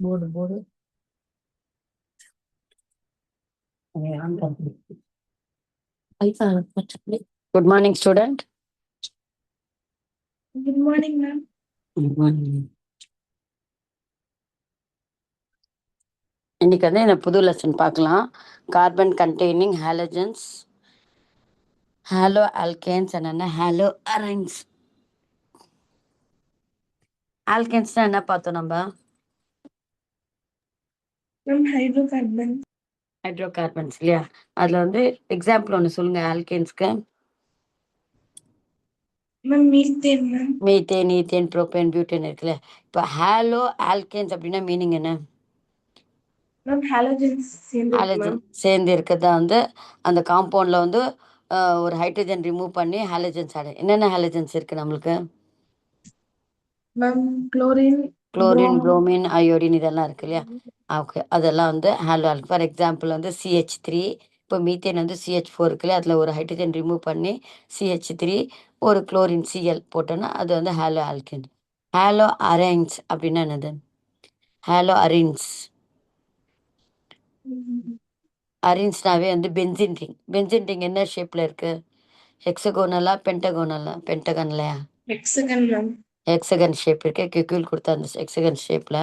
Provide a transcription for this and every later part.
போடு போடு. Good morning, student. Good morning, ma'am. Good morning. இன்னைக்கு வந்து இந்த புது லெசன் பார்க்கலாம். Carbon containing halogens, halo alkanes என்ன ஹாலோ அரைன்ஸ். ஆல்கேன்ஸ்னா என்ன பார்த்தோம் நம்ம? Ma'am, hydrocarbon. ஹைட்ரோகார்பன்ஸ் இல்லையா? அதுல வந்து எக்ஸாம்பிள் ஒன்று சொல்லுங்க ஆல்கேன்ஸ்க்கு. Ma'am, methane, ma'am. Methane, ethane, propane, butane இருக்குல்ல. இப்போ ஹாலோ ஆல்கேன்ஸ் அப்படின்னா மீனிங் என்ன? Ma'am, halogens சேர்ந்து இருக்கு, ஹாலஜன் ma'am. சேர்ந்து இருக்கிறதா வந்து அந்த காம்பவுண்ட்ல வந்து ஒரு ஹைட்ரஜன் ரிமூவ் பண்ணி ஹாலஜன்ஸ் ஆடு. என்னென்ன ஹாலஜன்ஸ் இருக்கு நம்மளுக்கு? Ma'am, chlorine, chlorine, bromine. Bromine, iodine இதெல்லாம் இருக்கு இல்லையா? ஓகே, அதெல்லாம் வந்து ஹாலோ ஆல்கேன். ஃபார் எக்ஸாம்பிள் வந்து CH3. இப்போ மீத்தேன் வந்து CH4 இருக்குல்ல, அதில் ஒரு ஹைட்ரஜன் ரிமூவ் பண்ணி CH3 ஒரு குளோரின் Cl போட்டோன்னா அது வந்து ஹாலோ ஆல்கேன். ஹாலோ அரைன்ஸ் அப்படின்னா என்னது? ஹாலோ அரின்ஸ். அரின்ஸ்னாவே வந்து பென்சின் ரிங். பென்சின் ரிங் என்ன ஷேப்ல இருக்கு? ஹெக்ஸகோனலா, பென்டகோனலா? பென்டகன்லையா? Hexagon, ma'am. ஹெக்ஸகன் ஷேப் இருக்கு. கியூல் கொடுத்த அந்த ஹெக்ஸகன் ஷேப்ல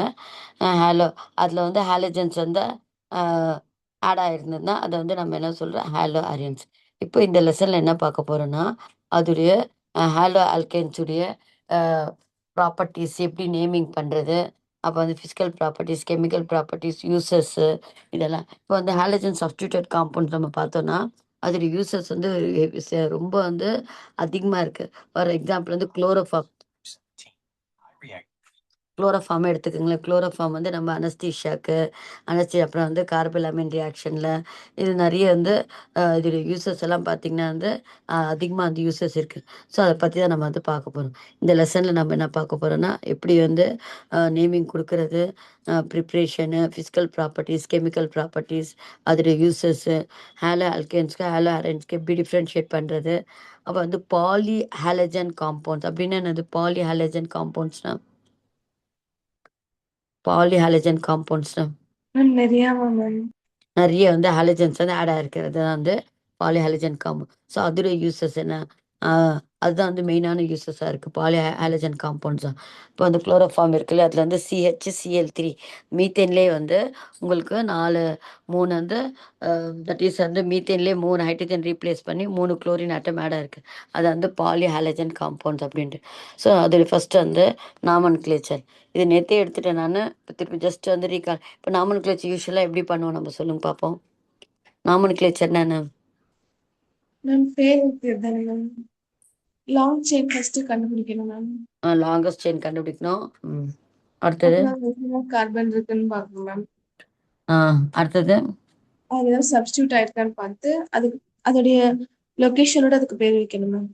ஹாலோ அதில் வந்து ஹாலஜன்ஸ் வந்து ஆட் ஆயிருந்ததுன்னா அதை வந்து நம்ம என்ன சொல்றோம்? ஹாலோ அரியன்ஸ். இப்போ இந்த லெசன்ல என்ன பார்க்க போறோம்னா அதுடைய ஹாலோ ஆல்கேன்ஸுடைய ப்ராப்பர்ட்டிஸ் எப்படி நேமிங் பண்றது, அப்போ வந்து physical properties, chemical properties, uses இதெல்லாம். இப்போ வந்து ஹாலஜன் சப்ஸ்டியூட்டட் காம்பவுண்ட்ஸ் நம்ம பார்த்தோம்னா அதோட யூசஸ் வந்து ரொம்ப வந்து அதிகமாக இருக்கு. ஃபார் எக்ஸாம்பிள் வந்து குளோரோஃபார்ம் எடுத்துக்கோங்களேன். குளோரோஃபார்ம் வந்து நம்ம அனஸ்தீஷியாக்கு அப்புறம் வந்து கார்பலாமின் ரியாக்ஷனில் இது நிறைய வந்து இதோடைய யூசஸ் எல்லாம் பார்த்திங்கன்னா வந்து அதிகமாக வந்து யூசஸ் இருக்குது. ஸோ அதை பற்றி தான் நம்ம வந்து பார்க்க போகிறோம். இந்த லெசனில் நம்ம என்ன பார்க்க போகிறோம்னா எப்படி வந்து நேமிங் கொடுக்கறது, preparation, physical properties, chemical properties, அதோடைய யூசஸ்ஸு, ஹாலோ ஆல்கேன்ஸ்க்கு ஹாலோ அரேன்ஸ்க்கு எப்படி டிஃப்ரென்ஷியேட் பண்ணுறது. அப்போ வந்து பாலி ஹாலஜன் காம்பவுண்ட்ஸ் அப்படின்னா என்னது? பாலி ஹாலஜன் காம்பவுண்ட்ஸ்னா பாலிஹாலஜன் காம்பவுண்ட்ஸ்னா Ma'am, நிறையாவா, ma'am? நிறைய வந்து ஹாலஜன்ஸ் வந்து ஆட் ஆகிருக்கிறது தான் வந்து பாலிஹாலஜன் காம்பவுண்ட். ஸோ அதோடைய யூசஸ் என்ன? அதுதான் வந்து மெயினான யூசஸாக இருக்குது பாலிஹாலஜன் காம்பவுண்ட்ஸ் தான். இப்போ வந்து குளோரோஃபார்ம் இருக்குல்ல, அதில் வந்து CH, Cl3. மீத்தேன்லேயே வந்து உங்களுக்கு 3 வந்து தட் இஸ் வந்து மீத்தேன்லேயே 3 ஹைட்ரஜன் ரீப்ளேஸ் பண்ணி 3 குளோரின் ஆட்டம் ஆட் ஆயிருக்கு. அது வந்து பாலிஹாலஜன் காம்பவுண்ட்ஸ் அப்படின்ட்டு. ஸோ அதோடைய ஃபஸ்ட்டு வந்து நாமன் கிளேச்சர். இது நேற்றே எடுத்துட்டேன் நான். இப்போ திருப்பி ஜஸ்ட் வந்து ரீகால். இப்போ நாமன் கிளேச்சர் யூஸ்வலாக எப்படி பண்ணுவோம் நம்ம சொல்லுங்க பார்ப்போம். நாமன் கிளேச்சர் என்ன? Ma'am, பேர் இருக்கிறது தானே, ma'am. லாங் செயின் ஃபர்ஸ்ட் கண்டுபிடிக்கணும், ma'am. லாங்கஸ்ட் செயின் கண்டுபிடிக்கணும். அடுத்தது அப்புறம் எத்தனை கார்பன் இருக்குன்னு பார்க்கணும், ma'am. அடுத்தது அது ஏதாவது சப்ஸ்டியூட் ஆயிருக்கான்னு பார்த்து அதோடைய லொகேஷனோட அதுக்கு பேர் வைக்கணும், ma'am.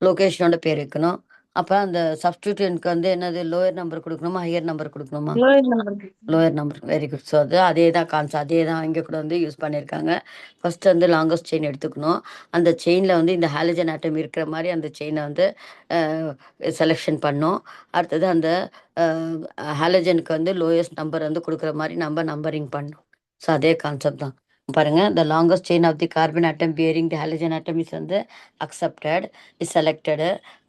லொகேஷனோட பேர் வைக்கணும். அப்போ அந்த சப்ஸ்டியூட்டன்ட்க்கு வந்து என்னது லோயர் நம்பர் கொடுக்கணுமா ஹையர் நம்பர் கொடுக்கணுமா? Lower number. Lower number. Very good. So அது அதே தான் அதே தான் இங்கே கூட வந்து யூஸ் பண்ணியிருக்காங்க. ஃபர்ஸ்ட் வந்து லாங்கஸ்ட் செயின் எடுத்துக்கணும். அந்த செயினில் வந்து இந்த ஹாலஜன் ஆட்டம் இருக்கிற மாதிரி அந்த செயினை வந்து செலெக்ஷன் பண்ணோம். அடுத்தது அந்த ஹாலஜனுக்கு வந்து லோயஸ்ட் நம்பர் வந்து கொடுக்குற மாதிரி நம்ம நம்பரிங் பண்ணோம். ஸோ அதே கான்செப்ட் தான். பாருங்க, the longest chain of the carbon atom bearing the halogen atom is வந்து accepted, is selected.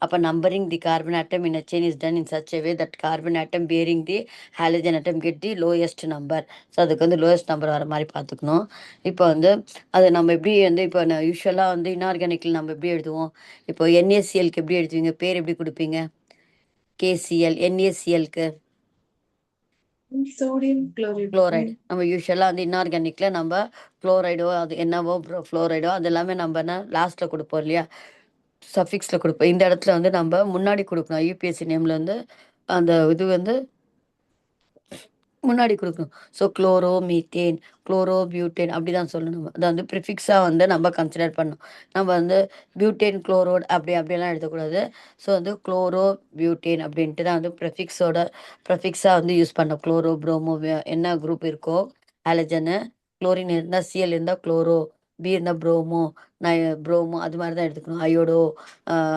அப்போ numbering the carbon atom in a chain is done in such a way that carbon atom bearing the halogen atom get the lowest number. So அதுக்கு வந்து lowest number வர மாதிரி பார்த்துக்கணும். இப்போ வந்து அது நம்ம எப்படி வந்து இப்போ யூஸ்வலாக வந்து இன்ஆர்கானிக்கில் நம்ம எப்படி எழுதுவோம்? இப்போ NaClக்கு எப்படி எழுதுவீங்க? பேர் எப்படி கொடுப்பீங்க? KCl. NaClக்கு சோடியம் குளோரைடு. நம்ம யூஸ்வலாக வந்து இன்ஆர்கானிக்ல நம்ம குளோரைடோ அது என்னவோ ஃப்ளோரைடோ அது எல்லாமே நம்ம என்ன லாஸ்ட்டில் கொடுப்போம் இல்லையா? சஃபிக்ஸில் கொடுப்போம். இந்த இடத்துல வந்து நம்ம முன்னாடி கொடுக்கணும். UPSC நேமில் வந்து அந்த இது வந்து முன்னாடி கொடுக்கணும். So chloro methane, chloro butane அப்படி தான் சொல்லணும். அதை வந்து ப்ரிஃபிக்ஸாக வந்து நம்ம கன்சிடர் பண்ணணும். நம்ம வந்து பியூட்டேன் குளோரோட் அப்படியெல்லாம் எழுதக்கூடாது. ஸோ வந்து குளோரோ பியூட்டேன் அப்படின்ட்டு தான் வந்து ப்ரிஃபிக்ஸாக வந்து யூஸ் பண்ணோம். குளோரோ ப்ரோமோ என்ன குரூப் இருக்கோ ஹாலஜனு, குளோரின் இருந்தால் Cl இருந்தால் குளோரோ, பி இருந்தால் ப்ரோமோ, ப்ரோமோ அது மாதிரி தான் எடுத்துக்கணும். அயோடோ,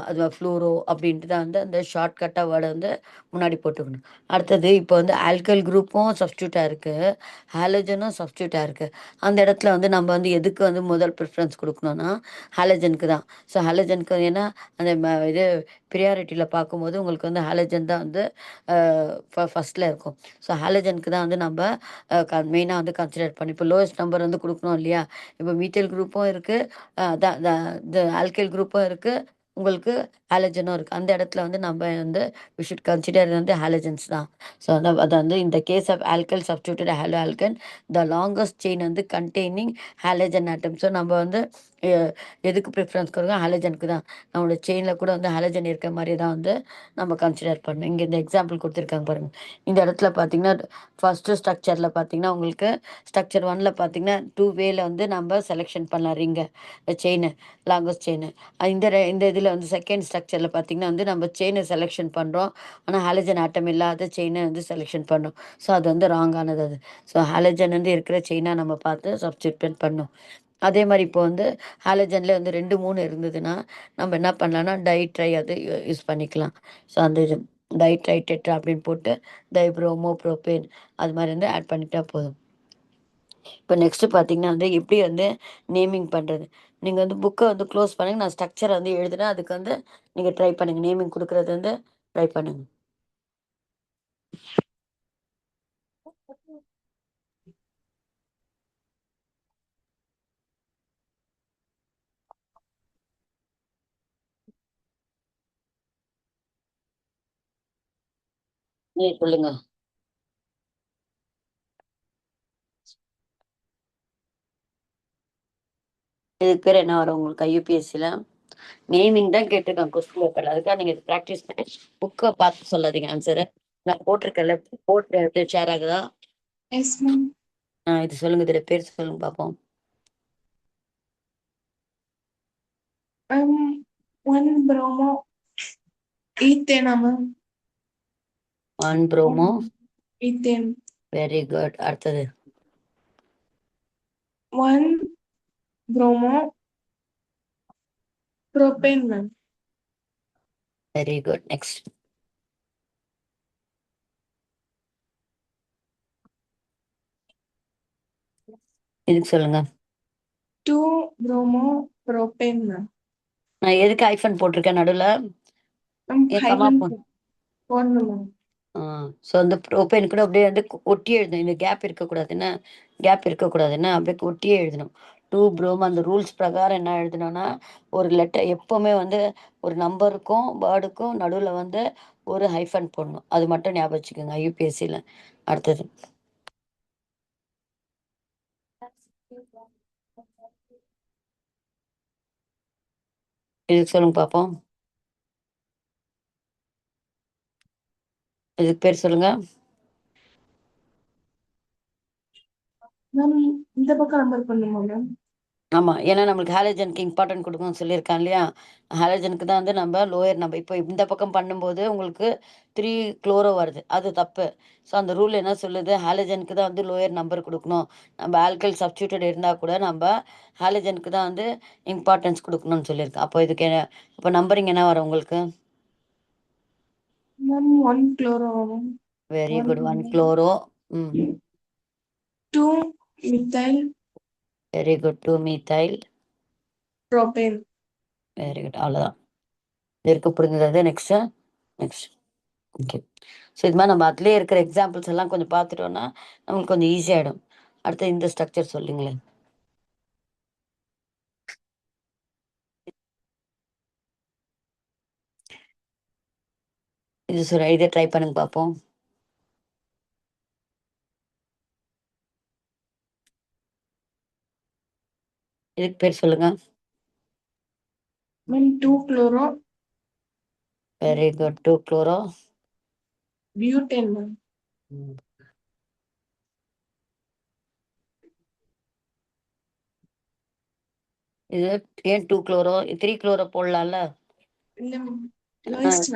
அது ஃப்ளூரோ அப்படின்ட்டு தான் வந்து அந்த ஷார்ட்கட்டாக வேர்டை வந்து முன்னாடி போட்டுக்கணும். அடுத்தது இப்போ வந்து ஆல்கல் குரூப்பும் சப்ஸ்டியூட்டாக இருக்குது, ஹாலஜனும் சப்ஸ்டியூட்டாக இருக்குது. அந்த இடத்துல வந்து நம்ம வந்து எதுக்கு வந்து முதல் ப்ரிஃபரன்ஸ் கொடுக்கணும்னா ஹாலஜனுக்கு தான். ஸோ ஹாலஜனுக்கு ஏன்னா அந்த இது ப்ரியாரிட்டியில் பார்க்கும்போது உங்களுக்கு வந்து ஹாலஜன் தான் வந்து ஃபஸ்ட்டில் இருக்கும். ஸோ ஹாலஜனுக்கு தான் வந்து நம்ம மெயினாக வந்து கன்சிடர் பண்ணி இப்போ லோயஸ்ட் நம்பர் வந்து கொடுக்கணும் இல்லையா. இப்போ மீத்தேல் குரூப்பும் இருக்குது, அதான் இந்த ஆல்கைல் குரூப்பும் இருக்குது, உங்களுக்கு ஹாலஜனும் இருக்குது. அந்த இடத்துல வந்து நம்ம வந்து வி ஷுட் கன்சிடர் வந்து ஹாலஜன்ஸ் தான். ஸோ அது வந்து இந்த case of alkyl substituted halo alkane the longest chain வந்து கண்டெய்னிங் ஹாலஜன் ஆட்டம். ஸோ நம்ம வந்து எதுக்கு ப்ரிஃபரன்ஸ் கொடுக்கணும், ஹாலஜனுக்கு தான். நம்மளோட செயினில் கூட வந்து ஹாலஜன் இருக்க மாதிரி தான் வந்து நம்ம கன்சிடர் பண்ணணும். இங்கே இந்த எக்ஸாம்பிள் கொடுத்துருக்காங்க பாருங்கள். இந்த இடத்துல பார்த்தீங்கன்னா ஃபஸ்ட்டு ஸ்ட்ரக்சரில் பார்த்தீங்கன்னா உங்களுக்கு ஸ்ட்ரக்சர் 1ல் பார்த்தீங்கன்னா 2 வேல வந்து நம்ம செலெக்ஷன் பண்ணலாம் ரிங்கை, செயின், லாங்கஸ்ட் செயின். இந்த இதில் வந்து செகண்ட் ஸ்ட்ரக்சரில் பார்த்தீங்கன்னா வந்து நம்ம செயினை செலெக்ஷன் பண்ணுறோம், ஆனால் ஹாலஜன் ஆட்டம் இல்லாத செயினை வந்து செலெக்ஷன் பண்ணோம். ஸோ அது வந்து ராங்கானது அது. ஸோ ஹாலஜன் வந்து இருக்கிற செயினாக நம்ம பார்த்து சப்ஸ்டியூட் பண்ணோம். அதே மாதிரி இப்போ வந்து ஹாலஜனில் வந்து 2, 3 இருந்ததுன்னா நம்ம என்ன பண்ணலாம்னா டைட்ரை அது யூஸ் பண்ணிக்கலாம். ஸோ அந்த இது டைட்ரை டெட்ரா அப்படின்னு போட்டு டைப்ரோமோ ப்ரோபேன் அது மாதிரி வந்து ஆட் பண்ணிட்டா போதும். இப்போ நெக்ஸ்ட்டு பார்த்தீங்கன்னா வந்து எப்படி வந்து நேமிங் பண்ணுறது. நீங்கள் வந்து புக்கை வந்து க்ளோஸ் பண்ணுங்க, நான் ஸ்ட்ரக்சரை வந்து எழுதுனேன், அதுக்கு வந்து நீங்கள் ட்ரை பண்ணுங்கள், நேமிங் கொடுக்குறது வந்து ட்ரை பண்ணுங்க. சொல்லுங்க. இதுக்கு பேர் என்ன வரும் உங்களுக்கு ஐயூபிஎஸ்சியில்? நேமிங் தான் கேட்டிருக்காங்க கொஸ்டின் பேப்பர்ல. அதுக்காக நீங்க ப்ராக்டிஸ் பண்ணி புக்கை பார்த்து சொல்லாதீங்க ஆன்சரை. நான் போட்டிருக்கேன்ல, போட்டு ஷேர் ஆகுதா? Yes ma'am. இது சொல்லுங்க, இதுல பேர் சொல்லுங்க பார்ப்போம். மேம் 1 ப்ரோமோ ஈத்தேனா ma'am? 1 bromo. Ethane. Very good. அடுத்தது 1 bromo propane ma'am. Very good. Next. இதுக்கு சொல்லுங்க. 2 ப்ரோமோ ப்ரோபேன் மேம். நான் எதுக்கு ஐஃபன் போட்டிருக்கேன் நடுவில்? மேம் ஏன் கமா ஹைஃபன் போடணும் மேம். ஸோ அந்த ப்ரோபேன் கூட அப்படியே வந்து ஒட்டி எழுதணும். இந்த கேப் இருக்கக்கூடாதுன்னா, அப்படியே ஒட்டியே எழுதணும். 2 ப்ரோமோ அந்த ரூல்ஸ் பிரகாரம் என்ன எழுதணும்னா ஒரு லெட்டர் எப்போவுமே வந்து ஒரு நம்பருக்கும் வேர்டுக்கும் நடுவில் வந்து ஒரு ஹைஃபன் போடணும். அது மட்டும் ஞாபகம் வச்சுக்கோங்க ஐயூபிஎஸ்சியில். அடுத்தது இதுக்கு சொல்லுங்க பார்ப்போம். இதுக்கு பேர் சொல்லுங்க. மேம் இந்த பக்கம் நம்பர் பண்ணுமா மேம்? ஆமாம், ஏன்னா நம்மளுக்கு ஹாலஜனுக்கு இம்பார்ட்டன்ட் கொடுக்கணும்னு சொல்லியிருக்கான் இல்லையா. ஹாலஜனுக்கு தான் வந்து நம்ம லோயர் நம்பர். இப்போ இந்த பக்கம் பண்ணும்போது உங்களுக்கு 3 குளோரோ வருது, அது தப்பு. ஸோ அந்த ரூல் என்ன சொல்லுது, ஹாலஜனுக்கு தான் வந்து லோயர் நம்பர் கொடுக்கணும். நம்ம ஆல்கல் சப்ஸ்டியூட்டட் இருந்தால் கூட நம்ம ஹாலஜனுக்கு தான் வந்து இம்பார்ட்டன்ஸ் கொடுக்கணும்னு சொல்லியிருக்கேன். அப்போ இதுக்கு இப்போ நம்பரிங் என்ன வரும் உங்களுக்கு? Ma'am 1 chloro ma'am. Very good. 1 chloro. 2 methyl very good. 2 methyl. Propane. Very good. அவ்வளோதான். இருக்க புரிஞ்சது. நெக்ஸ்ட்டு. நெக்ஸ்ட். ஓகே. ஸோ இது மாதிரி நம்ம அதுலேயே இருக்கிற எக்ஸாம்பிள்ஸ் எல்லாம் கொஞ்சம் பார்த்துட்டோம்னா நம்மளுக்கு கொஞ்சம் ஈஸியாகிடும். அடுத்து இந்த ஸ்ட்ரக்சர் சொல்லுங்களேன். இது சொல்ல இதை ட்ரை பண்ணுங்க பார்ப்போம். இதுக்கு பேர் சொல்லுங்க. Ma'am 2 chloro very good. 2 chloro butane ma'am. இது ஏன் 2 குளோரோ? 3 குளோரோ போடலாம்ல. இல்ல மேம் லோயஸ்ட்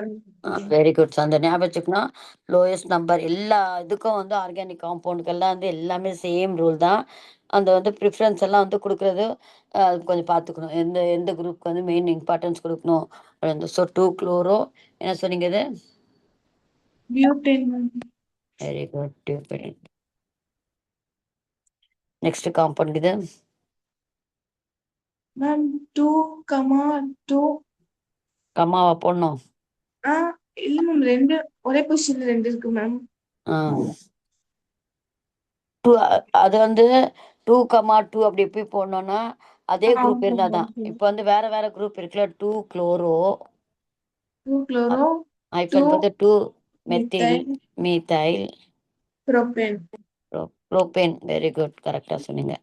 வெரி குட். அந்த ஞாபகம் வச்சுக்கணும். லோயஸ்ட் நம்பர் எல்லா இதுக்கும் வந்து ஆர்கானிக் காம்பவுண்டுக்கெல்லாம் வந்து எல்லாமே சேம் ரூல் தான். அந்த வந்து ப்ரிஃபரன்ஸ் எல்லாம் வந்து குடுக்குறது அது கொஞ்சம் பார்த்துக்கணும். எந்த எந்த குரூப்க்கு வந்து மெயின் இம்பார்ட்டன்ஸ் குடுக்கணும். ஸோ 2 குளோரோ என்ன சொன்னீங்க இது? Butane ma'am. Very good. டியூபெரின். நெக்ஸ்ட் காம்பவுண்ட் இது. மேம் 2,2. கம்மாவா போடணும்? ஆ இல்ல மேம் 2 ஒரே பொசிஷன்ல 2 இருக்கு மேம். ஆ. 2 அது வந்து 2,2 அப்படி எப்படி போடணும்னா, அதே குரூப் இருந்தா தான். இப்ப வந்து வேற வேற குரூப் இருக்குல்ல. 2 குளோரோ 2 குளோரோ, 2 ஹைஃபன் வந்து 2 methyl methyl methyl propane. Propane. Very good. கரெக்டா சொன்னீங்க.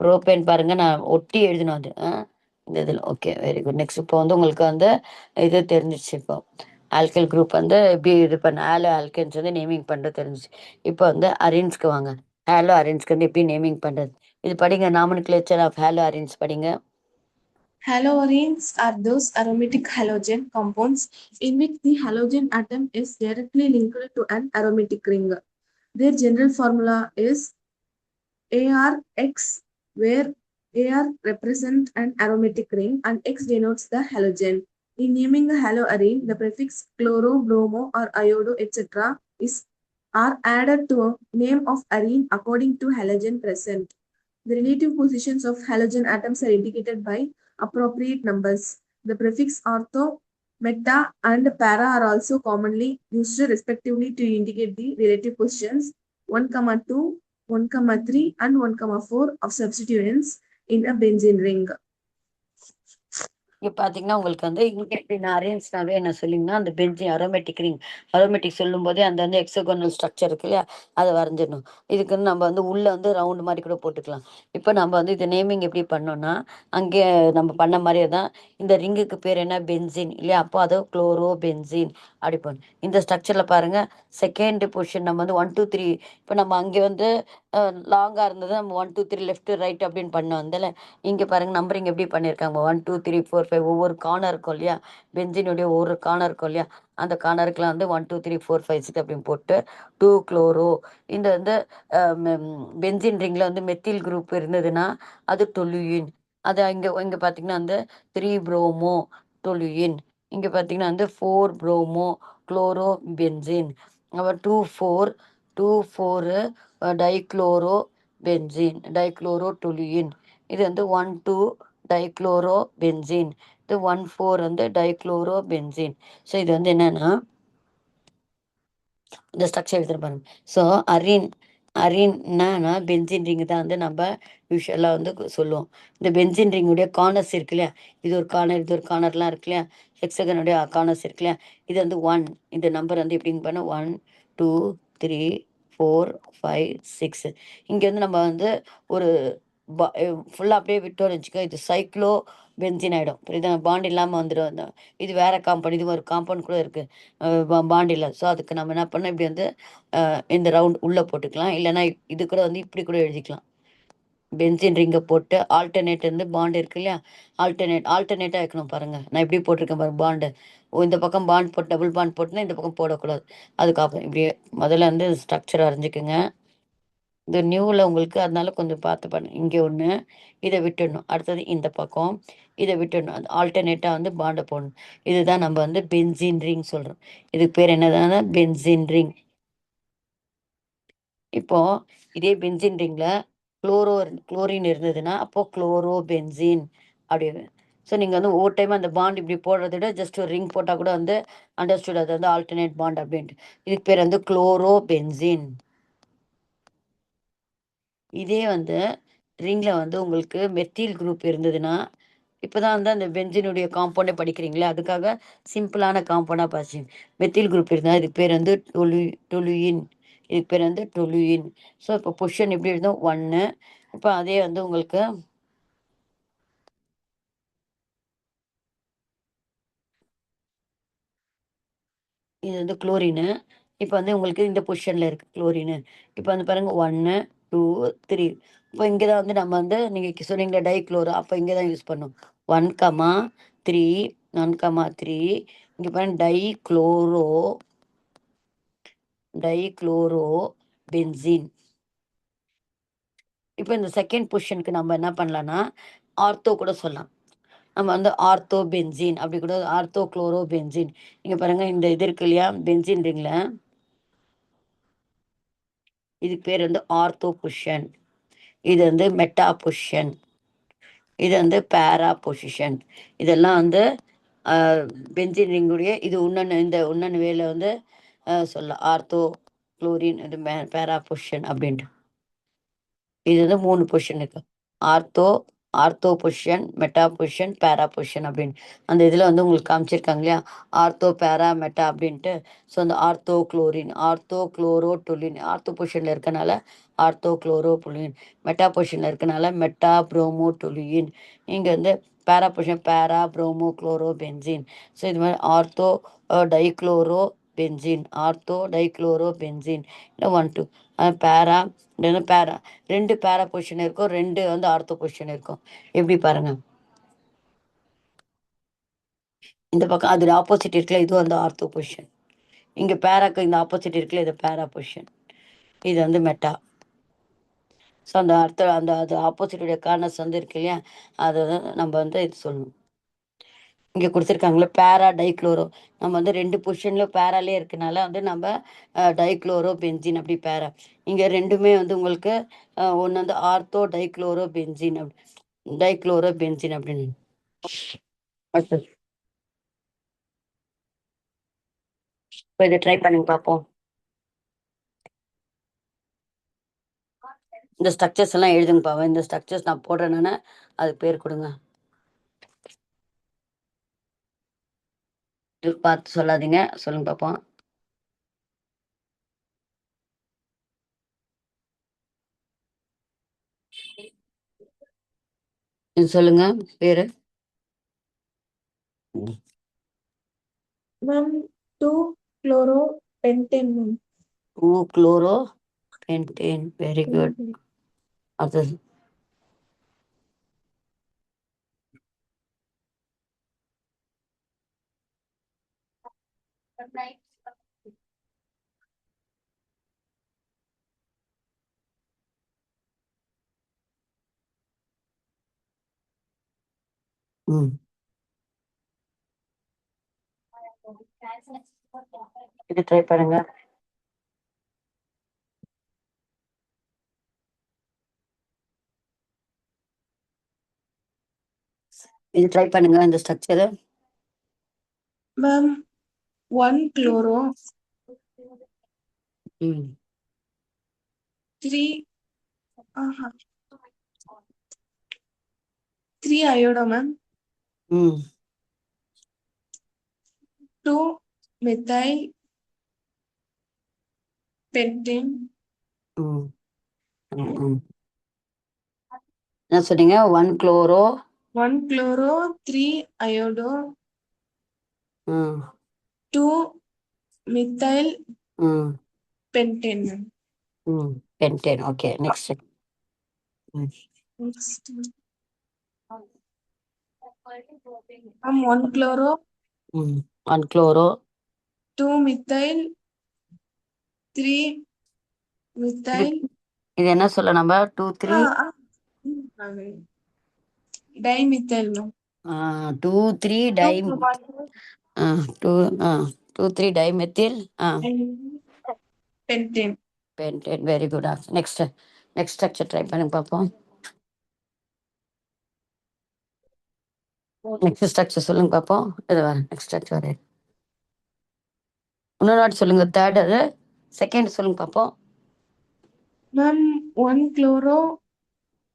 புரோபேன் பாருங்க, நான் ஒட்டி எழுதினோம் அது. இந்த இதில் ஓகே. Very good. நெக்ஸ்ட் இப்போ வந்து உங்களுக்கு வந்து இது தெரிஞ்சிச்சு. இப்போ ஆல்கைல் குரூப் வந்து எப்படி இது பண்ண ஹேலோ ஆல்கேன்ஸ் வந்து நேமிங் பண்ணுறது தெரிஞ்சிச்சு. இப்போ வந்து அரேன்ஸ்க்கு வாங்க. ஹேலோ அரேன்ஸ்க்கு வந்து எப்படி நேமிங் பண்ணுறது இது படிங்க. நாமனிக்லேச்சர் ஆஃப் ஹேலோ அரேன்ஸ் படிங்க. Haloarenes are those aromatic halogen compounds in which the halogen atom is directly linked to an aromatic ring. Their general formula is ARX, where AR represents an aromatic ring and X denotes the halogen. In naming a haloarene, the prefix chloro, bromo, or iodo, etc. is are added to a name of arene according to halogen present. The relative positions of halogen atoms are indicated by appropriate numbers. The prefix ortho, meta, and para are also commonly used respectively to indicate the relative positions 1,2, 1,3, and 1,4 of substituents in a benzene ring. இங்க பாத்தீங்கன்னா உங்களுக்கு வந்து இங்க இப்படி நான் அரேஞ்ச்னாவே என்ன சொல்லிங்கன்னா அந்த பெஞ்சின் aromatic ring aromatic சொல்லும் போதே அந்த வந்து எக்ஸகோனல் ஸ்ட்ரக்சர் இருக்கு இல்லையா, அதை வரைஞ்சிடணும். இதுக்குன்னு நம்ம வந்து உள்ள வந்து ரவுண்ட் மாதிரி கூட போட்டுக்கலாம். இப்போ நம்ம வந்து இது நேமிங் எப்படி பண்ணோம்னா, அங்கே நம்ம பண்ண மாதிரியே தான். இந்த ரிங்குக்கு பேர் என்ன? பென்சின் இல்லையா? அப்போ அது குளோரோ பென்சின் அப்படி பண்ணணும். இந்த ஸ்ட்ரக்சர்ல பாருங்க, செகண்ட் பொசிஷன் நம்ம வந்து 1 2 3. இப்போ நம்ம அங்கே வந்து லாங்கா இருந்தது, நம்ம 1 2 3 லெஃப்ட் ரைட் அப்படின்னு பண்ணோம் வந்தல. இங்க பாருங்க நம்பரிங் எப்படி பண்ணியிருக்காங்க. 1 2 3 4 5 ஒவ்வொரு கார்னர் இருக்கும் இல்லையா, பெஞ்சினுடைய ஒவ்வொரு கார்னர் இருக்கும் இல்லையா, அந்த கார்னருக்குலாம் வந்து 1 2 3 4 5 6 அப்படின்னு போட்டு 2 குளோரோ. இந்த வந்து பென்சின் ரிங்ல வந்து மெத்தில் குரூப் இருந்ததுன்னா அது டொலுயின். அது இங்க இங்க பார்த்தீங்கன்னா வந்து 3 புரோமோ டொலுயின். இங்க பார்த்தீங்கன்னா வந்து 4 புரோமோ குளோரோ பென்சின். அப்புறம் 2 4 2 4 டைக்ளோரோ பென்சின் டைக்ளோரோ டொலுயின். இது வந்து 1 2 டைக்ளோரோ பென்சின். இது 1 4 வந்து டைக்ளோரோ பென்சின். ஸோ இது வந்து என்னன்னா இந்த ஸ்ட்ரக்சர் எடுத்துட்டு பாருங்க. ஸோ அரின் அரின்னா பென்சின் ரிங் தான் வந்து நம்ம யூஸ்வலாக வந்து சொல்லுவோம். இந்த பென்சின் ரிங்குடைய கார்னர்ஸ் இருக்கு இல்லையா, இது ஒரு கார்னர் இது ஒரு கார்னர்லாம் இருக்கு இல்லையா, ஹெக்ஸகனுடைய கார்னர்ஸ் இருக்கு இல்லையா, இது வந்து 1. இந்த நம்பர் வந்து எப்படின்னு பண்ண 1 2 3 4 5 6. இங்கே வந்து நம்ம வந்து ஒரு ஃபுல்லாக அப்படியே விட்டோம்னு வச்சுக்கோ, இது சைக்ளோ பென்சின் ஆகிடும். புரியுதா? பாண்ட் இல்லாமல் வந்துடும். இது வேற காம்பவுண்ட், இது ஒரு காம்பவுண்ட் கூட இருக்குது பாண்ட் இல்லை. ஸோ அதுக்கு நம்ம என்ன பண்ணோம், இப்படி வந்து இந்த ரவுண்ட் உள்ளே போட்டுக்கலாம். இல்லைன்னா இது கூட வந்து இப்படி கூட எழுதிக்கலாம். பென்சின் ரிங்கை போட்டு ஆல்டர்னேட் வந்து பாண்ட் இருக்கு இல்லையா, ஆல்டர்னேட்டாக வைக்கணும். பாருங்க நான் இப்படி போட்டிருக்கேன் பாருங்க பாண்டு. இந்த பக்கம் பாண்ட் போட்டு டபுள் பாண்ட் போட்டுனா இந்த பக்கம் போடக்கூடாது. அதுக்கப்புறம் இப்படியே முதல்ல வந்து ஸ்ட்ரக்சர் வரைஞ்சிக்குங்க. இந்த நியூவில் உங்களுக்கு அதனால கொஞ்சம் பார்த்து பண்ணு. இங்கே ஒன்று இதை விட்டுடணும். அடுத்தது இந்த பக்கம் இதை விட்டுடணும். அது ஆல்டர்னேட்டாக வந்து பாண்டை போடணும். இதுதான் நம்ம வந்து பென்சின் ரிங் சொல்கிறோம். இதுக்கு பேர் என்னதான பென்சின் ரிங். இப்போ இதே பென்சின் ரிங்ல குளோரின் இருந்ததுன்னா அப்போ குளோரோ பென்சின் அப்படி. ஸோ நீங்கள் வந்து ஒவ்வொரு டைம் அந்த பாண்ட் இப்படி போடுறத விட ஜஸ்ட் ஒரு ரிங் போட்டால் கூட வந்து அண்டர்ஸ்டுட் அது வந்து ஆல்டர்னேட் பாண்ட் அப்படின்ட்டு. இதுக்கு பேர் வந்து குளோரோ பென்சின். இதே வந்து ரிங்ல வந்து உங்களுக்கு மெத்தில் குரூப் இருந்ததுன்னா, இப்போதான் வந்து அந்த பென்சினுடைய காம்பவுண்டே படிக்கிறீங்களே, அதுக்காக சிம்பிளான காம்பவுண்டாக பார்த்து மெத்தில் குரூப் இருந்தால் இதுக்கு பேர் வந்து டொலுயின். இதுக்கு பேர் வந்து டொலுயின். ஸோ இப்போ பொசிஷன் எப்படி இருந்தோம் 1. இப்போ அதே வந்து உங்களுக்கு இது வந்து குளோரினு. இப்போ வந்து உங்களுக்கு இந்த பொசிஷனில் இருக்குது குளோரினு. இப்போ வந்து பாருங்கள் 1 2 3. இப்போ இங்கே தான் வந்து நம்ம வந்து நீங்கள் சொன்னீங்களே டைக்ளோரோ, அப்போ இங்கே தான் யூஸ் பண்ணோம். 1 3 1,3. இங்கே பாருங்க டைக்ளோரோ பென்சீன். இப்போ இந்த செகண்ட் பொசிஷனுக்கு நம்ம என்ன பண்ணலாம்னா ஆர்த்தோ கூட சொல்லலாம். நம்ம வந்து ஆர்த்தோ பென்சீன் அப்படி கூட ஆர்த்தோ குளோரோ பென்சீன். இங்கே பாருங்க இந்த இது இருக்கு இல்லையா பென்சீன் ரிங்ல இதுக்கு பேர் வந்து ஆர்த்தோ பொசிஷன், இது வந்து மெட்டா பொசிஷன், இது வந்து பேரா பொசிஷன். இதெல்லாம் வந்து பென்சீன் ரிங்குடைய இது இன்னொன்று வேல வந்து சொல்ல ஆர்த்தோ குளோரின் இது பேரா பொசிஷன் அப்படின்ட்டு. இது வந்து 3 பொசிஷன் இருக்கு. Ortho ortho position, meta position, பேரா பொசிஷன் அப்படின்னு. அந்த இதில் வந்து உங்களுக்கு காமிச்சிருக்காங்க இல்லையா ஆர்த்தோ பேரா மெட்டா அப்படின்ட்டு. ஸோ அந்த ortho chlorine ortho chloro toluene ortho பொசிஷனில் இருக்கனால ஆர்த்தோ குளோரோ புலின், மெட்டா பொசிஷனில் இருக்கனால மெட்டா ப்ரோமோ டொலியின். இங்கே வந்து பேரா பொசிஷன் பேரா ப்ரோமோ குளோரோ பென்சின். ஸோ இது மாதிரி ortho dichloro benzene ortho dichloro benzene. இல்லை 1 2 பேரா பேரா 2 பேரா பொசிஷன் இருக்கும், 2 வந்து ஆர்த்தோ பொசிஷன் இருக்கும். எப்படி பாருங்க இந்த பக்கம் அது ஆப்போசிட் இருக்குல்ல இது வந்து ஆர்த்தோ பொசிஷன். இங்கே பேராக்கு இந்த ஆப்போசிட் இருக்குல்ல இது பேரா பொசிஷன், இது வந்து மெட்டா. ஸோ அந்த அது ஆப்போசிட்டுடைய கார்னர்ஸ் வந்து இருக்கு இல்லையா அதை நம்ம வந்து இது சொல்லணும். இங்கே கொடுத்துருக்காங்களே பேரா டைக்ளோரோ நம்ம வந்து 2 பொசிஷன்ல பேராலே இருக்கனால வந்து நம்ம டைக்ளோரோ பென்சின் அப்படி பேரா. இங்கே ரெண்டுமே வந்து உங்களுக்கு ஒன்று வந்து ortho dichloro benzene dichloro benzene அப்படின்னு. அடுத்தது இப்போ இதை ட்ரை பண்ணுங்க பார்ப்போம். இந்த ஸ்ட்ரக்சர்ஸ் எல்லாம் எழுதுங்க பாவம். இந்த ஸ்ட்ரக்சர்ஸ் நான் போடுறேன்னு அதுக்கு பேர் கொடுங்க. பார்த்து சொல்லாதீங்க, சொல்லுங்க பார்ப்போம். இது சொல்லுங்க பேரு. Ma'am, 2-chloro-pentane, ma'am. 2-chloro pentane. Very good. அடுத்தது ம் இது ட்ரை பண்ணுங்க. இது ட்ரை பண்ணுங்க இந்த ஸ்ட்ரக்சர். Ma'am, 1-chloro, ம் 3 iodo, ma'am. ம் 2-methyl pentane. ம் ம். என்ன சொன்னீங்க? 1-chloro 1-chloro, 3-iodo, ம் 2-methyl ம் pentane, ma'am. ம் பென்டேன். Okay next. ம் Next, ma'am, 1-chloro, ம் 1-chloro 2-methyl, இது 3-methyl. இது என்ன சொல்ல நம்ம 2 3 dimethyl, ma'am. 2 3 di 2 2 3 dimethyl pentane. Pentane. Very good. Next structure try பண்ணுங்க பார்ப்போம். நெக்ஸ்ட் ஸ்ட்ரக்சர் சொல்லுங்க பார்ப்போம். இது வர நெக்ஸ்ட் ஸ்ட்ரக்சர் இன்னொரு வாட்டி சொல்லுங்க. தேர்ட் அது செகண்ட் சொல்லுங்க பார்ப்போம். Ma'am, 1-chloro,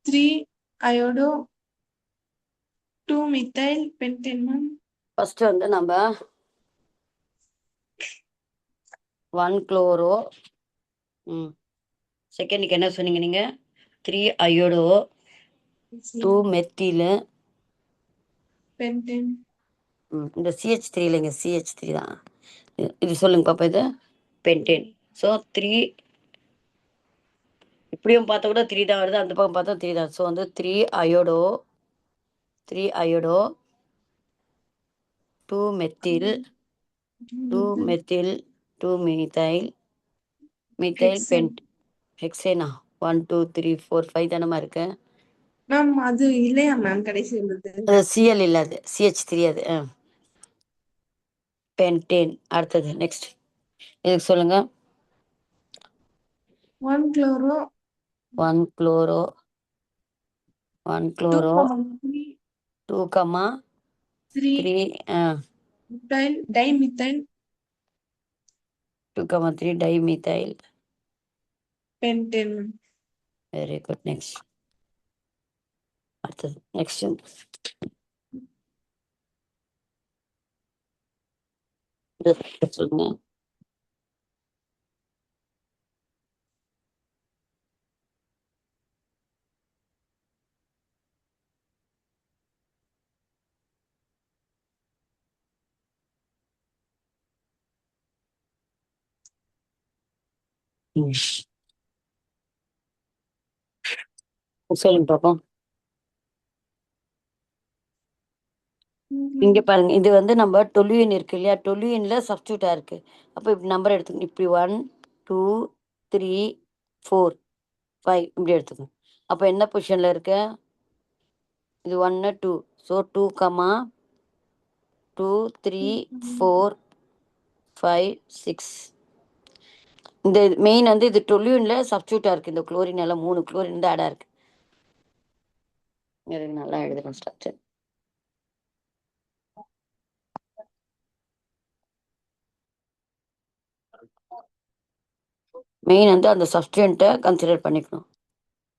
3-iodo, 2-methyl pentane, ma'am. First வந்து நம்ம 1-chloro செகண்டுக்கு என்ன சொன்னீங்க நீங்க? 3-iodo 2-methyl pentane. இந்த CH3 இல்லைங்க CH3 தான். இது சொல்லுங்க பாப்பா. இது பென்டேன். ஸோ 3 இப்படியும் பார்த்தா கூட 3 தான் வருது, அந்த பக்கம் பார்த்தா 3 தான். ஸோ வந்து 3-iodo 2 methyl 2 methyl 2 methyl pent ஹெக்சேனா 1 2 3 4 5 தானமா இருக்கு. மேம் அது இல்லையா மேம் கடைசி இருந்தது. அது சிஎல் இல்லாது CH3 அது. பென்டேன். அடுத்தது நெக்ஸ்ட் இதுக்கு சொல்லுங்க. 1 chloro 1 chloro 1 chloro 2 comma 3 3 methyl dimethyl 2 comma 3 டைமித்தைல். pentane. Very good. Next அடுத்தது நெக்ஸ்ட் சொல்லுங்க. சொல்லுங்க பாப்போம். இங்க பாருங்க, இது வந்து நம்ம டொலுயின் இருக்கு இல்லையா, டொலுயின்ல சப்ஸ்டியூட்டா இருக்கு. அப்போ இப்படி நம்பர் எடுத்துக்கணும். இப்படி 1 2 3 4 5 இப்படி எடுத்துக்கணும். அப்போ என்ன பொசிஷன்ல இருக்கு? இது 1 2. So 2 comma 2 3 4 5 6. இந்த மெயின் வந்து இது டொலுயின்ல சப்ஸ்டியூட்டா இருக்கு. இந்த குளோரின் எல்லாம் 3 குளோரின் வந்து ஆடா இருக்கு. இது நல்லா எழுதணும் ஸ்ட்ரக்சர். மெயின் வந்து அந்த சப்ஸ்டியூண்ட்டை கன்சிடர் பண்ணிக்கணும்.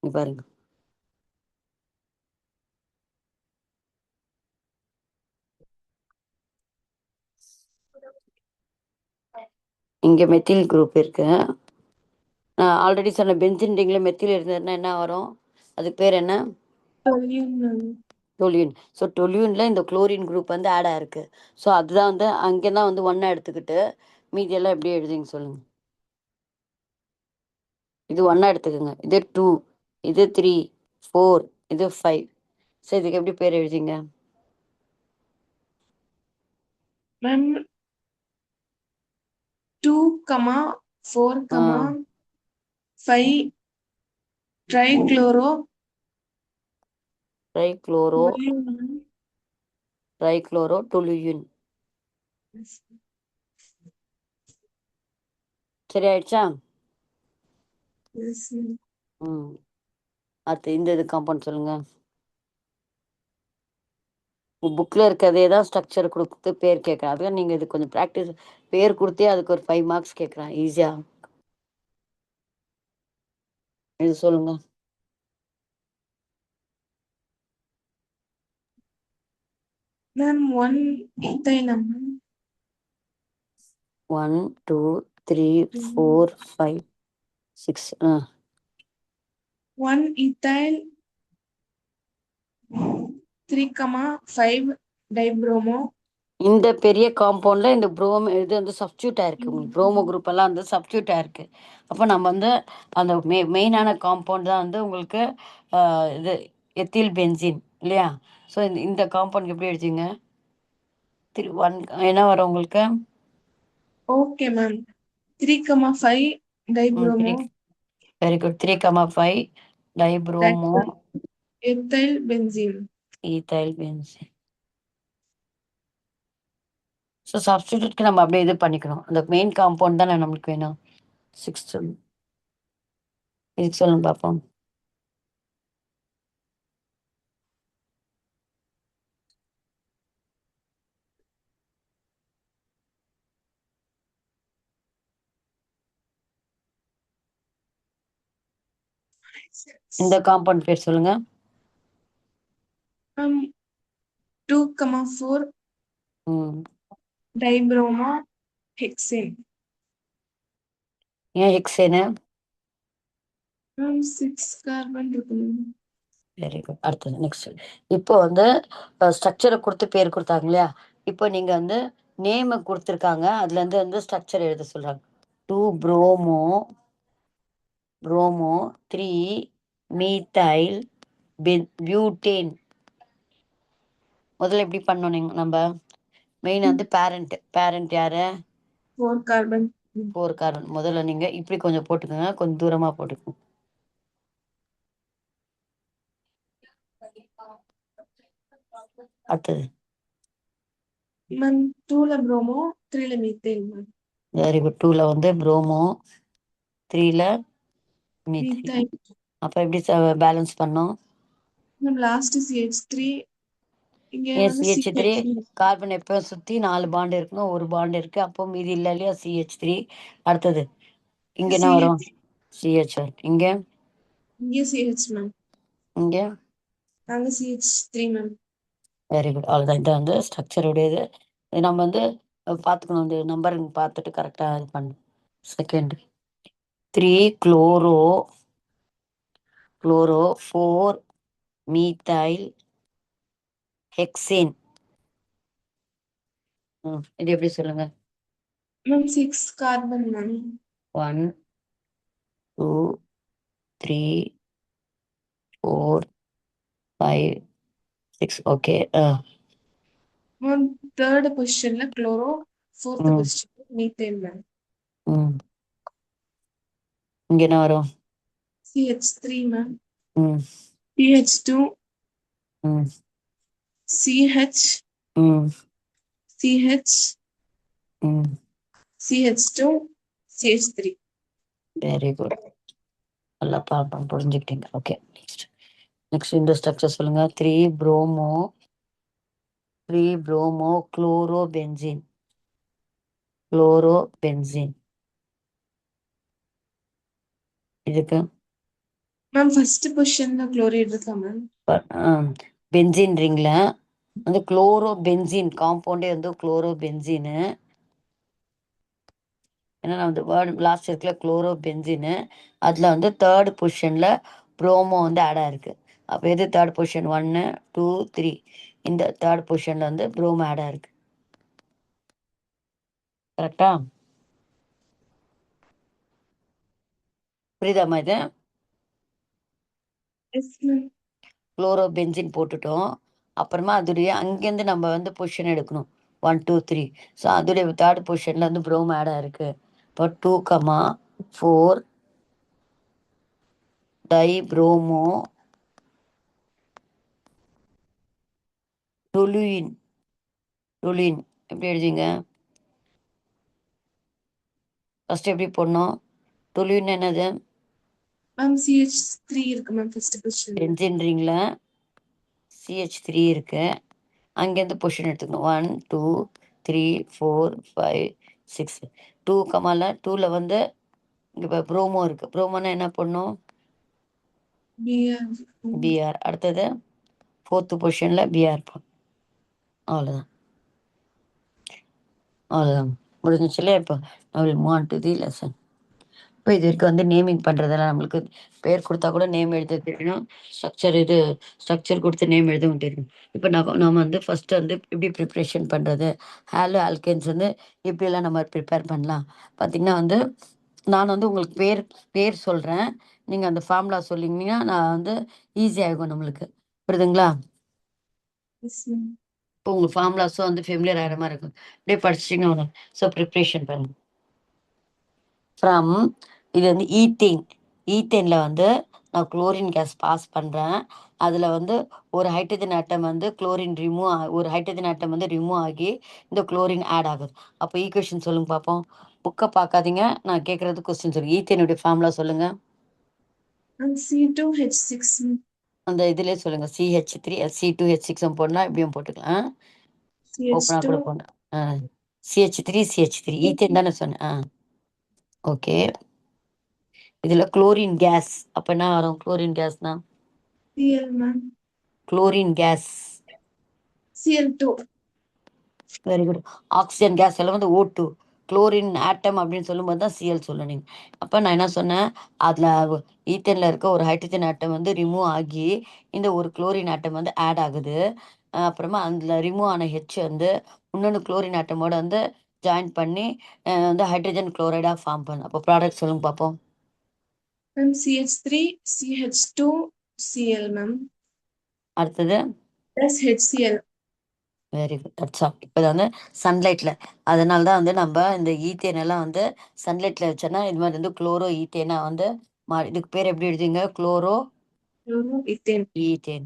இங்க பாருங்க, இங்க மெத்தில் குரூப் இருக்கு. நான் ஆல்ரெடி சொன்ன பென்சின் ரிங்ல மெத்தில் இருந்ததுன்னா என்ன வரும்? அதுக்கு பேர் என்ன? டொலியூன். ஸோ டொலியூன்ல இந்த குளோரின் குரூப் வந்து ஆட் ஆயிருக்கு. ஸோ அதுதான் வந்து அங்கே தான் வந்து 1 எடுத்துக்கிட்டு மீதி எல்லாம் எப்படி எழுதிங்க சொல்லுங்க. இது 1 எடுத்துக்கோங்க, இது 2, இது 3 4, இது 5. ஸோ இதுக்கு எப்படி பேர் எழுதிங்க? Ma'am 2, 4, 5 trichloro trichloro trichloro toluene. சரி ஆயிடுச்சா? அடுத்து இந்த இது காம்பவுண்ட் சொல்லுங்க. புக்கில் இருக்கிறதே தான் ஸ்ட்ரக்சர் கொடுத்து பேர் கேட்குறேன். அதுதான் நீங்கள் இது கொஞ்சம் ப்ராக்டிஸ் பேர் கொடுத்தே அதுக்கு ஒரு 5 மார்க்ஸ் கேட்குறேன் ஈஸியாக. இது சொல்லுங்க. Ma'am 1 ethylam 1 2 3 4 5 6. 1 ethyl 3, 5 dibromo. இந்த பெரிய காம்பவுண்டில் இந்த இது வந்து சப்ஸ்டியூட் ஆயிருக்கு. உங்களுக்கு ப்ரோமோ குரூப் எல்லாம் வந்து சப்ஸ்டியூட் ஆயிருக்கு. அப்போ நம்ம வந்து அந்த மெயினான காம்பவுண்ட் தான் வந்து உங்களுக்கு இது எத்தில் பென்சின் இல்லையா? ஸோ இந்த காம்பவுண்ட் எப்படி எடுத்தீங்க? 1 என்ன வரும் உங்களுக்கு? Okay ma'am 3, 5 dibromo. Very good. 3, 5 dibromo ethyl benzene. Ethyl benzene. So சப்ஸ்டியூட்க்கு நம்ம அப்படியே இது பண்ணிக்கணும். அந்த மெயின் காம்பவுண்ட் தானே நம்மளுக்கு வேணும். 6 இதுக்கு சொல்லுங்க பார்ப்போம். இந்த காம்பவுண்ட் பேர் சொல்லுங்க. 2, 4 dibromo hexane. ஏன் ஹெக்சேனு? 6 கார்பன் இருக்கு. Very good. அடுத்தது நெக்ஸ்ட். இப்போ வந்து ஸ்ட்ரக்சரை கொடுத்து பேர் கொடுத்தாங்க இல்லையா? இப்போ நீங்க வந்து நேமை கொடுத்துருக்காங்க, அதுல இருந்து வந்து ஸ்ட்ரக்சர் எழுத சொல்றாங்க. 2 ப்ரோமோ 3 மீத்தைல் பியூட்டேன். முதல்ல எப்படி பண்ணோம் நம்ம? மெயின் வந்து பேரண்ட் யாரு? 4 carbon. 4 கார்பன். முதல்ல நீங்க இப்படி கொஞ்சம் போட்டுக்கோங்க, கொஞ்சம் தூரமா போட்டுக்கோங்க. அடுத்தது Ma'am, 2ல bromo, 3ல methane, ma'am. Very good. 2ல வந்து புரோமோ, 3ல மீத்தேன். Methane. அப்ப எப்படி பேலன்ஸ் பண்ணோம்? Ma'am, last CH3. இங்க ஏன் வந்து CH3 CH. கார்பன் எப்போ சுத்தி 4 பாண்ட் இருக்கணும், ஒரு பாண்ட் இருக்கு, அப்போ மீதி இல்லை இல்லையா? CH3. அடுத்தது இங்க என்ன வரும்? CH. இங்க இங்க CH, ma'am. இங்க நாங்க CH3, ma'am. Very good. அவ்வளோதான். இது வந்து ஸ்ட்ரக்சர் உடையது. இது நம்ம வந்து பார்த்துக்கணும், இந்த நம்பர் பார்த்துட்டு கரெக்டாக இது பண்ணணும். Second 3 chloro 4 methyl hexane. இது எப்படி சொல்லுங்க? Ma'am, 6 carbon, ma'am. 1 2 3 4 5 6. Okay. Ma'am, third positionல chloro, fourth ம் position methane, ma'am. ம் இங்க என்ன வரும்? CH3, ma'am. ம் CH2, ம் CH, ம் CH, ம் CH2, CH3. Very good. நல்லா புரிஞ்சுக்கிட்டீங்க. ஓகே. நெக்ஸ்ட் இந்த ஸ்ட்ரக்சர் சொல்லுங்க. 3 புரோமோ குளோரோபென்சீன். இதுக்கு Ma'am, first positionல chloride இருக்கா, ma'am? பென்சின் ரிங்ல வந்து குளோரோபென்சீன் காம்பவுண்டே வந்து குளோரோபென்சீனு. ஏன்னா வந்து வேர்டு லாஸ்ட் இருக்குல்ல குளோரோபென்சீனு, அதில் வந்து தேர்ட் பொசிஷனில் ப்ரோமோ வந்து ஆட் ஆயிருக்கு. அப்போ எது தேர்ட் பொசிஷன்? 1 2 3. இந்த தேர்ட் பொசிஷனில் வந்து ப்ரோமோ ஆட் ஆயிருக்கு. கரெக்டா? புரியுதாம்மா இது? Yes, ma'am. குளோரோபென்சின் போட்டுட்டோம். அப்புறமா அதோடைய அங்கேருந்து நம்ம வந்து பொசிஷன் எடுக்கணும். 1 2 3. ஸோ அதோடைய தேர்ட் பொசிஷனில் வந்து ப்ரோமோ ஆட் ஆயிருக்கு. இப்போ 2, 4 டைப்ரோமோ டொலுயின். எப்படி எழுதிங்க? ஃபர்ஸ்ட் எப்படி போடணும்? டொலுயின் என்னது? Ma'am, CH3 இருக்கு, ma'am, first position. Benzene ரிங்ல CH3 இருக்கு. அங்கேருந்து பொசிஷன் எடுத்துக்கணும். 1 2 3 4 5 6. 2 கமால 2ல வந்து இங்கே ப்ரோமோ இருக்கு. ப்ரோமோனா என்ன பண்ணும்? Br. பிஆர். அடுத்தது ஃபோர்த்து பொசிஷனில் பிஆர் போடும். அவ்வளோதான் முடிஞ்சிச்சு இல்லையா? இப்போ I will move on to the lesson. இப்போ இது வரைக்கும் வந்து நேமிங் பண்ணுறதெல்லாம் நம்மளுக்கு பேர் கொடுத்தா கூட நேம் எழுத தெரியணும், ஸ்ட்ரக்சர் கொடுத்து நேம் எழுதவும் தெரியும். இப்போ நம்ம வந்து ஃபஸ்ட்டு வந்து எப்படி ப்ரிப்ரேஷன் பண்ணுறது, ஹாலோ ஆல்கேன்ஸ் வந்து எப்படியெல்லாம் நம்ம ப்ரிப்பேர் பண்ணலாம் பார்த்திங்கன்னா வந்து நான் வந்து உங்களுக்கு பேர் சொல்கிறேன், நீங்கள் அந்த ஃபார்முலா சொல்லிங்கன்னா நான் வந்து ஈஸியாகும் நம்மளுக்கு. புரியுதுங்களா? Yes, ma'am. இப்போ உங்களுக்கு ஃபார்முலாஸும் வந்து ஃபெமிலியர் ஆகிற மாதிரி இருக்கும். அப்படியே படிச்சிட்டிங்கன்னா ஸோ ப்ரிப்ரேஷன் பண்ணுங்க. ஃப்ரம் இது வந்து ஈத்தேனில் வந்து நான் குளோரின் கேஸ் பாஸ் பண்ணுறேன். அதில் வந்து ஒரு ஹைட்ரஜன் ஆட்டம் வந்து ஒரு ஹைட்ரஜன் ஆட்டம் வந்து ரிமூவ் ஆகி இந்த குளோரின் ஆட் ஆகுது. அப்போ ஈக்குவேஷன் சொல்லுங்க பார்ப்போம். புக்கை பார்க்காதீங்க, நான் கேட்குறது கொஸ்டின் சொல்லுங்கள். ஈத்தேனுடைய ஃபார்முலா சொல்லுங்கள். And C2H6. அந்த இதிலே சொல்லுங்கள். CH3 C2H6 போடலாம், இப்படியும் போட்டுக்கலாம். ஓப்பனாக CH2. கூட போடலாம். CH3 ஈத்தேன் தானே சொன்னேன். ஓகே. இதுல குளோரின் கேஸ் அப்ப என்ன வரும்? குளோரின் கேஸ்னா Cl, ma'am. Chlorine gas. Cl2. Very good. Oxygen gas எல்லாம் வந்து O2. குளோரின் ஆட்டம் அப்படின்னு சொல்லும்போது தான் Cl சொல்லணும் நீங்க. அப்ப நான் என்ன சொன்னேன், அதுல ஈத்தேன்ல இருக்க ஒரு ஹைட்ரஜன் ஆட்டம் வந்து ரிமூவ் ஆகி இந்த ஒரு குளோரின் ஆட்டம் வந்து ஆட் ஆகுது. அப்புறமா அதுல ரிமூவ் ஆன ஹெச் வந்து இன்னொன்று குளோரின் ஆட்டமோட வந்து ஜாயின் பண்ணி வந்து ஹைட்ரஜன் குளோரைடா ஃபார்ம் பண்ணும். அப்போ ப்ராடக்ட் சொல்லுங்க பார்ப்போம். Ma'am, CH3, CH2, Cl, ma'am. அடுத்தது Plus HCl. Very good, that's all. இப்போ வந்து சன்லைட்டில், அதனால தான் வந்து நம்ம இந்த ஈத்தேன் எல்லாம் வந்து சன்லைட்டில் வச்சோன்னா இது மாதிரி வந்து குளோரோ ஈத்தேனா வந்து இதுக்கு பேர் எப்படி எழுதுங்க? Chloro Chloroethane. ஈத்தேன்.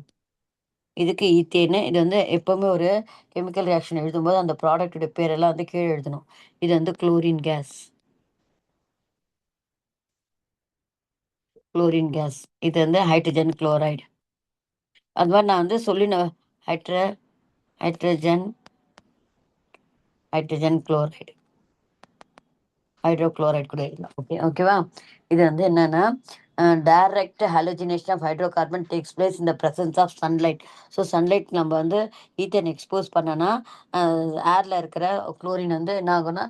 இதுக்கு ஈத்தேன்னு. இது வந்து எப்பவுமே ஒரு கெமிக்கல் ரியாக்ஷன் எழுதும்போது அந்த ப்ராடக்டோட பேரெல்லாம் வந்து கீழே எழுதணும். இது வந்து குளோரின் கேஸ். Chlorine case. இது வந்து ஹைட்ரஜன் குளோரைடு. அது மாதிரி நான் வந்து சொல்லின ஹைட்ரஜன் ஹைட்ரஜன் குளோரைடு, ஹைட்ரோகுளோரைடு கூட எழுதலாம். ஓகேவா? இது வந்து என்னன்னா direct halogenation of hydrocarbon takes place இந்த presence of sunlight. So sunlight நம்ம வந்து ஈத்தேன் எக்ஸ்போஸ் பண்ணனா ஏரில் இருக்கிற குளோரின் வந்து என்ன ஆகும்னா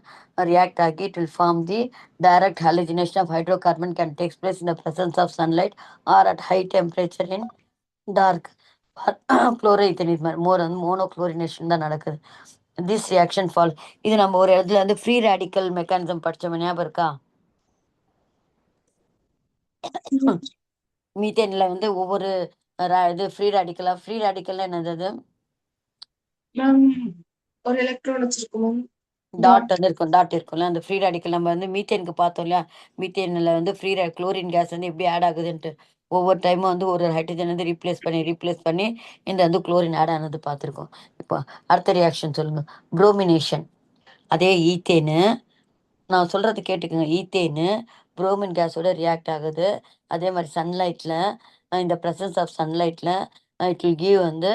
ரியாக்ட் ஆகி it will form the direct halogenation of hydrocarbon can takes place இந்த presence of sunlight or at high temperature in dark. Chloroethane இது மாதிரி வந்து மோனோக்ளோரினேஷன் தான் நடக்குது. This reaction fall. இது நம்ம ஒரு இடத்துல வந்து ஃப்ரீ ரேடிக்கல் மெக்கானிசம் படிச்சோம், ஞாபகம் இருக்கா? மீத்தேன்ல வந்து ஒவ்வொரு இது ஃப்ரீ ரேடிக்கல்ல என்னது? மேம் ஒரு எலக்ட்ரான் வச்சிருக்கோம். டாட் வந்து இருக்கும், டாட் இருக்கும்ல. அந்த ஃப்ரீ ரேடிக்கல் நம்ம வந்து மீத்தேனுக்கு பார்த்தோம் இல்லையா? மீத்தேன்ல வந்து குளோரின் கேஸ் வந்து எப்படி ஆட் ஆகுதுன்ட்டு ஒவ்வொரு டைமும் வந்து ஒரு ஹைட்ரஜன் வந்து ரீப்ளேஸ் பண்ணி இந்த வந்து குளோரின் ஆட் ஆனது பார்த்துருக்கோம். இப்போ அடுத்த ரியாக்ஷன் சொல்லுங்க. புரோமினேஷன். அதே ஈத்தேனு, நான் சொல்றது கேட்டுக்கோங்க. ஈத்தேனு புரோமின் கேஸோட ரியாக்ட் ஆகுது. அதே மாதிரி சன்லைட்டில், இந்த ப்ரெசன்ஸ் ஆஃப் சன்லைட்டில் இட் வில் கிவ் வந்து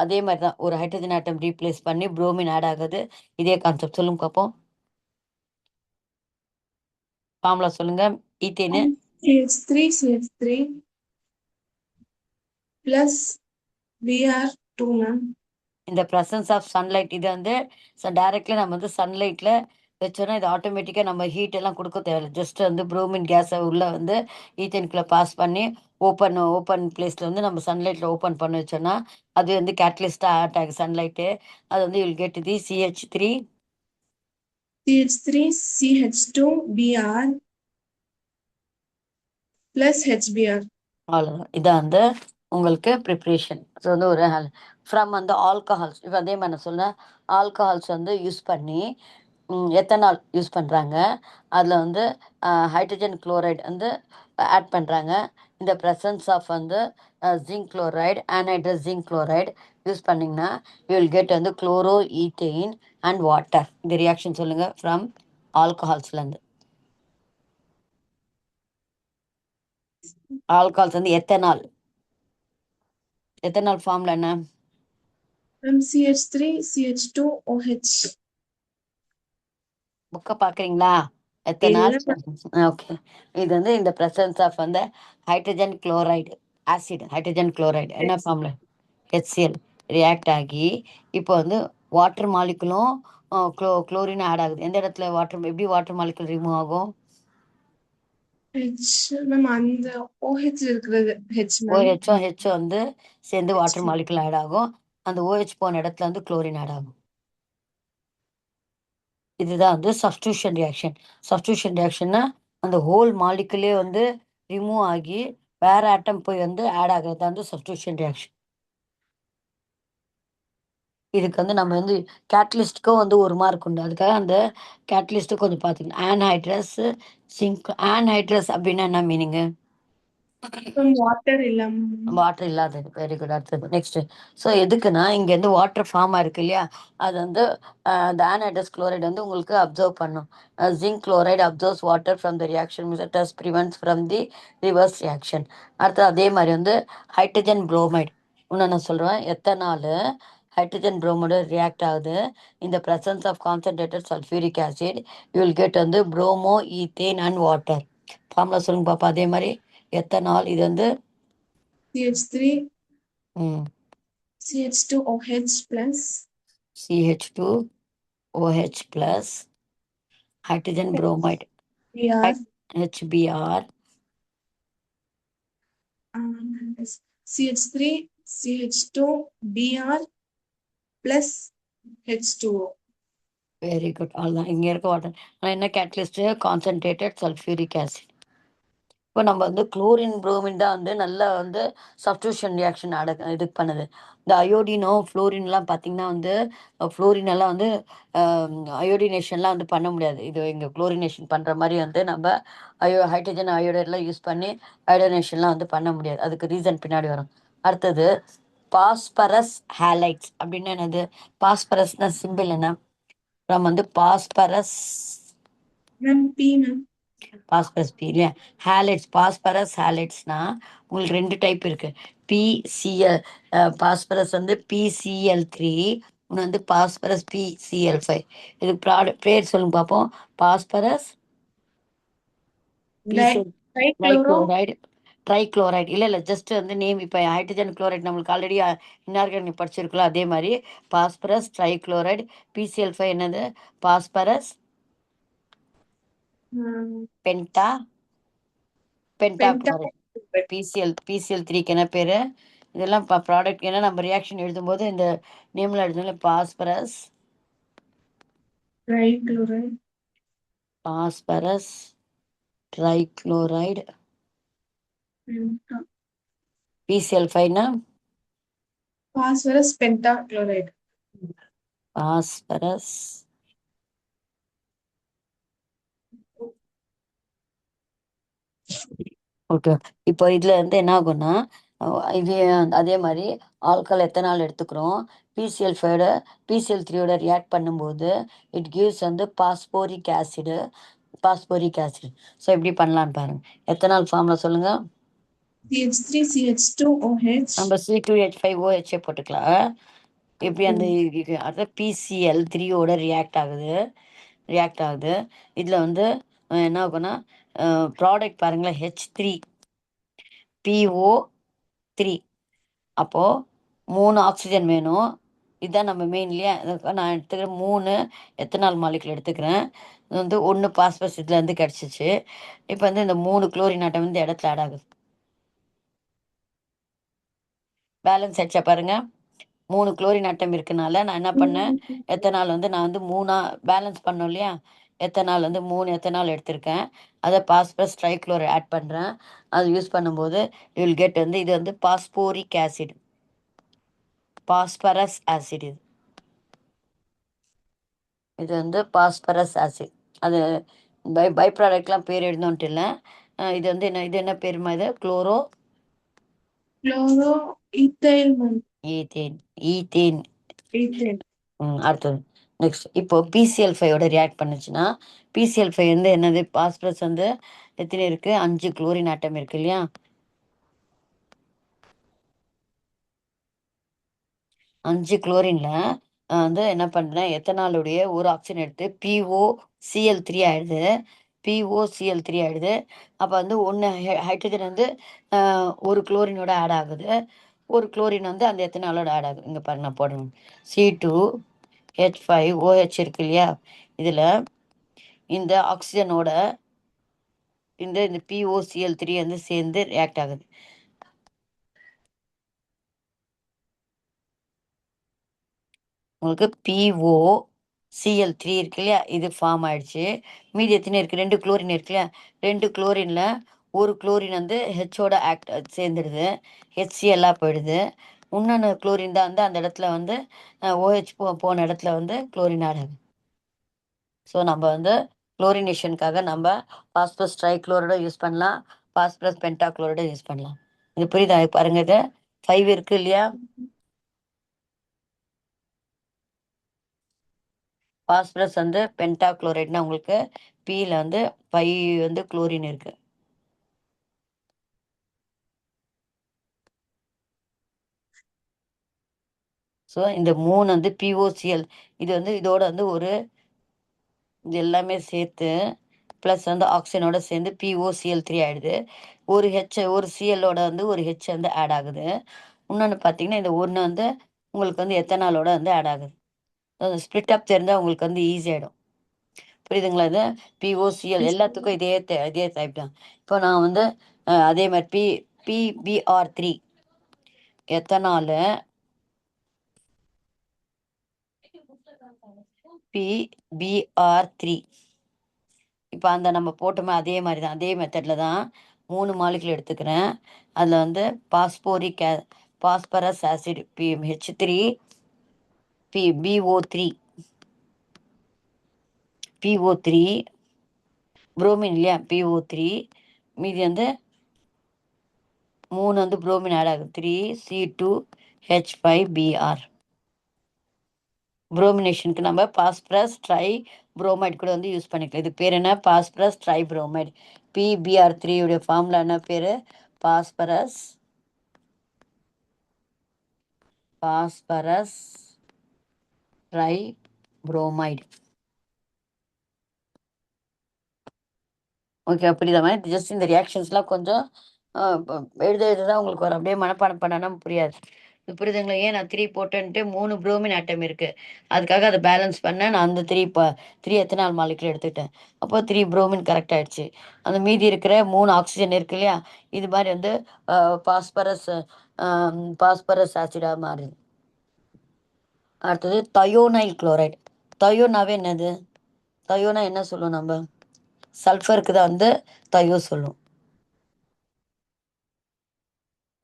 அதே மாதிரி தான் ஒரு ஹைட்ரஜன் ஆட்டம் ரீப்ளேஸ் பண்ணி புரோமின் ஆட் ஆகுது. இதே கான்செப்ட் சொல்லுங்க பார்ப்போம். ஃபார்முலா சொல்லுங்க. Ethane CH3 plus Br2 ma'am. இந்த ப்ரெசன்ஸ் ஆஃப் சன்லைட், இது வந்து டைரக்ட்லி நம்ம வந்து சன்லைட்டில் வச்சோன்னா இது ஆட்டோமேட்டிக்காக நம்ம ஹீட் எல்லாம் கொடுக்க தேவையில்லை. ஜஸ்ட் வந்து புரோமின் கேஸை உள்ள வந்து ஈத்தேனுக்குள்ளே பாஸ் பண்ணி ஓப்பன் பிளேஸில் வந்து நம்ம சன்லைட்டில் ஓப்பன் பண்ணி வச்சோன்னா அது வந்து கேட்டலிஸ்டாக ஆட் ஆகும் சன்லைட்டு. அது வந்து you'll get the CH3CH2Br plus HBr. அவ்வளோதான். இதான் வந்து உங்களுக்கு ப்ரிப்ரேஷன். ஸோ வந்து ஒரு ஃப்ரம் வந்து ஆல்கஹால்ஸ். இப்போ அதே மாதிரி நான் சொன்னேன், ஆல்கஹால்ஸ் வந்து யூஸ் பண்ணி எத்தனால் யூஸ் பண்ணுறாங்க. அதில் வந்து ஹைட்ரஜன் குளோரைடு வந்து ஆட் பண்ணுறாங்க. இந்த ப்ரெசன்ஸ் ஆஃப் வந்து zinc chloride, anhydrous zinc chloride use பண்ணிங்கன்னா யூ வில் கெட் வந்து குளோரோ ஈத்தேன் அண்ட் வாட்டர். இந்த ரியாக்ஷன் சொல்லுங்கள். ஃப்ரம் ஆல்கஹால்ஸ்லேருந்து ஆல்கஹால்ஸ் வந்து எத்தனால் ஃபார்ம்ல என்ன? CH3CH2OH. புக்கை பார்க்குறீங்களா? எத்தனால். இல்ல ஓகே. இது வந்து இந்த ப்ரெசன்ஸ் ஆஃப் வந்து hydrogen chloride acid, hydrogen chloride என்ன ஃபார்ம்ல HCl ரியாக்ட் ஆகி இப்போ வந்து வாட்டர் மாலிகுலும் குளோரின் ஆட் ஆகுது. எந்த இடத்துல எப்படி வாட்டர் மாலிகுல் ரிமூவ் ஆகும்? H மேம், அந்த OH இருக்கிறது H மேம். ஹெச் வந்து சேர்ந்து வாட்டர் மாலிகுல் ஆட் ஆகும். அந்த OH போன இடத்துல வந்து குளோரின் ஆட் ஆகும். இதுதான் வந்து சப்ஸ்டியூஷன் ரியாக்ஷன். சப்ஸ்டியூஷன் ரியாக்ஷன்னா அந்த ஹோல் மாலிகுலே வந்து ரிமூவ் ஆகி வேற ஆட்டம் போய் வந்து ஆட் ஆகிறது வந்து சப்ஸ்டியூஷன் ரியாக்ஷன். இதுக்கு வந்து நம்ம வந்து கேட்டலிஸ்ட்டுக்கும் வந்து ஒரு மார்க் உண்டு. அதுக்காக அந்த கேட்டலிஸ்ட்டு கொஞ்சம் பார்த்துக்கணும். Anhydrous sink. ஆன்ஹைட்ரஸ் அப்படின்னா என்ன மீனிங்கு? மேம் வாட்டர் இல்ல. வாட்டர் இல்லாதது. Very good. அடுத்தது நெக்ஸ்ட். ஸோ எதுக்குன்னா இங்கேருந்து வாட்டர் ஃபார்ம் ஆயிருக்கு இல்லையா? அது வந்து இந்த ஆன்ஹைட்ரஸ் குளோரைடு வந்து உங்களுக்கு அப்சர்வ் பண்ணும். Zinc chloride absorbs water from the reaction does prevents from the reverse reaction. அடுத்து அதே மாதிரி வந்து ஹைட்ரஜன் புரோமைடு. இன்னும் நான் சொல்கிறேன், எத்தனால் ஹைட்ரஜன் புரோமைடு ரியாக்ட் ஆகுது. இந்த presence of concentrated sulphuric acid you will get வந்து bromo ethane and water. Formula சொல்லுங்க பாப்பா. அதே மாதிரி எத்தனால் இது வந்து CH3 CH2OH plus CH2OH plus hydrogen bromide Br HBr CH3 CH2Br plus H2O. Very good. அவ்வளோதான். இங்கே இருக்க வாட்டர் ஆனால் என்ன கேட்டலிஸ்ட்? Concentrated sulphuric acid. இப்போ நம்ம வந்து குளோரின் புரோமின் தான் வந்து நல்லா வந்து சப்ஸ்டியூஷன் ரியாக்ஷன் இது பண்ணுது. இந்த அயோடினோ ஃப்ளோரின்லாம் பார்த்தீங்கன்னா வந்து ஃப்ளோரின் எல்லாம் வந்து அயோடினேஷன்லாம் வந்து பண்ண முடியாது. இது இங்கே குளோரினேஷன் பண்ணுற மாதிரி வந்து நம்ம ஹைட்ரஜன் அயோடைட்லாம் யூஸ் பண்ணி அயோடினேஷன்லாம் வந்து பண்ண முடியாது. அதுக்கு ரீசன் பின்னாடி வரும். அடுத்தது பாஸ்பரஸ் ஹேலைட்ஸ் அப்படின்னா என்னது? பாஸ்பரஸ்னா சிம்பிள் என்ன? நம்ம வந்து phosphorus ma'am P ma'am. Phosphorus P இல்லையா? ஹேலைட்ஸ் பாஸ்பரஸ் ஹேலைட்ஸ்னா உங்களுக்கு 2 டைப் இருக்கு. பிசிஎல் பாஸ்பரஸ் வந்து பிசிஎல்3, இன்னும் வந்து பாஸ்பரஸ் பிசிஎல்5. இது பேர் சொல்லுங்க பார்ப்போம். Phosphorus PCl dichloro trichloride trichloride இல்லை ஜஸ்ட் வந்து நேம். இப்போ ஹைட்ரஜன் குளோரைடு நம்மளுக்கு ஆல்ரெடி இன்ஆர்கானிக் படிச்சிருக்கலாம். அதே மாதிரி பாஸ்பரஸ் ட்ரைக்ளோரைடு பிசிஎல்5 என்னது? பாஸ்பரஸ் பென்டா பென்டா. பென்டாக்ளோரைடு. பிசிஎல் 3க்கு என்ன பேர்? இதெல்லாம் ப்ராடக்ட் ஏன்னா நம்ம ரியாக்ஷன் எழுதும்போது இந்த நேமில் எழுதுனால phosphorus trichloride. Phosphorus trichloride. PCl 5னா பாஸ்பரஸ் பென்டாக்ளோரைடு. Phosphorus okay. இப்போ இதில் வந்து என்ன ஆகும்னா இது அதே மாதிரி ஆல்கஹால் எத்தனால் எடுத்துக்கிறோம். பிசிஎல் 5 பிசிஎல் 3யோட ரியாக்ட் பண்ணும்போது இட் கிவ்ஸ் வந்து பாஸ்போரிக் ஆசிடு. ஸோ எப்படி பண்ணலான்னு பாருங்க. எத்தனால் ஃபார்ம்ல சொல்லுங்க. CH3CH2OH. நம்ம C2H5OH போட்டுக்கலாம். எப்படி அந்த அது பிசிஎல் 3யோட ரியாக்ட் ஆகுது. இதில் வந்து என்ன ஆகும்னா ப்ராடக்ட் பாருங்களேன், H3PO3. அப்போது 3 ஆக்சிஜன் வேணும். இதுதான் நம்ம மெயின் இல்லையா? நான் எடுத்துக்கிறேன் 3 எத்தனால் மாலிகுல் எடுத்துக்கிறேன். இது வந்து 1 பாஸ்பரஸ் இதுலேருந்து கிடச்சிச்சு. இப்போ வந்து இந்த 3 குளோரின் ஆட்டம் வந்து இடத்துல ஆட் ஆகுது. பேலன்ஸ் ஆயிடுச்சா பாருங்க. 3 குளோரின் ஆட்டம் இருக்கனால நான் என்ன பண்ணேன், எத்தனால் வந்து நான் வந்து 3ஆ பேலன்ஸ் பண்ணோம் இல்லையா? எத்தனால் வந்து 3 எத்தனால் எடுத்திருக்கேன். அதை பாஸ்பரஸ் ட்ரைக்ளோரைடு ஆட் பண்ணுறேன். அது யூஸ் பண்ணும்போது யூ வில் கெட் வந்து இது வந்து பாஸ்போரிக் ஆசிட், பாஸ்பரஸ் ஆசிட். இது வந்து பாஸ்பரஸ் ஆசிட். அது பை ப்ராடக்ட்லாம் பேர் எழுதணுன்ட்டு இல்லை. இது வந்து என்ன பேருமா? இது chloro chloro ethyl ma'am. Ethane. Ethane. Ethyl. அடுத்தது நெக்ஸ்ட். இப்போ பிசிஎல் 5யோட ரியாக்ட் பண்ணுச்சுன்னா பிசிஎல் 5 வந்து என்னது? பாஸ்பரஸ் வந்து எத்தனை இருக்குது? 5 குளோரின் ஆட்டம் இருக்கு இல்லையா? 5 குளோரினில் வந்து என்ன பண்ணுறேன், எத்தனாலுடைய ஒரு ஆக்சிஜன் எடுத்து POCl3 ஆயிடுது. POCl3 ஆயிடுது. அப்போ வந்து 1 ஹைட்ரஜன் வந்து ஒரு குளோரினோட ஆட் ஆகுது. ஒரு குளோரின் வந்து அந்த எத்தனாலோட ஆட் ஆகுது. இங்கே பாருங்க, நான் போடுறேன். C2H5OH இருக்கு இல்லையா? இதில் இந்த ஆக்சிஜனோட இந்த POCl3 வந்து சேர்ந்து ரியாக்ட் ஆகுது. உங்களுக்கு POCl3 இருக்கு இல்லையா? இது ஃபார்ம் ஆயிடுச்சு. மீதி எத்தனை இருக்குது? 2 குளோரின் இருக்கு இல்லையா? 2 குளோரினில் ஒரு குளோரின் வந்து ஹெச்சோட சேர்ந்துடுது. HCl போயிடுது. இன்னொன்று குளோரின் தான் வந்து அந்த இடத்துல வந்து OH போன இடத்துல வந்து குளோரின் ஆட் ஆகுது. ஸோ நம்ம வந்து குளோரினேஷனுக்காக நம்ம பாஸ்பரஸ் ட்ரைக்ளோரைடை யூஸ் பண்ணலாம், பாஸ்பரஸ் பென்டாக்ளோரைடை யூஸ் பண்ணலாம். இது புரியுதா? பாருங்க, இது 5 இருக்கு இல்லையா? பாஸ்பரஸ் வந்து பென்டாக்ளோரைட்னா உங்களுக்கு பியில் வந்து 5 வந்து குளோரின் இருக்கு. ஸோ இந்த 3 வந்து POCl. இது வந்து இதோட வந்து இது எல்லாமே சேர்த்து ப்ளஸ் வந்து ஆக்சிஜனோட சேர்ந்து POCl3 ஆயிடுது. ஒரு சிஎல்லோட வந்து ஒரு ஹெச் வந்து ஆட் ஆகுது. இன்னொன்று பார்த்தீங்கன்னா இந்த ஒன்று வந்து உங்களுக்கு வந்து எத்தனாலோட வந்து ஆட் ஆகுது. ஸ்ப்ளிட் அப் தெரிஞ்சால் உங்களுக்கு வந்து ஈஸி ஆகிடும். புரியுதுங்களா? இது POCl எல்லாத்துக்கும் இதே டைப் தான். இப்போ நான் வந்து அதே மாதிரி PBr3 எத்தனாலு PBr3. இப்போ அந்த நம்ம போட்டோமே அதே மாதிரி தான், அதே மெத்தடில் தான் 3 மாலிகுல் எடுத்துக்கிறேன். அதில் வந்து phosphorus acid H3 PO3 bromine இல்லையா PO3 மீதி வந்து 3 வந்து புரோமின் ஆட் ஆகுது 3C2H5Br. புரோமினேஷனுக்கு நம்ம பாஸ்பரஸ் ட்ரை புரோமைட் கூட வந்து யூஸ் பண்ணிக்கலாம். இது பேர் என்ன? Phosphorus try bromide. PBr3 உடைய ஃபார்முலா என்ன பேர்? Phosphorus try bromide. ஓகே, அப்படிதான். ஜஸ்ட் இந்த ரியாக்ஷன்ஸ்லாம் கொஞ்சம் எழுத உங்களுக்கு வரும். அப்படியே மனப்பாடம் பண்ணனா புரியாது. இது புரியுதுங்களா? ஏன் நான் 3 போட்டேன்ட்டு 3 புரோமின் ஆட்டம் இருக்கு. அதுக்காக அதை பேலன்ஸ் பண்ணேன். நான் அந்த 3 எத்தனால் மாலிகுல் எடுத்துக்கிட்டேன். அப்போ 3 புரோமின் கரெக்ட் ஆயிடுச்சு. அந்த மீதி இருக்கிற 3 ஆக்சிஜன் இருக்கு இல்லையா? இது மாதிரி வந்து பாஸ்பரஸ் பாஸ்பரஸ் ஆசிடாக மாறுது. அடுத்தது தயோனைல் குளோரைடு. தயோனாவே என்னது? தயோனா என்ன சொல்லுவோம் நம்ம? சல்ஃபருக்கு தான் வந்து தயோ சொல்லும்.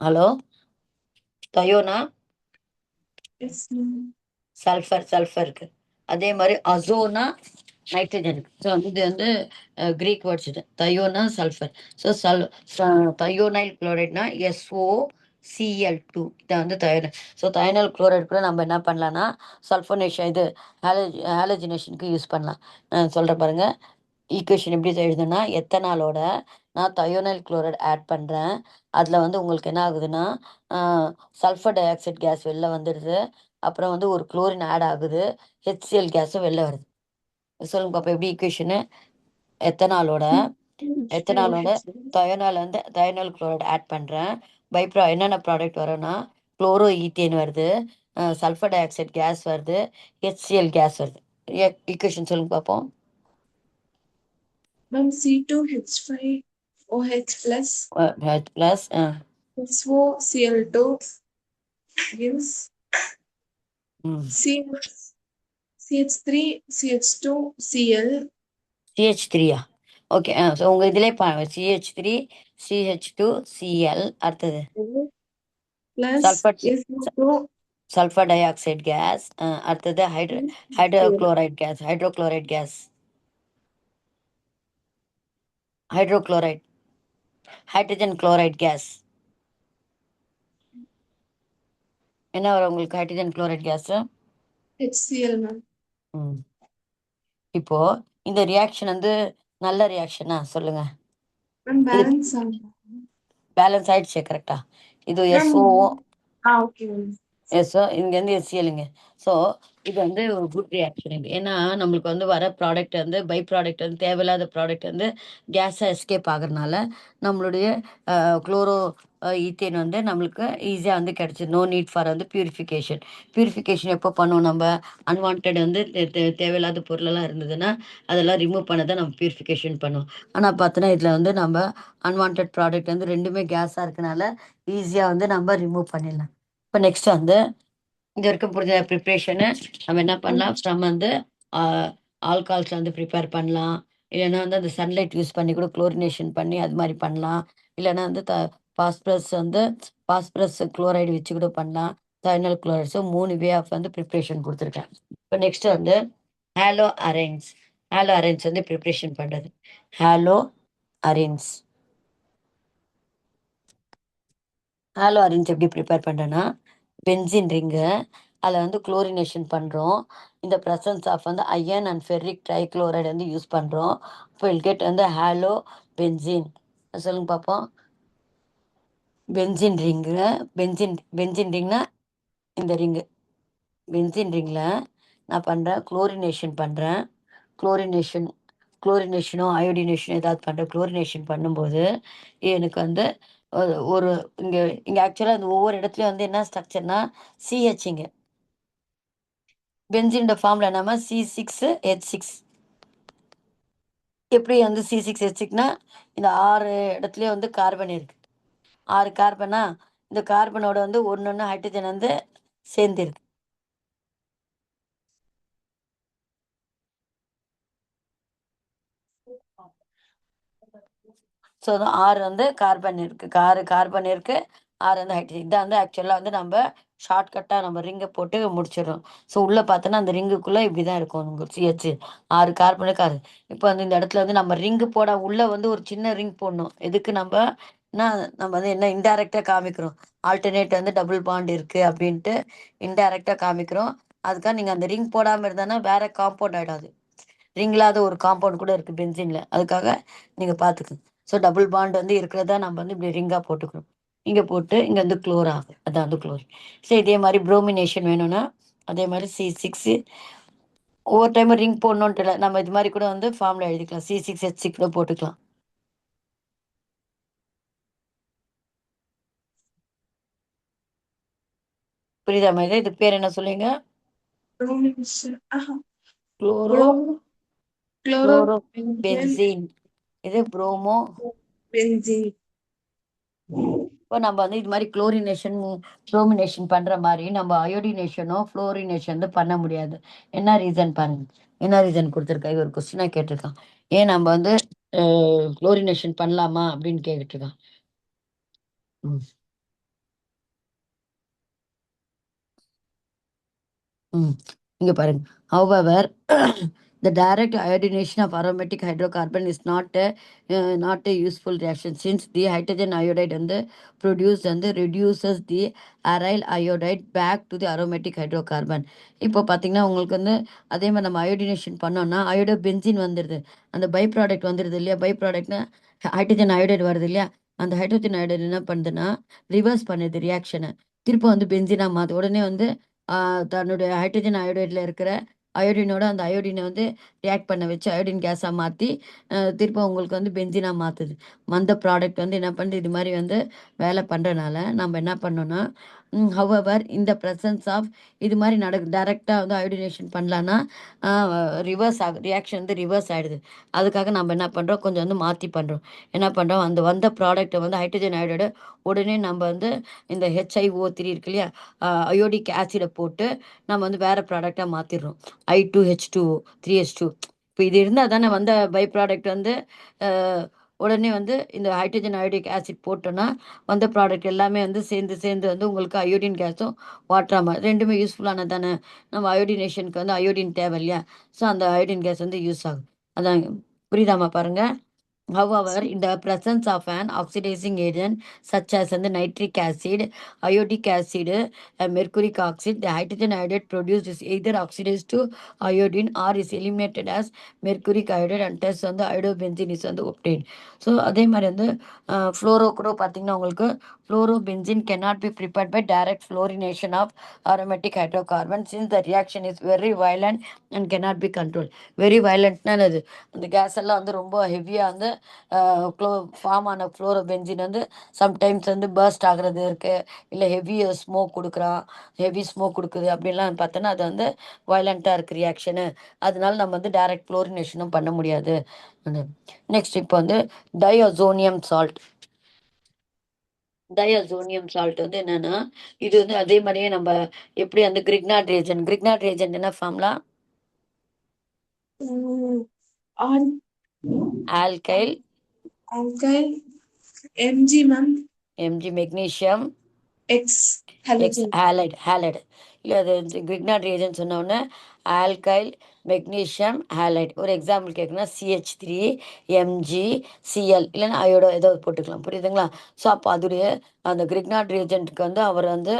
ஹலோ, தயோனா Yes, ma'am. சல்ஃபருக்கு. அதே மாதிரி அசோனா நைட்ரஜனுக்கு. ஸோ இது வந்து கிரீக் வேர்ட்ஸ். இது தயோனா சல்ஃபர். ஸோ தயோனைல் குளோரைட்னா SOCl2. இதை வந்து தயோனைல். ஸோ தயோனைல் குளோரைடு கூட நம்ம என்ன பண்ணலாம்னா சல்ஃபோனேஷன் இது ஹாலஜினேஷனுக்கு யூஸ் பண்ணலாம். நான் சொல்கிறேன் பாருங்க. ஈக்குவேஷன் எப்படி எழுதுனா, எத்தனாலோட நான் தயோனைல் குளோரைடு ஆட் பண்ணுறேன். அதில் வந்து உங்களுக்கு என்ன ஆகுதுன்னா சல்ஃபர் டை ஆக்சைடு கேஸ் வெளில வந்துடுது. அப்புறம் வந்து ஒரு குளோரின் ஆட் ஆகுது. HCl கேஸும் வெளில வருது. சொல்லுங்க பாப்பா, எப்படி ஈக்குவேஷனு? எத்தனாலோட தயோனைல் குளோரைடு ஆட் பண்ணுறேன். என்னென்ன ப்ராடக்ட் வரும்னா குளோரோ ஈத்தேன் வருது, சல்ஃபர் டை ஆக்சைடு கேஸ் வருது, HCl கேஸ் வருது. ஈக்குவேஷன் சொல்லுங்க பார்ப்போம். Ma'am, C2H5OH plus plus SOCl2 gives CH3CH2Cl. CH3-யா? ஓகே. ஸோ உங்கள் இதிலே CH3 CH2Cl. அடுத்தது plus sulphur SO2 sulphur dioxide gas. அடுத்தது hydrochloride gas hydrogen chloride gas. என்ன வரும் உங்களுக்கு hydrogen chloride case? HCl, ma'am. இப்போ இந்த ரியாக்ஷன் வந்து நல்ல ரியாக்ஷனா சொல்லுங்க? Ma'am, balance. பேலன்ஸ் ஆயிடுச்சு கரெக்டா? இது Ma'am, SO. okay, ma'am. So இங்கேருந்து HClங்க. ஸோ இது வந்து ஒரு குட் ரியாக்ஷன். இது ஏன்னா நம்மளுக்கு வந்து வர ப்ராடக்ட் வந்து பை ப்ராடக்ட் வந்து தேவையில்லாத ப்ராடக்ட் வந்து கேஸாக எஸ்கேப் ஆகுறதுனால நம்மளுடைய குளோரோ ஈத்தேன் வந்து நம்மளுக்கு ஈஸியாக வந்து கிடச்சிது. நோ நீட் ஃபார் வந்து பியூரிஃபிகேஷன் எப்போ பண்ணுவோம் நம்ம? அன்வான்ட் வந்து தேவையில்லாத பொருளெல்லாம் இருந்ததுன்னா அதெல்லாம் ரிமூவ் பண்ண தான் நம்ம பியூரிஃபிகேஷன் பண்ணுவோம். ஆனால் பார்த்தோன்னா இதில் வந்து நம்ம அன்வான்ட் ப்ராடக்ட் வந்து ரெண்டுமே கேஸாக இருக்கனால ஈஸியாக வந்து நம்ம ரிமூவ் பண்ணிடலாம். இப்போ நெக்ஸ்ட் வந்து இது வரைக்கும் புரிஞ்ச ப்ரிப்ரேஷனு நம்ம என்ன பண்ணலாம்? ஃப்ரம் வந்து ஆல்கால்ஸ் வந்து ப்ரிப்பேர் பண்ணலாம். இல்லைன்னா வந்து அந்த சன்லைட் யூஸ் பண்ணி கூட குளோரினேஷன் பண்ணி அது மாதிரி பண்ணலாம். இல்லைன்னா வந்து பாஸ்பரஸ் குளோரைடு வச்சு கூட பண்ணலாம். தயனல் குளோரைடு. ஸோ 3 வே ஆஃப் வந்து ப்ரிப்ரேஷன் கொடுத்துருக்கேன். இப்போ நெக்ஸ்ட் வந்து ஹாலோ அரேன்ஸ் வந்து ப்ரிப்ரேஷன் பண்ணுறது. ஹாலோ அரேன்ஸ் எப்படி ப்ரிப்பேர் பண்ணுறேன்னா, பென்சின் ரிங்கு அதில் வந்து குளோரினேஷன் பண்ணுறோம். இந்த ப்ரெசன்ஸ் ஆஃப் வந்து அயர்ன் அண்ட் ஃபெர்ரிக் ட்ரைக்ளோரைடு வந்து யூஸ் பண்ணுறோம். இப்போ வில் கெட் வந்து ஹாலோ பென்சின். சொல்லுங்க பார்ப்போம். பென்சின் ரிங்னா இந்த பென்சின் ரிங்கில் நான் பண்ணுறேன் குளோரினேஷன் பண்ணுறேன். குளோரினேஷனோ அயோடினேஷனோ ஏதாவது பண்ணுறேன். குளோரினேஷன் பண்ணும்போது எனக்கு வந்து ஒரு இங்கே ஆக்சுவலாக இந்த ஒவ்வொரு இடத்துலையும் வந்து என்ன ஸ்ட்ரக்சர்னா சிஹெச்ங்க. பென்சினோட ஃபார்முலா என்னமா? C6H6. எப்படி வந்து C6H6னா இந்த 6 இடத்துலையும் வந்து கார்பன் இருக்கு. 6 கார்பனா இந்த கார்பனோட வந்து ஒன்று ஹைட்ரஜன் வந்து சேர்ந்துருக்கு. ஸோ ஆறு வந்து கார்பன் இருக்குது, கார்பன் இருக்குது, ஆறு வந்து ஹைட்ரஜன். இதான் வந்து ஆக்சுவலாக வந்து நம்ம ஷார்ட்கட்டாக நம்ம ரிங்கை போட்டு முடிச்சிடுறோம். ஸோ உள்ளே பார்த்தோன்னா அந்த ரிங்குக்குள்ளே இப்படி தான் இருக்கும் உங்களுக்கு சிஹெச், ஆறு கார்பனுக்கு ஆறு. இப்போ வந்து இந்த இடத்துல வந்து நம்ம ரிங்கு போட உள்ளே வந்து ஒரு சின்ன ரிங் போடணும். எதுக்கு நம்ம வந்து என்ன இன்டைரக்டாக காமிக்கிறோம், ஆல்டர்னேட் வந்து டபுள் பாண்ட் இருக்குது அப்படின்ட்டு இன்டைரக்டாக காமிக்கிறோம். அதுக்காக நீங்கள் அந்த ரிங் போடாமல் இருந்தானா வேற காம்பவுண்ட் ஆகிடாது. ரிங் இல்லாத ஒரு காம்பவுண்ட் கூட இருக்குது பென்சினில், அதுக்காக நீங்கள் பார்த்துக்கணும். ஸோ டபுள் பாண்ட் வந்து இருக்கிறதா நம்ம வந்து இப்படி ரிங்காக போட்டுக்கிறோம். இங்கே போட்டு இங்கே வந்து குளோர் ஆகும், அதான் வந்து குளோர். ஸோ இதே மாதிரி ப்ரோமினேஷன் வேணும்னா அதே மாதிரி C6 ஒவ்வொரு டைம் ரிங் போடணுன்ட்டு இல்லை, நம்ம இது மாதிரி கூட வந்து ஃபார்மில் எழுதிக்கலாம், C6H6 கூட போட்டுக்கலாம். புரியுதா மாதிரி? இது பேர் என்ன சொல்லுவீங்க? Bromination. Chloro Bromo. Chloro Chlorobenzene. Benzene. இது ப்ரோமோ. Benzene. இப்போ நம்ம வந்து இது மாதிரி குளோரினேஷன் பண்ணுற மாதிரி நம்ம அயோடினேஷனோ ஃப்ளோரினேஷன் வந்து பண்ண முடியாது. என்ன ரீசன் பாருங்க, என்ன ரீசன் கொடுத்துருக்கா, இது ஒரு கொஸ்டினாக கேட்டிருக்கான். ஏன் நம்ம வந்து குளோரினேஷன் பண்ணலாமா அப்படின்னு கேட்டுருக்கான். ம் ம் இங்க பாருங்க. However, the direct iodination of aromatic hydrocarbon is not a useful reaction, since the hydrogen iodide வந்து produced வந்து reduces the aryl iodide back to the aromatic hydrocarbon. இப்போ பார்த்தீங்கன்னா உங்களுக்கு வந்து அதே மாதிரி நம்ம அயோடினேஷன் பண்ணோம்னா அயோடோ பென்சின் வந்துடுது, அந்த பை ப்ராடக்ட் வந்துடுது இல்லையா? பை ப்ராடக்ட்னா ஹைட்ரஜன் அயோடைடு வருது இல்லையா? அந்த ஹைட்ரஜன் அயோடைடு என்ன பண்ணுதுன்னா ரிவர்ஸ் பண்ணுது ரியாக்ஷனை, திரும்ப வந்து பென்சினா மாற்று. உடனே வந்து தன்னுடைய ஹைட்ரஜன் அயோடைடில் இருக்கிற அயோடினோட அந்த அயோடினை வந்து ரியாக்ட் பண்ண வச்சு அயோடின் கேஸாக மாற்றி திரும்ப உங்களுக்கு வந்து பென்சினாக மாற்றுது. அந்த ப்ராடக்ட் வந்து என்ன பண்ணுது, இது மாதிரி வந்து வேலை பண்ணுறனால நம்ம என்ன பண்ணோன்னா ஹவவர் இந்த ப்ரெசன்ஸ் ஆஃப் இது மாதிரி டைரெக்டாக வந்து அயோடினேஷன் பண்ணலான்னா ரிவர்ஸ் ஆகும், ரியாக்ஷன் வந்து ரிவர்ஸ் ஆகிடுது. அதுக்காக நம்ம என்ன பண்ணுறோம், கொஞ்சம் வந்து மாற்றி பண்ணுறோம். என்ன பண்ணுறோம், அந்த வந்த ப்ராடக்ட்டை வந்து ஹைட்ரஜன் அயோடைடு உடனே நம்ம வந்து இந்த HiO3 இருக்கு இல்லையா, அயோடிக் ஆசிடை போட்டு நம்ம வந்து வேறு ப்ராடக்டாக மாற்றிடுறோம். I2H2O 3H2. இப்போ இது இருந்தால் தானே வந்த பை ப்ராடக்ட் வந்து உடனே வந்து இந்த ஹைட்ரஜன் அயோடிக் ஆசிட் போட்டோன்னா வந்த ப்ராடக்ட் எல்லாமே வந்து சேர்ந்து சேர்ந்து வந்து உங்களுக்கு அயோடின் கேஸும் வாட்டராக ரெண்டுமே யூஸ்ஃபுல்லானது தானே. நம்ம அயோடினேஷனுக்கு வந்து அயோடின் தேவை இல்லையா? ஸோ அந்த அயோடின் கேஸ் வந்து யூஸ் ஆகும். அதான் புரியுதாம்மா பாருங்கள். However, in the presence of an oxidizing agent such as the nitric acid, iodic acid, mercuric oxide, the hydrogen iodide produced is either oxidized to iodine or is eliminated as mercuric iodide and thus வந்து iodobenzene is வந்து obtained. So அதே மாதிரி வந்து fluoro கூட பார்த்தீங்கன்னா உங்களுக்கு fluorobenzene cannot be prepared by direct fluorination of aromatic hydrocarbon since the reaction is very violent and cannot be controlled. Very வயலண்ட்னா அது அந்த கேஸ் எல்லாம் வந்து ரொம்ப ஹெவியாக வந்து ஃபார்ம் ஆன ஃப்ளோரோபென்சின் வந்து சம்டைம்ஸ் வந்து பர்ஸ்ட் ஆகுறது இருக்குது, இல்லை ஸ்மோக் ஹெவி ஸ்மோக் கொடுக்குது அப்படின்லாம் பார்த்தோன்னா அது வந்து வயலண்ட்டாக இருக்குது ரியாக்ஷனு. அதனால நம்ம வந்து டைரக்ட் ஃப்ளோரினேஷனும் பண்ண முடியாது. நெக்ஸ்ட் இப்போ வந்து டயசோனியம் சால்ட். டயசோனியம் சால்ட் வந்து என்னன்னா இது வந்து அதே மாதிரியே நம்ம எப்படி அந்த கிரிக்னாட் ரேஜன் என்ன ஃபார்ம்லாம்? On alkyl alkyl Mg ma'am. Mg magnesium X X halogen. Halide. இல்லை அது கிரிக்னாட் ரியேஜன் சொன்னோடனே ஆல்கைல் மெக்னீஷியம் ஹேலைட். ஒரு எக்ஸாம்பிள் கேட்குன்னா CH3MgCl இல்லைன்னா அயோடோ ஏதோ போட்டுக்கலாம். புரியுதுங்களா? ஸோ அப்போ அதோடைய அந்த கிரிக்னாட் ரியேஜென்ட்டுக்கு வந்து அவர் வந்து